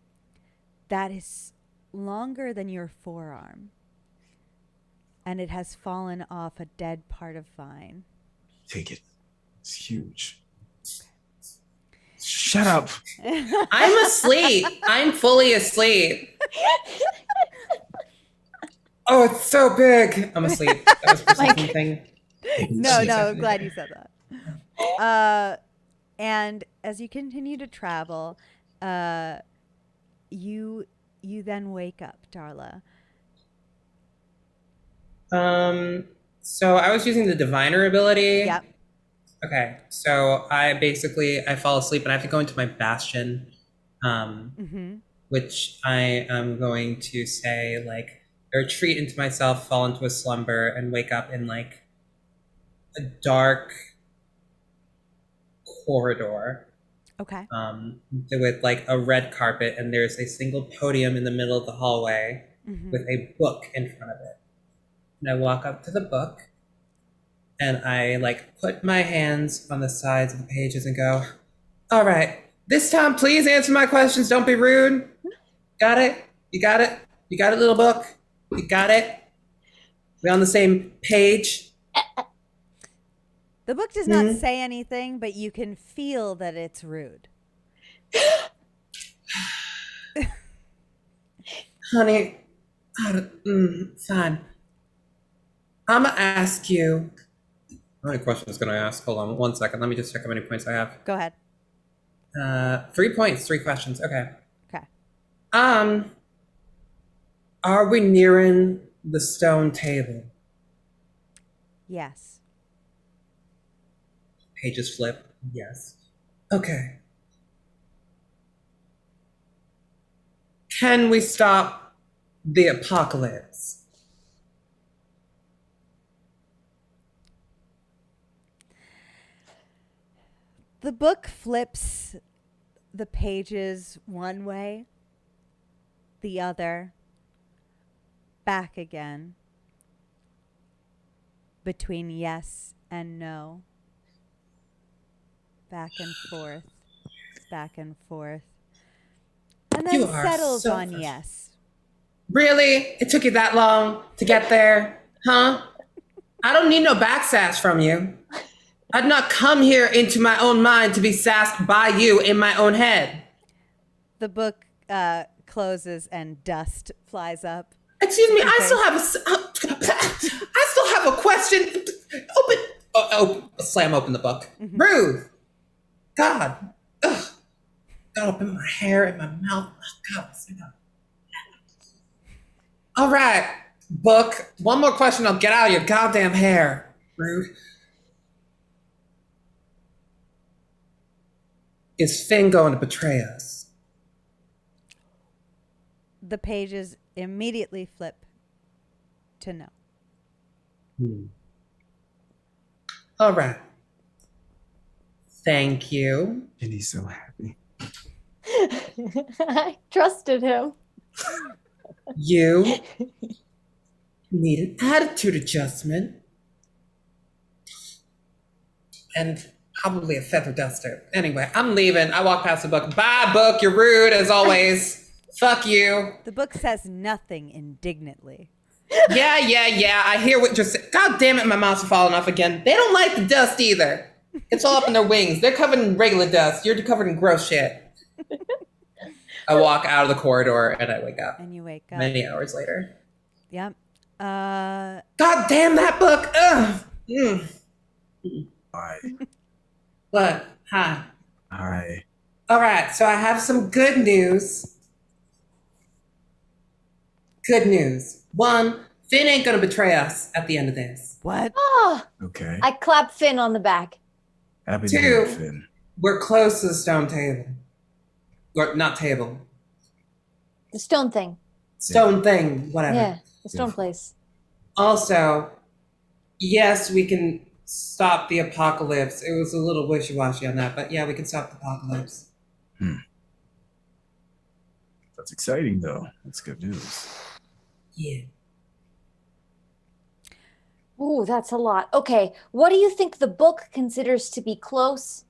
that is longer than your forearm. And it has fallen off a dead part of vine.
Take it. It's huge. Shut up.
I'm asleep. I'm fully asleep. Oh, it's so big. I'm asleep. That was Persephone thing.
No,
Shit.
I'm glad you said that. And as you continue to travel, you then wake up, Darla.
So I was using the diviner ability.
Yep.
Okay. So I fall asleep and I have to go into my bastion. Which I am going to say, like, I retreat into myself, fall into a slumber, and wake up in like a dark corridor.
Okay.
With like a red carpet, and there's a single podium in the middle of the hallway with a book in front of it. And I walk up to the book, and I like put my hands on the sides of the pages and go, "All right, this time, please answer my questions. Don't be rude. Got it? You got it? You got it, little book? You got it? We on the same page?"
The book does not say anything, but you can feel that it's rude.
Honey, fine. I'm gonna ask you. How many questions can I ask? Hold on 1 second. Let me just check how many points I have.
Go ahead.
3 points, 3 questions. Okay.
Okay.
Are we nearing the stone table?
Yes.
Pages flip. Yes. Okay. Can we stop the apocalypse?
The book flips the pages one way, the other, back again, between yes and no, back and forth, back and forth, and then
You are
settles
so
on
frustrating.
yes.
Really? It took you that long to get there? Huh? I don't need no backsass from you. I'd not come here into my own mind to be sassed by you in my own head.
The book closes and dust flies up.
Excuse me,
Your
I still have a question. Open. Slam open the book.
Mm-hmm.
Rude. God. Ugh. Got up in my hair, in my mouth. Oh, God. All right, book. One more question. I'll get out of your goddamn hair. Rude. Is Finn going to betray us?
The pages immediately flip to no.
All right. Thank you.
Ginny's so happy.
I trusted him.
You need an attitude adjustment and probably a feather duster. Anyway, I'm leaving. I walk past the book. Bye, book. You're rude as always. Fuck you.
The book says nothing indignantly.
Yeah. I hear what you're saying. God damn it, my mouth's falling off again. They don't like the dust either. It's all up in their wings. They're covered in regular dust. You're covered in gross shit. I walk out of the corridor and I wake up.
And you wake up.
Many hours later.
Yep.
God damn that book. Ugh.
Bye.
What? Hi.
Hi.
All right, so I have some good news. Good news. One, Finn ain't gonna betray us at the end of this.
What?
Oh,
Okay.
I clap Finn on the back.
Happy to
Two.
hear it, Finn.
We're close to the stone table. Or not table.
The stone thing.
Stone thing, whatever.
Yeah, the stone
Beautiful.
place.
Also, yes, we can stop the apocalypse. It was a little wishy-washy on that, but yeah, we can stop the apocalypse.
That's exciting, though. That's good news.
Yeah.
Ooh, that's a lot. Okay, what do you think the book considers to be close?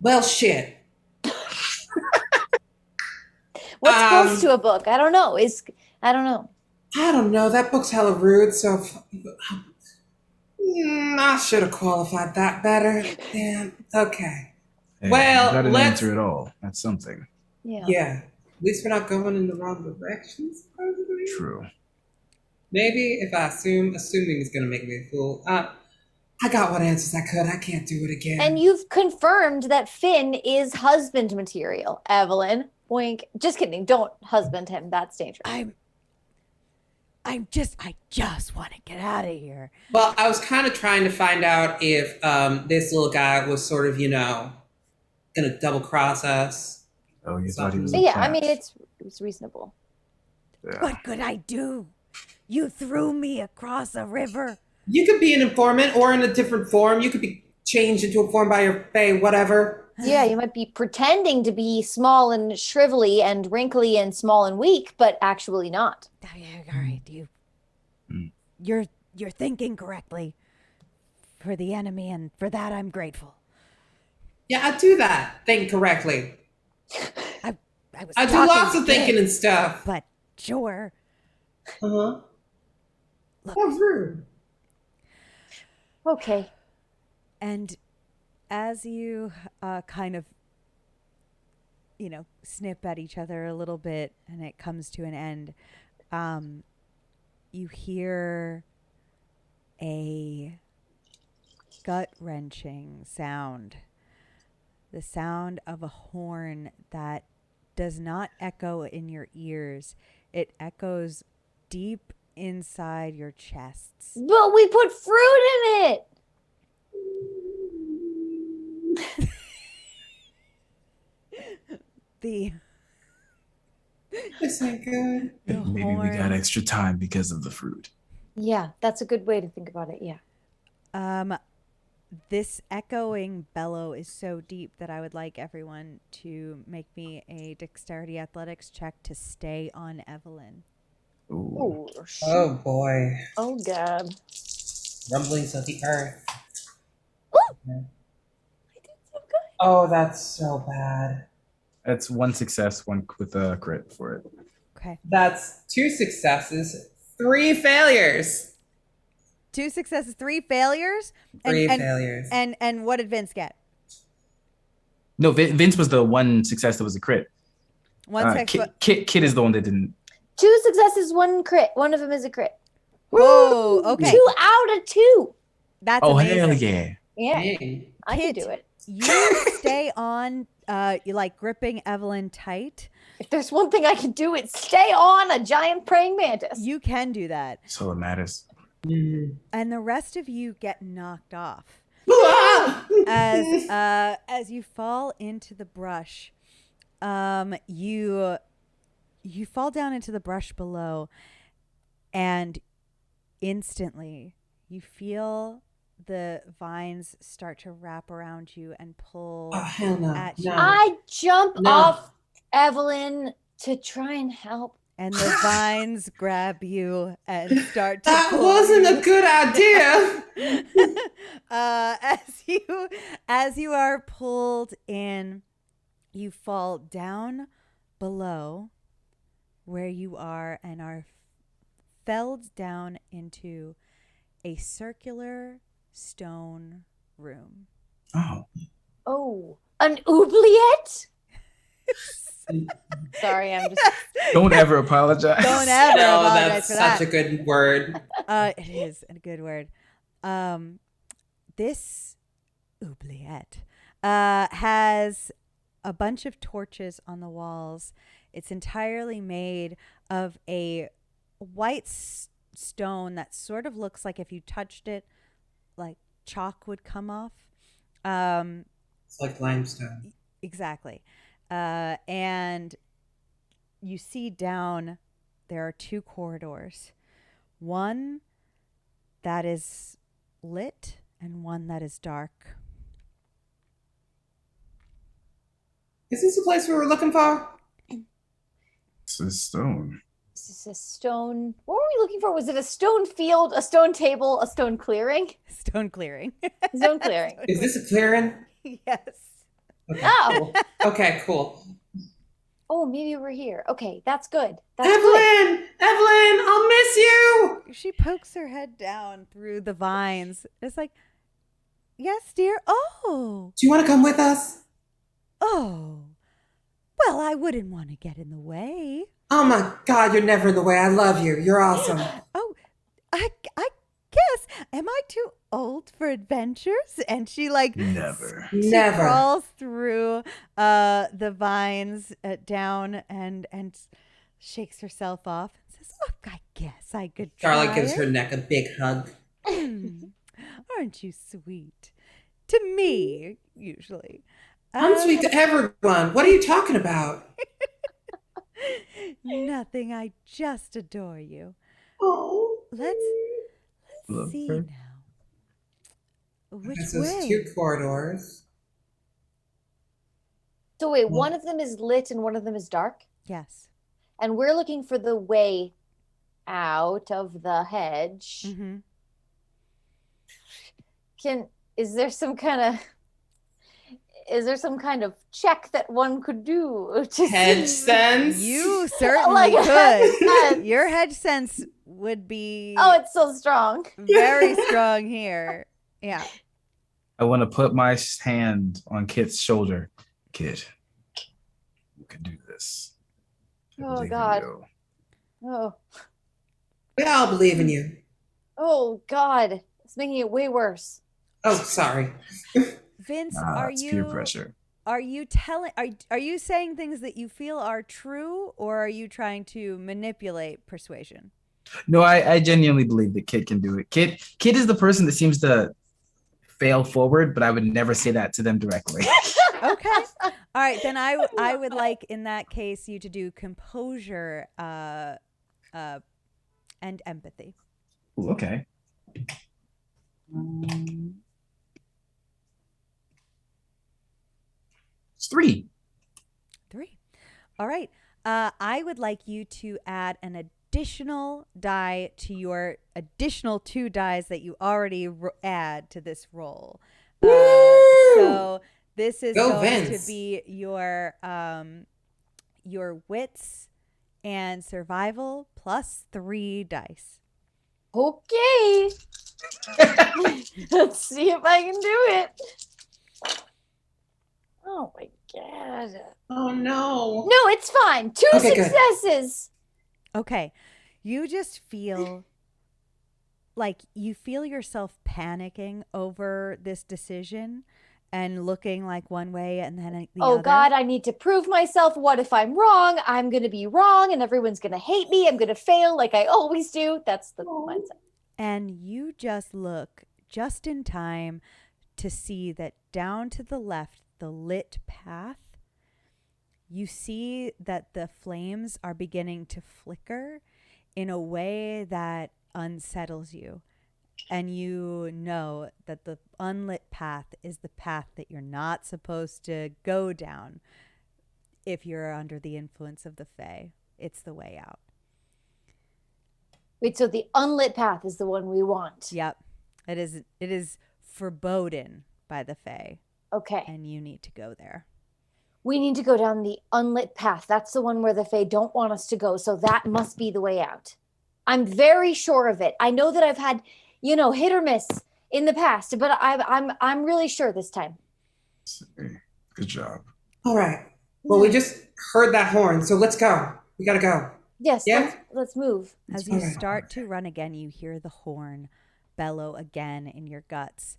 Well, shit.
What's close to a book? I don't know. I don't know.
I don't know. That book's hella rude, so I should have qualified that better. Damn. Okay.
Hey,
Well,
you got an
let's-
answer at all. That's something.
Yeah.
Yeah. At least we're not going in the wrong direction, supposedly.
True.
Maybe if I assuming is gonna make me a fool. I got what answers I could. I can't do it again.
And you've confirmed that Finn is husband material, Evelyn. Wink. Just kidding. Don't husband him. That's dangerous.
I just want to get out of here.
Well, I was kind of trying to find out if this little guy was sort of, gonna double cross us.
Oh, you thought he was.
But
a
yeah, I mean,
cat.
it's reasonable.
Yeah.
What could I do? You threw me across a river.
You could be an informant or in a different form. You could be changed into a form by your fae, whatever.
Yeah, you might be pretending to be small and shrivelly and wrinkly and small and weak, but actually not.
Oh, yeah, all right, you're thinking correctly for the enemy, and for that I'm grateful.
Yeah, I do that. Think correctly.
I was
I do
talking
lots of
big,
thinking and stuff.
but sure.
Uh-huh.
Look.
That's rude.
Okay.
And as you kind of, snip at each other a little bit and it comes to an end, you hear a gut-wrenching sound. The sound of a horn that does not echo in your ears. It echoes deep inside your chests.
But we put fruit in it.
The
This ain't good.
Maybe we got
horn.
extra time because of the fruit.
Yeah, that's a good way to think about it. Yeah.
This echoing bellow is so deep that I would like everyone to make me a dexterity athletics check to stay on Evelyn.
Ooh.
Oh, shit.
Oh boy.
Oh, God.
Rumblings of the earth.
I did so good.
Oh, that's so bad.
That's 1 success, 1 with a crit for it.
Okay.
That's 2 successes, 3 failures.
2 successes, 3 failures.
3 failures.
And what did Vince get?
No, Vince was the 1 success that was a crit.
One success.
Kit is the one that didn't.
2 successes, 1 crit. One of them is a crit.
Whoa. Okay.
2 out of 2.
That's
Oh,
amazing.
hell yeah.
Yeah,
Dang.
I can
Kit,
do it.
You stay on, you like gripping Evelyn tight.
If there's one thing I can do, it's stay on a giant praying mantis.
You can do that.
So it matters.
And the rest of you get knocked off.
Ah!
As you fall into the brush, you fall down into the brush below, and instantly you feel the vines start to wrap around you and pull
Oh, hell no.
at you.
No.
I jump
No.
off Evelyn to try and help.
And the vines grab you and start to
That
pull
wasn't
you.
a good idea.
As you are pulled in, you fall down below where you are and are felled down into a circular stone room.
Oh.
Oh, an oubliette? Sorry, I'm just.
Don't ever apologize.
Don't ever
No,
apologize
that's
for
such
that.
a good word.
It is a good word. This oubliette has a bunch of torches on the walls. It's entirely made of a white stone that sort of looks like if you touched it, like chalk would come off.
It's like limestone.
Exactly. And you see down, there are 2 corridors. One that is lit and one that is dark.
Is this the place we were looking for?
It's a stone.
This is a stone. What were we looking for? Was it a stone field, a stone table, a stone clearing?
Stone clearing.
Stone clearing.
Is this a clearing?
Yes.
Okay,
Oh.
cool. Okay, cool.
Oh, maybe we're here. Okay, that's good. That's good.
Evelyn! Evelyn, I'll miss you!
She pokes her head down through the vines. It's like, yes, dear. Oh.
Do you want to come with us?
Oh. Well, I wouldn't want to get in the way.
Oh my God, you're never in the way. I love you. You're awesome.
Oh, I guess. Am I too old for adventures? And she like
Never.
she
Never.
crawls through the vines down and shakes herself off and says, "Oh, I guess I could try
Charlotte gives
it."
her neck a big hug.
Aren't you sweet? To me, usually.
I'm sweet to everyone. What are you talking about?
Nothing. I just adore you.
Oh.
Let's
Love
see
her.
now. Which
This is
way?
2 corridors.
So wait,
Well-
one of them is lit and one of them is dark?
Yes.
And we're looking for the way out of the hedge.
Mm-hmm.
Is there some kind of check that one could do to
Hedge
see?
sense.
You certainly
Like a hedge
could.
sense.
Your hedge sense would be
Oh, it's so strong.
very strong here. Yeah.
I want to put my hand on Kit's shoulder. Kit, you can do this. I
Oh,
believe in
God.
you.
Oh,
We all believe in you.
oh God. It's making it way worse.
Oh, sorry.
Vince,
It's peer pressure.
are you telling are you saying things that you feel are true, or are you trying to manipulate persuasion?
No, I genuinely believe that Kit can do it. Kit is the person that seems to fail forward, but I would never say that to them directly.
Okay. All right, then I would like in that case you to do composure and empathy.
Ooh, okay. It's 3.
3. All right. I would like you to add an additional die to your additional 2 dice that you already add to this roll. So this is
Go
going
Vince.
to be your wits and survival plus 3 dice.
Okay. Let's see if I can do it. Oh my god.
Oh no.
No, it's fine. 2
Okay, good.
successes.
Okay. You just feel like you feel yourself panicking over this decision and looking like one way and then the other.
God, I need to prove myself. What if I'm wrong? I'm going to be wrong and everyone's going to hate me. I'm going to fail like I always do. That's the mindset.
And you just look just in time to see that down to the left, the lit path, you see that the flames are beginning to flicker in a way that unsettles you. And you know that the unlit path is the path that you're not supposed to go down if you're under the influence of the Fae. It's the way out.
Wait, so the unlit path is the one we want.
Yep. It is forebodden by the Fae.
Okay.
And you need to go there.
We need to go down the unlit path. That's the one where the Fae don't want us to go. So that must be the way out. I'm very sure of it. I know that I've had, hit or miss in the past, but I'm really sure this time.
Good job.
All right. Well, we just heard that horn, so let's go. We gotta go.
Yes,
Yeah?
let's move.
As you start to run again, you hear the horn bellow again in your guts.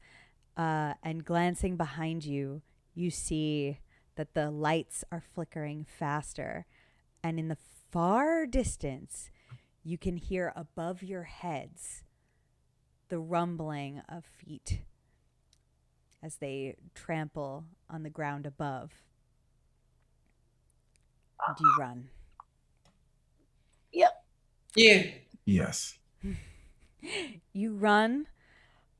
And glancing behind you, you see that the lights are flickering faster. And in the far distance, you can hear above your heads the rumbling of feet as they trample on the ground above. And you run.
Yep.
Yeah.
Yes.
You run,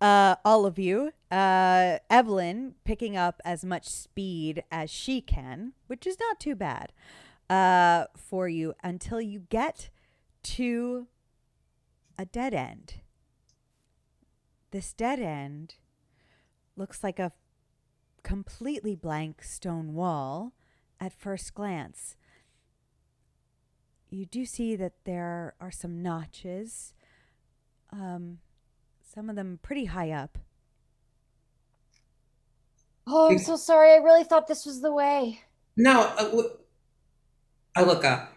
all of you. Evelyn picking up as much speed as she can, which is not too bad for you, until you get to a dead end. This dead end looks like a completely blank stone wall at first glance. You do see that there are some notches, some of them pretty high up.
Oh, I'm so sorry. I really thought this was the way.
No, I look up.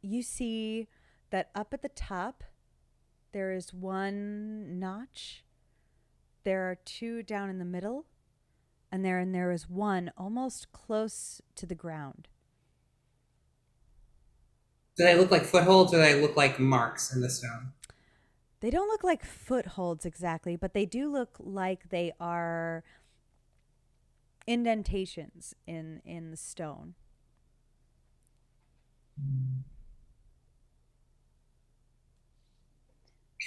You see that up at the top, there is one notch. There are 2 down in the middle, and there is one almost close to the ground.
Do they look like footholds or do they look like marks in the stone?
They don't look like footholds exactly, but they do look like they are indentations in the stone.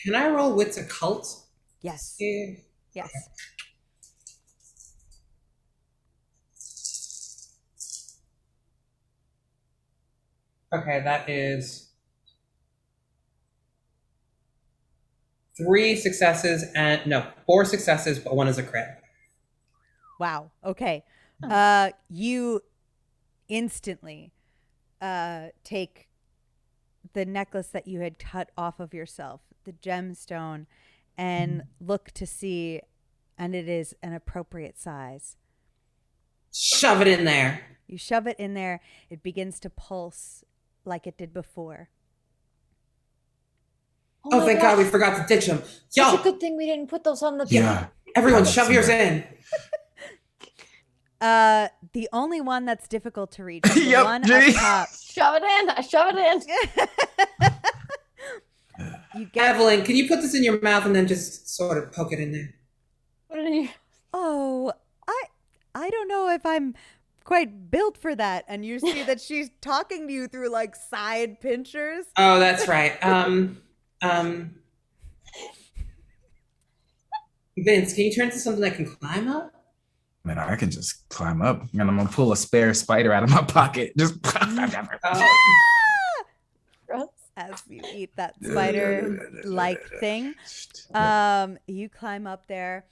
Can I roll wits occult?
Yes.
Yeah.
Yes.
Okay, that is 4 successes, but 1 is a crit.
Wow. Okay. You instantly take the necklace that you had cut off of yourself, the gemstone, and look to see, and it is an appropriate size.
Shove it in there.
You shove it in there. It begins to pulse like it did before.
Oh,
my
thank God we
gosh.
forgot to ditch them.
Such a
Yo,
good thing we didn't put those on the
Yeah.
everyone,
Yeah,
shove yours in.
The only one that's difficult to reach is the
Yep,
one
Ginny.
up top.
Shove it in. I shove it in.
You get.
Evelyn, can you put this in your mouth and then just sort of poke it in there?
Oh, I don't know if I'm quite built for that. And you see that she's talking to you through like side pinchers.
Oh, that's right. Vince, can you turn into something that can climb up?
Man, I can just climb up and I'm gonna pull a spare spider out of my pocket. Just
Gross.
As you eat that spider-like thing, you climb up there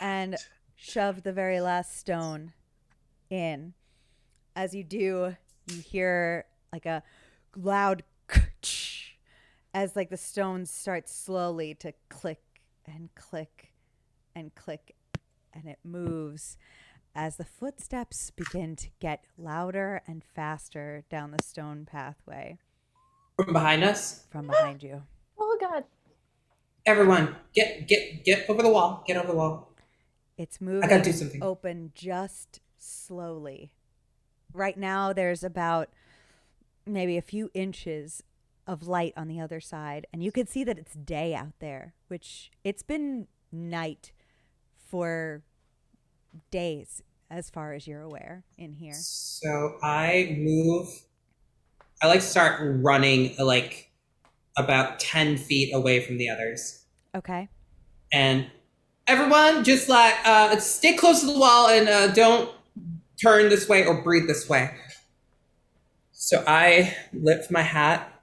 and shove the very last stone in. As you do, you hear like a loud as like the stones start slowly to click and click and click, and it moves as the footsteps begin to get louder and faster down the stone pathway.
From behind us?
From behind you.
Oh God.
Everyone, get over the wall. Get over the wall.
It's moving
I gotta do something.
open just slowly. Right now, there's about maybe a few inches of light on the other side. And you can see that it's day out there, which it's been night for days, as far as you're aware, in here.
So I like start running like about 10 feet away from the others.
Okay.
And everyone just like stay close to the wall and don't turn this way or breathe this way. So I lift my hat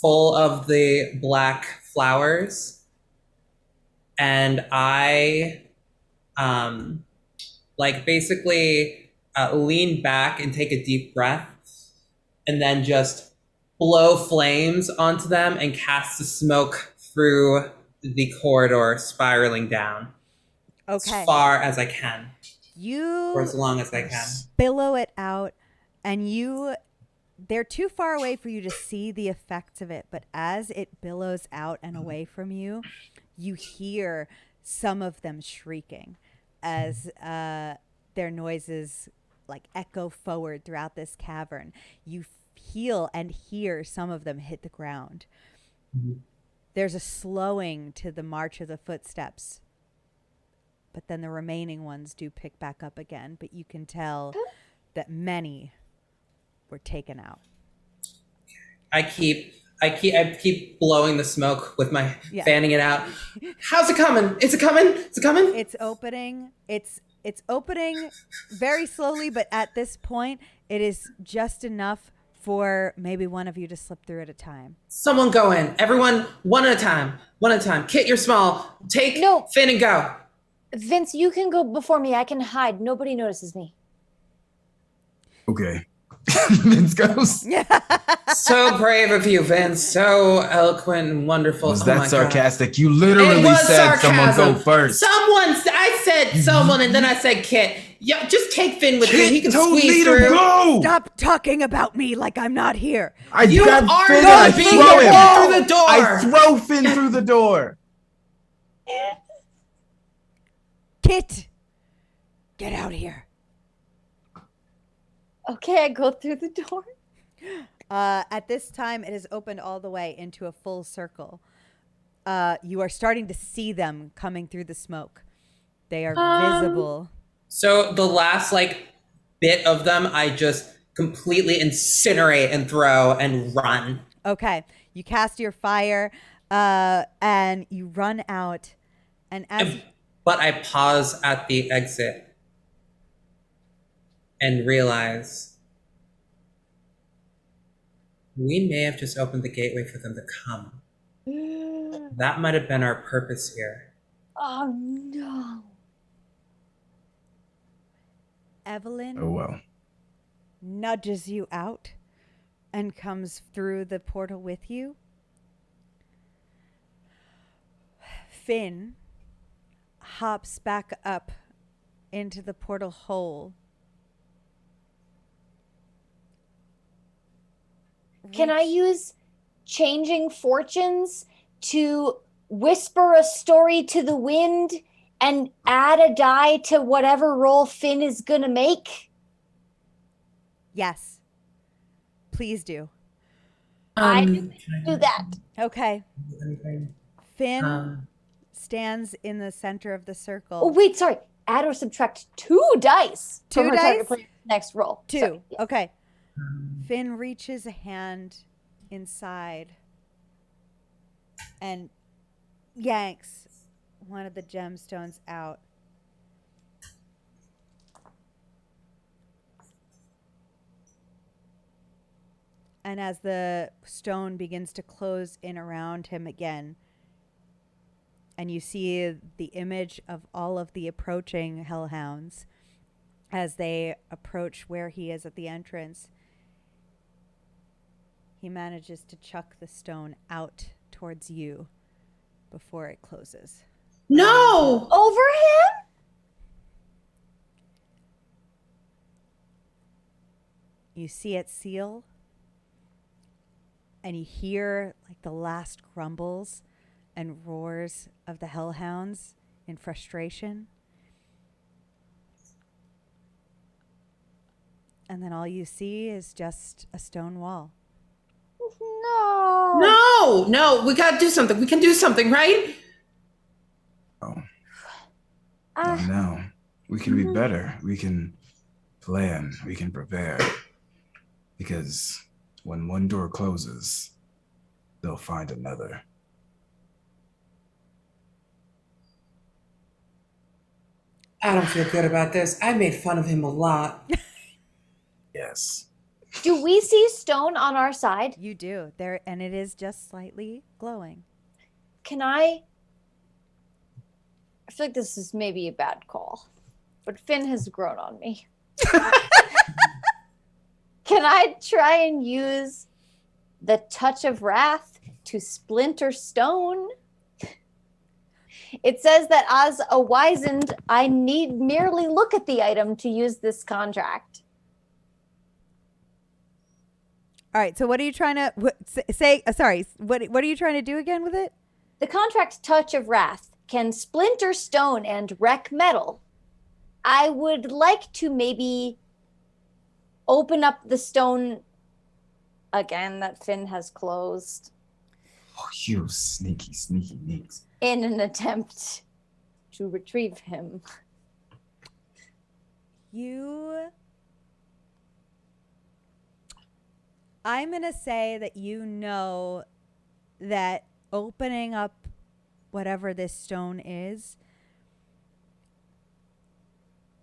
full of the black flowers and I like basically lean back and take a deep breath and then just blow flames onto them and cast the smoke through the corridor, spiraling down.
Okay.
As far as I can.
You
Or as long as I can.
billow it out, and they're too far away for you to see the effects of it, but as it billows out and away from you, you hear some of them shrieking as their noises like echo forward throughout this cavern. You feel and hear some of them hit the ground.
Mm-hmm.
There's a slowing to the march of the footsteps, but then the remaining ones do pick back up again, but you can tell that many were taken out.
I keep blowing the smoke with my fanning it out. How's it coming? Is it coming? Is it coming?
It's opening. It's opening very slowly, but at this point, it is just enough for maybe one of you to slip through at a time.
Someone go in. Everyone, one at a time. One at a time. Kit, you're small. Take Finn and go.
Vince, you can go before me. I can hide. Nobody notices me.
Okay. Vince goes.
So brave of you, Vince. So eloquent and wonderful.
Was that sarcastic?
God.
You literally said
sarcasm.
someone go first.
I said someone and then I said Kit. Yeah, just take Finn with you. He can
told
squeeze
me to
through.
go.
Stop talking about me like I'm not here.
You are
Finn
not being through the door.
I throw Finn through the door.
Kit, get out here.
Okay, I go through the door.
At this time, it has opened all the way into a full circle. You are starting to see them coming through the smoke. They are visible.
So the last bit of them, I just completely incinerate and throw and run.
Okay, you cast your fire and you run out.
But I pause at the exit and realize we may have just opened the gateway for them to come. That might have been our purpose here.
Oh no.
Evelyn nudges you out and comes through the portal with you. Finn hops back up into the portal hole.
Can I use changing fortunes to whisper a story to the wind and add a die to whatever roll Finn is gonna make?
Yes. Please do.
I
Can
do that.
Okay.
anything?
Finn stands in the center of the circle.
Oh, wait, sorry. Add or subtract 2 dice from
Two
her target
dice?
player's next roll.
2.
Sorry, yes.
Okay. Finn reaches a hand inside and yanks one of the gemstones out. And as the stone begins to close in around him again, and you see the image of all of the approaching hellhounds as they approach where he is at the entrance, he manages to chuck the stone out towards you before it closes.
No!
Over him?
You see it seal, and you hear like the last grumbles and roars of the hellhounds in frustration. And then all you see is just a stone wall.
No.
No, we gotta do something. We can do something, right?
Oh,
Ah,
no. We can be better. We can plan. We can prepare. Because when one door closes, they'll find another.
I don't feel good about this. I made fun of him a lot.
Yes.
do we see stone on our side?
You do. There, and it is just slightly glowing.
Can I feel like this is maybe a bad call, but Finn has grown on me. Can I try and use the touch of wrath to splinter stone? It says that as a wizened, I need merely look at the item to use this contract.
All right. So what are you trying to say? Sorry. What are you trying to do again with it?
The contract touch of wrath can splinter stone and wreck metal. I would like to maybe open up the stone again that Finn has closed
Oh, you sneaky, sneaky neeks.
in an attempt to retrieve him.
I'm going to say that you know that opening up whatever this stone is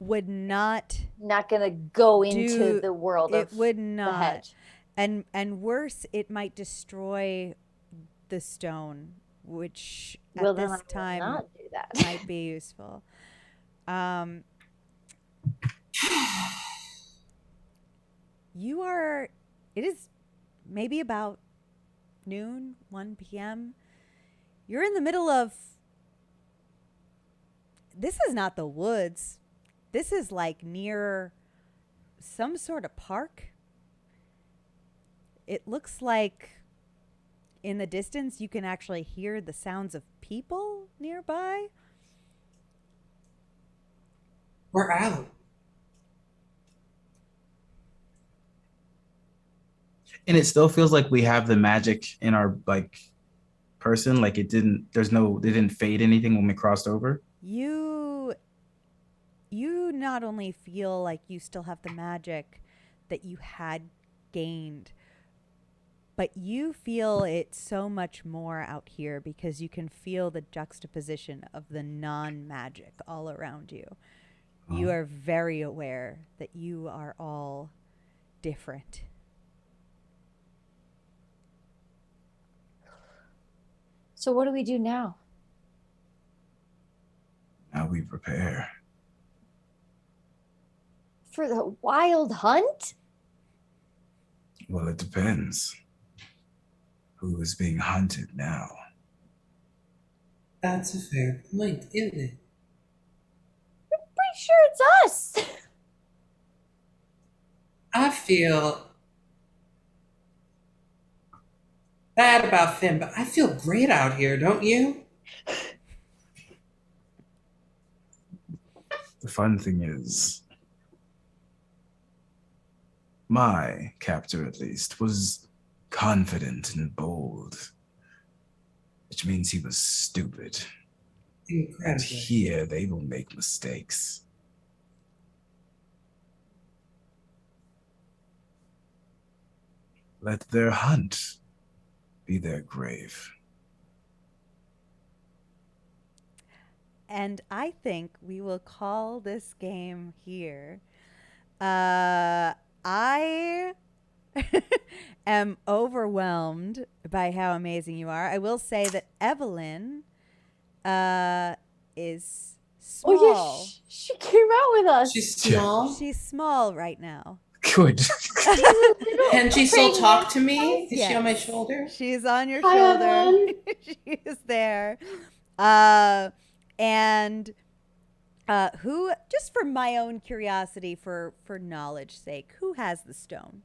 would not,
Not gonna go into the world
it
of
would
the
not.
hedge.
And worse, it might destroy the stone, which
Well,
at
then
this
I will
time
not do that.
might be useful. It is maybe about noon, 1 p.m. You're in the middle of, this is not the woods. This is like near some sort of park. It looks like in the distance you can actually hear the sounds of people nearby.
We're out.
And it still feels like we have the magic in our like person. Like it didn't. It didn't fade anything when we crossed over.
You not only feel like you still have the magic that you had gained, but you feel it so much more out here because you can feel the juxtaposition of the non-magic all around you. You are very aware that you are all different.
So what do we do now?
Now we prepare.
For the wild hunt?
Well, it depends. Who is being hunted now?
That's a fair point, isn't it?
Pretty sure it's us.
I feel bad about Finn, but I feel great out here, don't you?
The fun thing is, my captor at least was confident and bold, which means he was stupid. And
Incredible.
here they will make mistakes. Let their hunt be their grave.
And I think we will call this game here. I am overwhelmed by how amazing you are. I will say that Evelyn is small.
Oh yeah, she came out with us.
She's small.
She's small right now.
Good.
Can she still talk to me? Is she on my
Yes.
shoulder?
She's on your
Hi,
shoulder.
Evelyn.
She is there. And who, just for my own curiosity, for knowledge sake, who has the stone?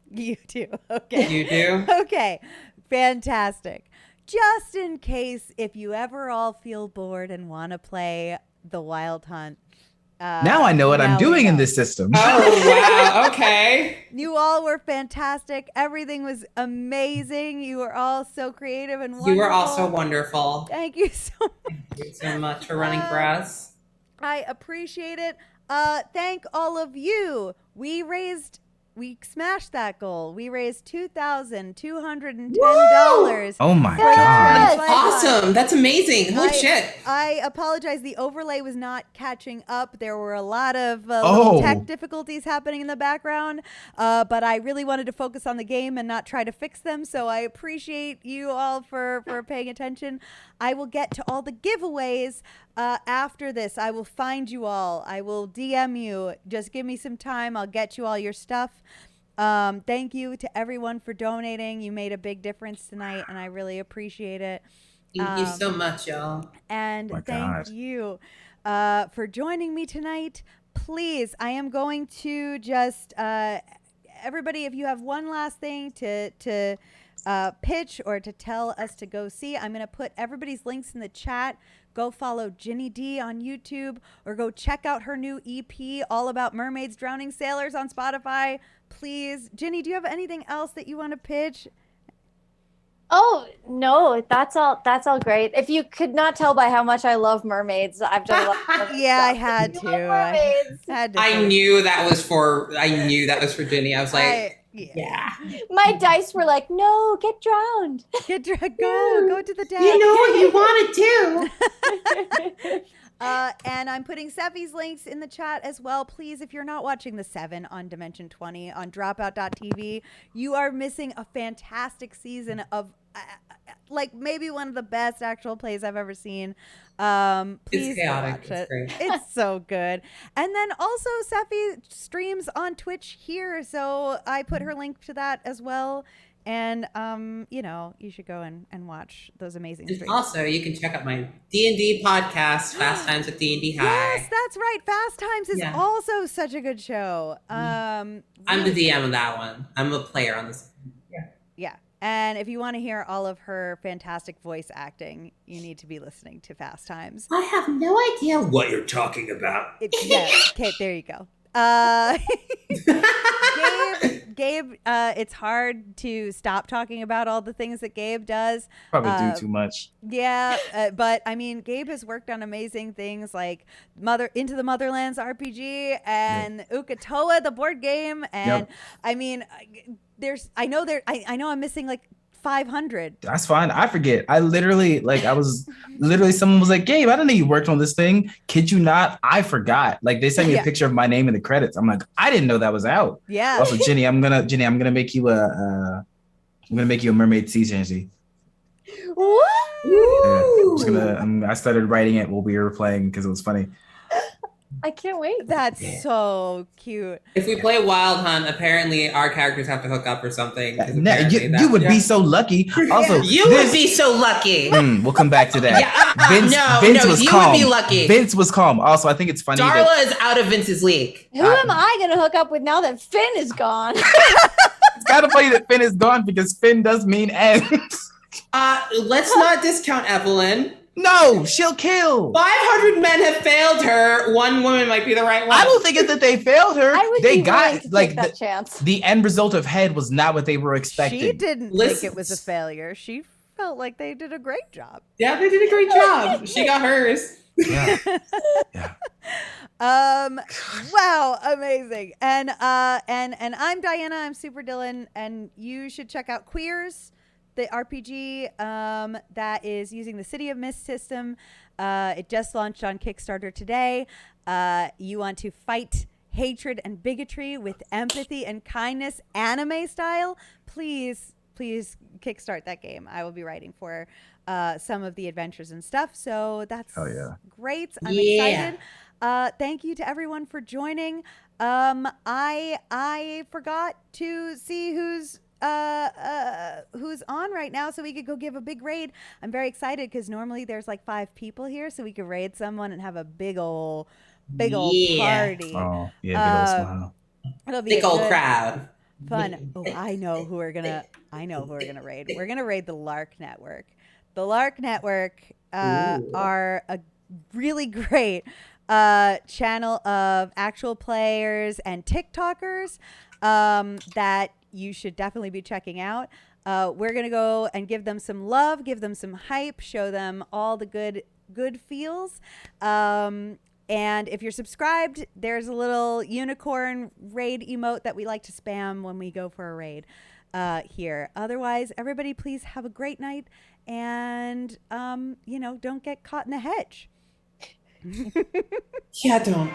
You do. Okay.
You do?
Okay. Fantastic. Just in case, if you ever all feel bored and want to play the Wild Hunt.
Now I know what I'm
now we
doing in
know.
this system.
Oh, wow. Okay.
You all were fantastic. Everything was amazing. You were all so creative and wonderful.
You were also wonderful.
Thank you so much.
Thank you so much for running for us.
I appreciate it. Thank all of you. We smashed that goal. We raised $2,210.
Oh my
Yes.
god.
That's
Awesome. That's amazing. Holy shit.
I apologize. The overlay was not catching up. There were a lot of
Oh.
little tech difficulties happening in the background, but I really wanted to focus on the game and not try to fix them. So I appreciate you all for paying attention. I will get to all the giveaways after this. I will find you all. I will DM you. Just give me some time. I'll get you all your stuff. Thank you to everyone for donating. You made a big difference tonight, and I really appreciate it.
Thank you so much, y'all.
And
My
thank
God.
you for joining me tonight. Please, I am going to just everybody, if you have one last thing to pitch or to tell us to go see, I'm going to put everybody's links in the chat. Go follow Ginny D on YouTube, or go check out her new EP, All About Mermaids, Drowning Sailors, on Spotify. Please, Ginny, do you have anything else that you want to pitch?
Oh no, that's all great. If you could not tell by how much I love mermaids, I've done a lot of mermaid
Yeah, I
stuff.
had
You
to.
love mermaids.
Had to
I
say-
knew that was for Ginny. I was like, yeah.
My dice were like, no, get drowned.
Get go to the deck.
You know what you want to do.
And I'm putting Seffi's links in the chat as well. Please, if you're not watching the 7 on Dimension 20 on dropout.tv, you are missing a fantastic season of like maybe one of the best actual plays I've ever seen. Please
It's
go
chaotic.
watch
It's
it.
great.
It's so good. And then also Seffi streams on Twitch here, so I put her link to that as well. And you should go and watch those amazing
And
streams.
also, you can check out my D&D podcast, Fast Times with D&D High.
Yes, that's right. Fast Times is
Yeah.
also such a good show.
I'm the DM of that one. I'm a player on this.
Yeah. And if you want to hear all of her fantastic voice acting, you need to be listening to Fast Times.
I have no idea what you're talking about.
Okay, there you go. Gabe, it's hard to stop talking about all the things that Gabe does.
Probably do too much.
Yeah, but I mean, Gabe has worked on amazing things like Into the Motherlands RPG and Ukatoa, the board game, and I mean, I know I'm missing like 500.
That's fine. I forget. Someone was like, Gabe, I didn't know you worked on this thing. Kid you not? I forgot. Like they sent me a picture of my name in the credits. I'm like, I didn't know that was out.
Yeah.
Also, Ginny, I'm gonna make you a mermaid sea change.
What?
I started writing it while we were playing because it was funny.
I can't wait.
That's so cute.
If we play Wild Hunt, apparently our characters have to hook up or something. 'cause
No,
apparently
you would be so lucky. Also,
You would be so lucky.
We'll come back to that. Vince was
you
calm.
would be lucky.
Vince was calm. Also, I think it's funny.
Darla
that
is out of Vince's league.
Who am I gonna hook up with now that Finn is gone?
It's
kind of funny that Finn is gone because Finn does mean end.
Let's not discount Evelyn.
No, she'll kill.
500 men have failed her. One woman might be the right one.
I don't think it's that they failed her.
I would
They
be willing
got
to
like
take that chance.
the end result of Head was not what they were expecting.
She didn't
Listen-
think it was a failure. She felt like they did a great job.
Yeah, they did a great job. She got hers.
Yeah. Yeah.
Wow, amazing. And I'm Diana, I'm Superdillin, and you should check out Queers, the RPG that is using the City of Mist system. It just launched on Kickstarter today. You want to fight hatred and bigotry with empathy and kindness, anime style? Please kickstart that game. I will be writing for some of the adventures and stuff. So that's great. I'm excited. Thank you to everyone for joining. I forgot to see who's on right now, so we could go give a big raid. I'm very excited because normally there's like 5 people here, so we could raid someone and have a big old party.
Oh, yeah, big old smile.
It'll be
Big
a
old
good,
crowd.
fun. Oh, I know who we're gonna raid. We're gonna raid the Lark Network. The Lark Network are a really great channel of actual players and TikTokers that you should definitely be checking out. We're gonna go and give them some love, give them some hype, show them all the good feels. And if you're subscribed, there's a little unicorn raid emote that we like to spam when we go for a raid here. Otherwise, everybody please have a great night and don't get caught in a hedge.
Yeah, don't.